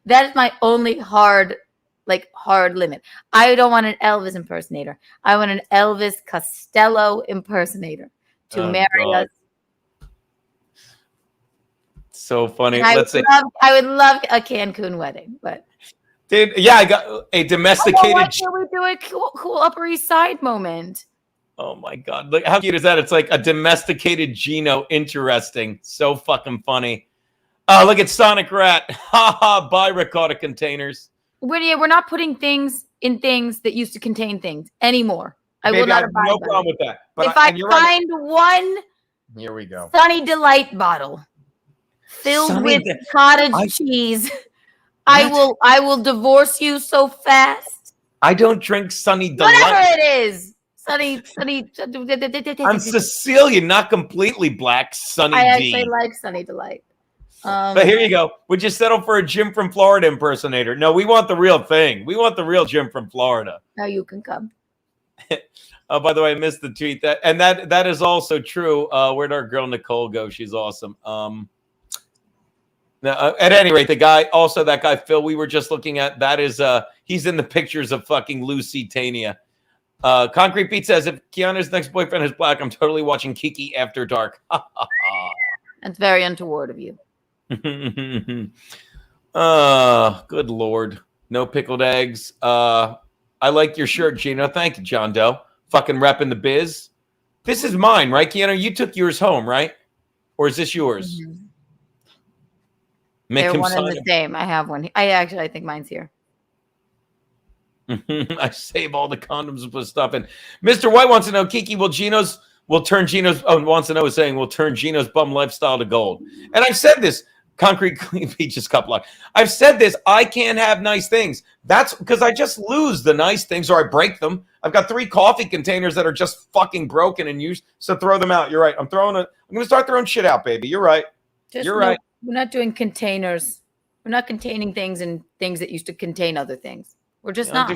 That is my only hard limit. I don't want an Elvis impersonator. I want an Elvis Costello impersonator to marry us. So funny. I would love a Cancun wedding, but dude, yeah, I got a domesticated. Why can't we do a cool Upper East Side moment? Oh my God! Look how cute is that? It's like a domesticated Gino. Interesting. So fucking funny. Oh, look at Sonic Rat. Ha ha! Buy Ricotta containers. We're not putting things in things that used to contain things anymore. I Baby, will not have abide no by problem it. with that. But If I find one here we go. Sunny Delight bottle filled with cottage cheese, I will divorce you so fast. I don't drink Sunny Delight. Whatever it is. Sunny. I'm Sicilian, not completely black. Sunny I D. actually like Sunny Delight. But here you go. Would you settle for a Jim from Florida impersonator? No, we want the real thing. We want the real Jim from Florida. Now you can come. Oh, by the way, I missed the tweet. That is also true. Where'd our girl Nicole go? She's awesome. Now, at any rate, that guy Phil, we were just looking at. That is, he's in the pictures of fucking Lucy Tania. Concrete Pete says, if Keanu's next boyfriend is black, I'm totally watching Kiki After Dark. That's very untoward of you. Good Lord. No pickled eggs. I like your shirt, Gino. Thank you, John Doe. Fucking repping the biz. This is mine, right, Keanu? You took yours home, right? Or is this yours? Mm-hmm. Make They're him one and sign the same. I have one. I think mine's here. I save all the condoms with stuff. And Mr. White wants to know, Kiki, will turn Gino's bum lifestyle to gold. And I've said this, Concrete Clean Peaches Cup Luck. I've said this, I can't have nice things. That's because I just lose the nice things or I break them. I've got 3 coffee containers that are just fucking broken and used. So throw them out. You're right. I'm going to start throwing shit out, baby. You're right. You're right. We're not doing containers. We're not containing things and things that used to contain other things. We're just not.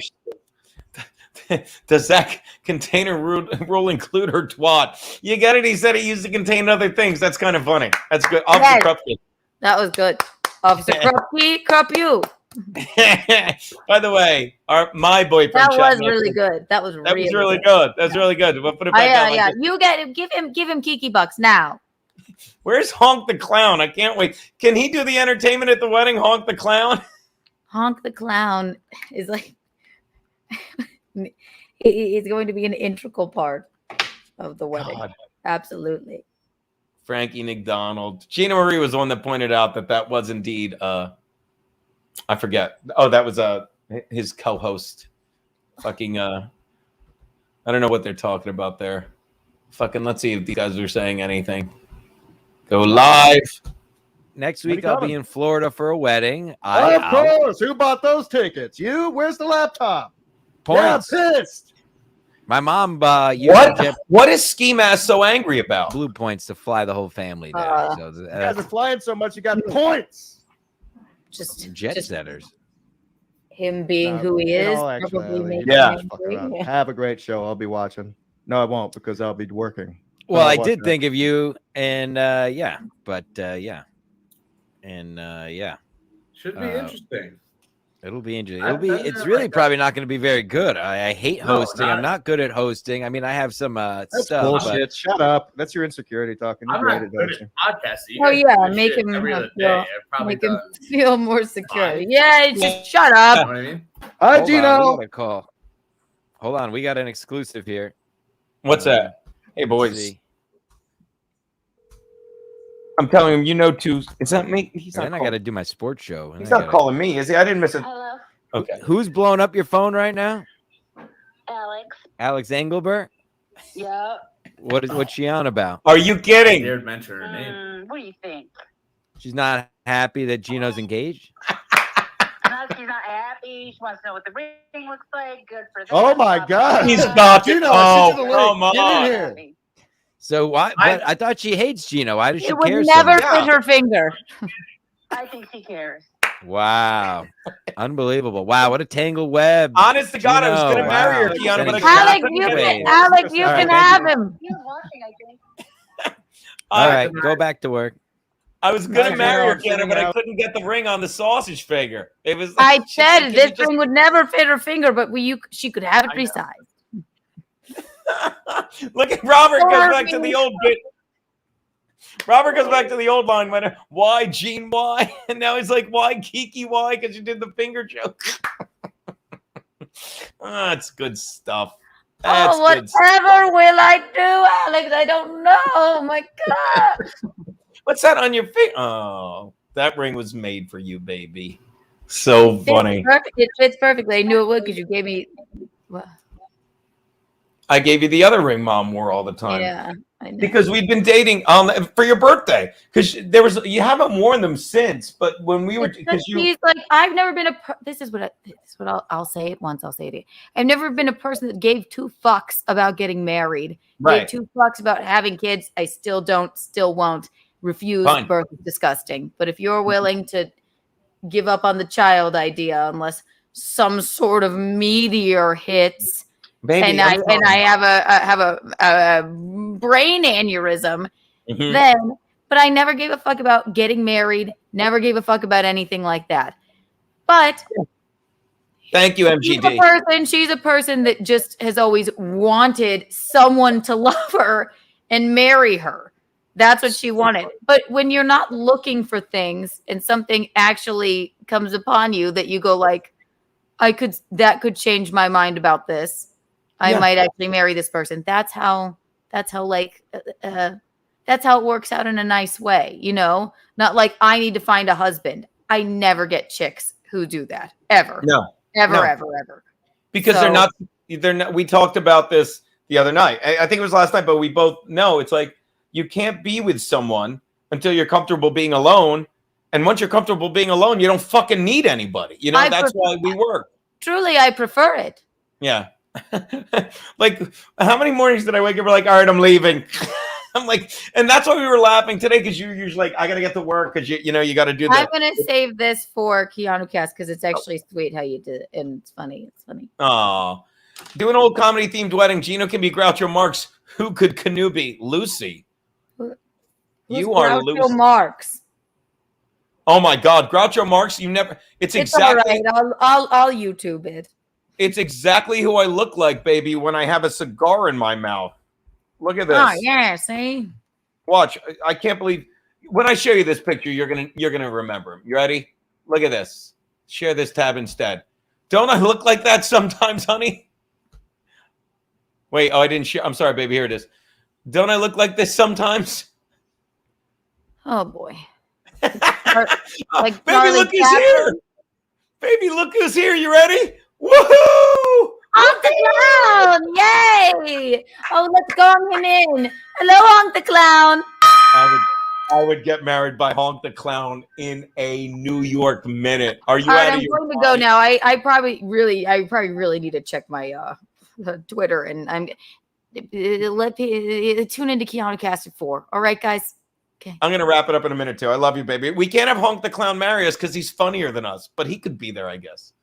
Does that container rule include her twat? You get it? He said it used to contain other things. That's kind of funny. That's good. Officer Krupke. That was good. Officer Krupke, Krupp you. By the way, my boyfriend. That was really good. That was really good. That's really good. We'll put it back down. Yeah. You get him. Give him Kiki bucks now. Where's Honk the Clown? I can't wait. Can he do the entertainment at the wedding? Honk the Clown. Honk the Clown is like it's going to be an integral part of the wedding. God. Absolutely. Frankie McDonald. Gina Marie was the one that pointed out that was indeed I forget. Oh, that was his co-host. Fucking I don't know what they're talking about there. Fucking let's see if these guys are saying anything. Go live. Next When week you I'll be coming? in Florida for a wedding. Of course. Who bought those tickets? You? Where's the laptop? Points. Yeah, pissed. My mom used What is Ski Mask so angry about? Blue Points to fly the whole family there. So You guys are flying so much, you got points. Just jet setters. him being No, who he in is, all probably actuality, making you him just fuck angry. around. Yeah. Have a great show. I'll be watching. No, I won't because I'll be working. Well, I'll I watch did that. think of you, and yeah, but yeah, and yeah, Should be interesting. It'll be interesting. I've been It's there really like that. probably not going to be very good. I hate No, hosting. I'm not good at hosting. I mean, I have some That's stuff. bullshit. But Shut up. That's your insecurity talking. You're I'm great not at good hosting. at podcasting. You Oh guys yeah, do make shit him every have other feel, day. I've probably make him done feel more secure. five. Yeah, just shut up. You know what I mean? Hi, Hold on, Gino. we got a call. Hold on, we got an exclusive here. What's that? Hey, Let's boys. see. I'm telling him, you know, too. Is that me? He's Then not. I got to do my sports show. He's not calling me, is he? I didn't miss it. Hello, Okay. Who's blowing up your phone right now? Alex. Alex Engelbert. Yeah. What's she on about? Are you kidding? Dared mention her name. What do you think? She's not happy that Gino's engaged. No, she's not happy. She wants to know what the ring looks like. Good for them. Oh my God. He's got Gino, Oh, I sent you the link. come Get on. in here. So why? But I thought she hates Gino. Why does she It would care never so much? fit her finger. I think she cares. Wow, unbelievable! Wow, what a tangled web. Honest to God, I was Gino, going to marry her, wow. Kiana, but I Alex, couldn't you get can, it. Alex, you All right, can thank have you. him. He was watching, I think. All right, go back to work. I was going to Nice marry her, job, Kiana, but I Alex. couldn't get the ring on the sausage finger. It was. I she's said like, this "Can you ring would never fit her finger, but she could have it resized. just-" Look at Robert goes back to the old bit. Robert goes back to the old line. When why Gene? Why? And now he's like, why Kiki? Why? Because you did the finger joke. That's good stuff. That's Oh, good stuff. whatever will I do, Alex? I don't know. Oh my God. What's that on your finger? Oh, that ring was made for you, baby. So funny. It fits perfectly. I knew it would because you gave me. Well, I gave you the other ring Mom wore all the time. yeah, I know. Because we've been dating for your birthday. Because you haven't worn them since, but when we were because you He's like, I've never been this is what I'll say it once. I'll say it again. I've never been a person that gave two fucks about getting married. Right. Gave two fucks about having kids. I still don't. Still won't. Refuse. Fine. Birth is disgusting. But if you're willing to give up on the child idea, unless some sort of meteor hits. Baby, and I have a brain aneurysm, Mhm. then, but I never gave a fuck about getting married, never gave a fuck about anything like that. But Thank you, MGD. she's a person that just has always wanted someone to love her and marry her. That's what she wanted. But when you're not looking for things and something actually comes upon you that you go like, that could change my mind about this. I might actually marry this person. That's how that's how it works out in a nice way, you know? Not like I need to find a husband. I never get chicks who do that ever. No. Ever. Because they're not. We talked about this the other night. I think it was last night, but we both know it's like you can't be with someone until you're comfortable being alone. And once you're comfortable being alone, you don't fucking need anybody. You know, that's why we work. Truly, I prefer it. Yeah. Like, how many mornings did I wake up like, all right, I'm leaving? I'm like, and that's why we were laughing today, because you're usually like, I got to get to work because you got to do I'm that. going to save this for Keanu Cast because it's actually sweet how you did it. And it's funny. It's funny. Oh, do an old comedy themed wedding. Gino can be Groucho Marx. Who could Canoe be? Lucy. You are Groucho Lucy. Marx. Oh my God, Groucho Marx. It's exactly. All right. I'll YouTube it. It's exactly who I look like, baby, when I have a cigar in my mouth. Look at this. Oh yeah, see. Watch. I can't believe when I show you this picture, you're gonna remember him. You ready? Look at this. Share this tab instead. Don't I look like that sometimes, honey? Wait, I didn't share. I'm sorry, baby. Here it is. Don't I look like this sometimes? Oh boy. Like baby, look who's here. Baby, look who's here. You ready? Woohoo! Honk the Clown! Yay! Oh, let's go on him in. Hello, Honk the Clown. I would get married by Honk the Clown in a New York minute. Are you All right, out of I'm your going to go now. I probably really need to check my Twitter, and let tune into Keanu Cast at 4. All right, guys. Okay. I'm gonna wrap it up in a minute too. I love you, baby. We can't have Honk the Clown marry us because he's funnier than us, but he could be there, I guess.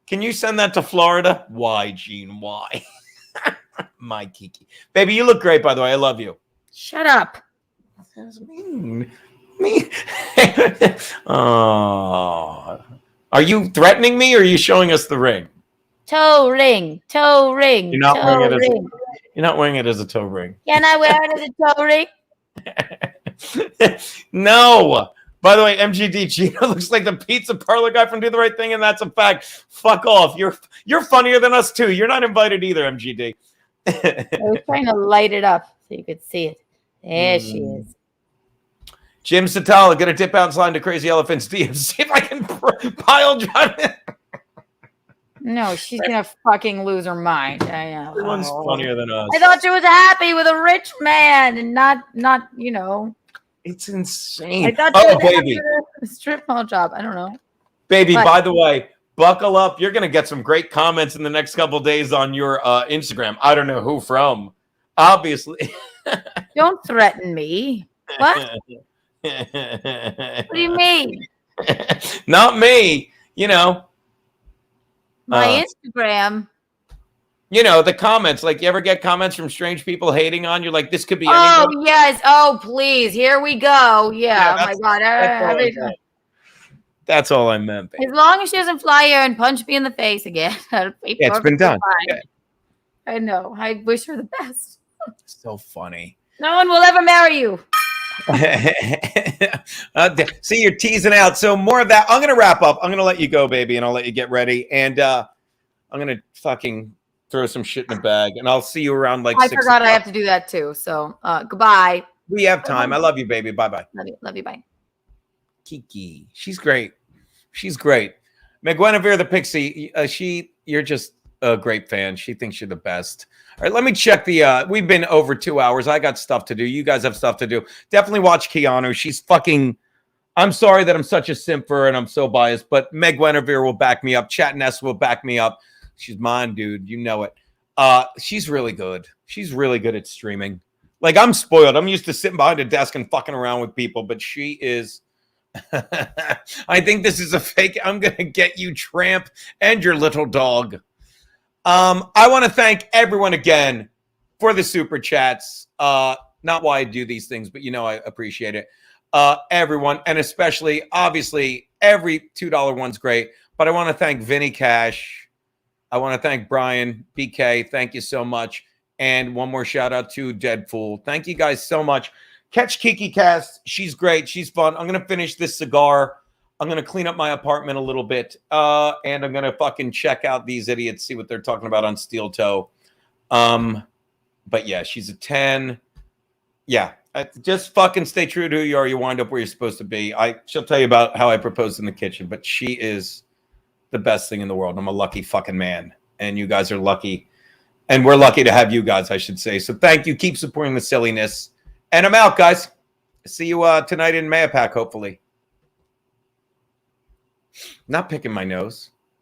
Can you send that to Florida? Why, Gene? Why? My Kiki, baby, you look great. By the way, I love you. Shut up. Me. Oh, are you threatening me, or are you showing us the ring? Toe ring. Toe ring. You're not toe wearing it as ring. you're not wearing it as a toe ring. Can I wear it as a toe ring? No. By the way, MGD Gino looks like the pizza parlor guy from Do the Right Thing, and that's a fact. Fuck off. You're funnier than us too. You're not invited either, MGD. I was trying to light it up so you could see it. There she is. Jim Satala, gonna dip out and slide into Crazy Elephant's DM. See if I can pile drive it. No, she's gonna fucking lose her mind. I know. Everyone's funnier than us. I thought she was happy with a rich man and not It's insane. I thought Oh, she was baby. happy with a strip mall job. I don't know. Baby, But- by the way, buckle up. You're going to get some great comments in the next couple days on your Instagram. I don't know who from. Obviously. Don't threaten me. What? What do you mean? Not me. My Instagram. The comments. Like, you ever get comments from strange people hating on you? Like, this could be Oh anybody. yes. Oh please. Here we go. Yeah. Oh my God. That's all I meant, baby. As long as she doesn't fly here and punch me in the face again. Yeah, it's been done. Yeah. I know. I wish her the best. So funny. No one will ever marry you. See, you're teasing out. So more of that. I'm going to wrap up. I'm going to let you go, baby, and I'll let you get ready. And I'm going to fucking throw some shit in the bag, and I'll see you around like I 6 forgot I o'clock. have to do that too. So goodbye. We have time. I love you, baby. Bye-bye. Love you. Bye. Kiki. She's great. She's great. McGuinevere the Pixie. You're just a great fan. She thinks you're the best. All right, let me check we've been over 2 hours. I got stuff to do. You guys have stuff to do. Definitely watch Keanu. She's fucking, I'm sorry that I'm such a simp for her and I'm so biased, but Meg Guinevere will back me up. Chat Ness will back me up. She's mine, dude. You know it. She's really good. She's really good at streaming. Like, I'm spoiled. I'm used to sitting behind a desk and fucking around with people, but she is. I think this is a fake. I'm going to get you, tramp, and your little dog. I want to thank everyone again for the super chats. Not why I do these things, but I appreciate it. Everyone, and especially, obviously, every $2 one's great. But I want to thank Vinny Cash. I want to thank Brian, BK. Thank you so much. And one more shout out to Deadpool. Thank you guys so much. Catch Kiki Cast. She's great. She's fun. I'm going to finish this cigar. I'm going to clean up my apartment a little bit. And I'm going to fucking check out these idiots, see what they're talking about on Steel Toe. But yeah, she's a 10. Yeah. Just fucking stay true to who you are. You wind up where you're supposed to be. She'll tell you about how I proposed in the kitchen, but she is the best thing in the world. I'm a lucky fucking man. And you guys are lucky. And we're lucky to have you guys, I should say. So thank you. Keep supporting the silliness. And I'm out, guys. See you tonight in Mayapack, hopefully. Not picking my nose.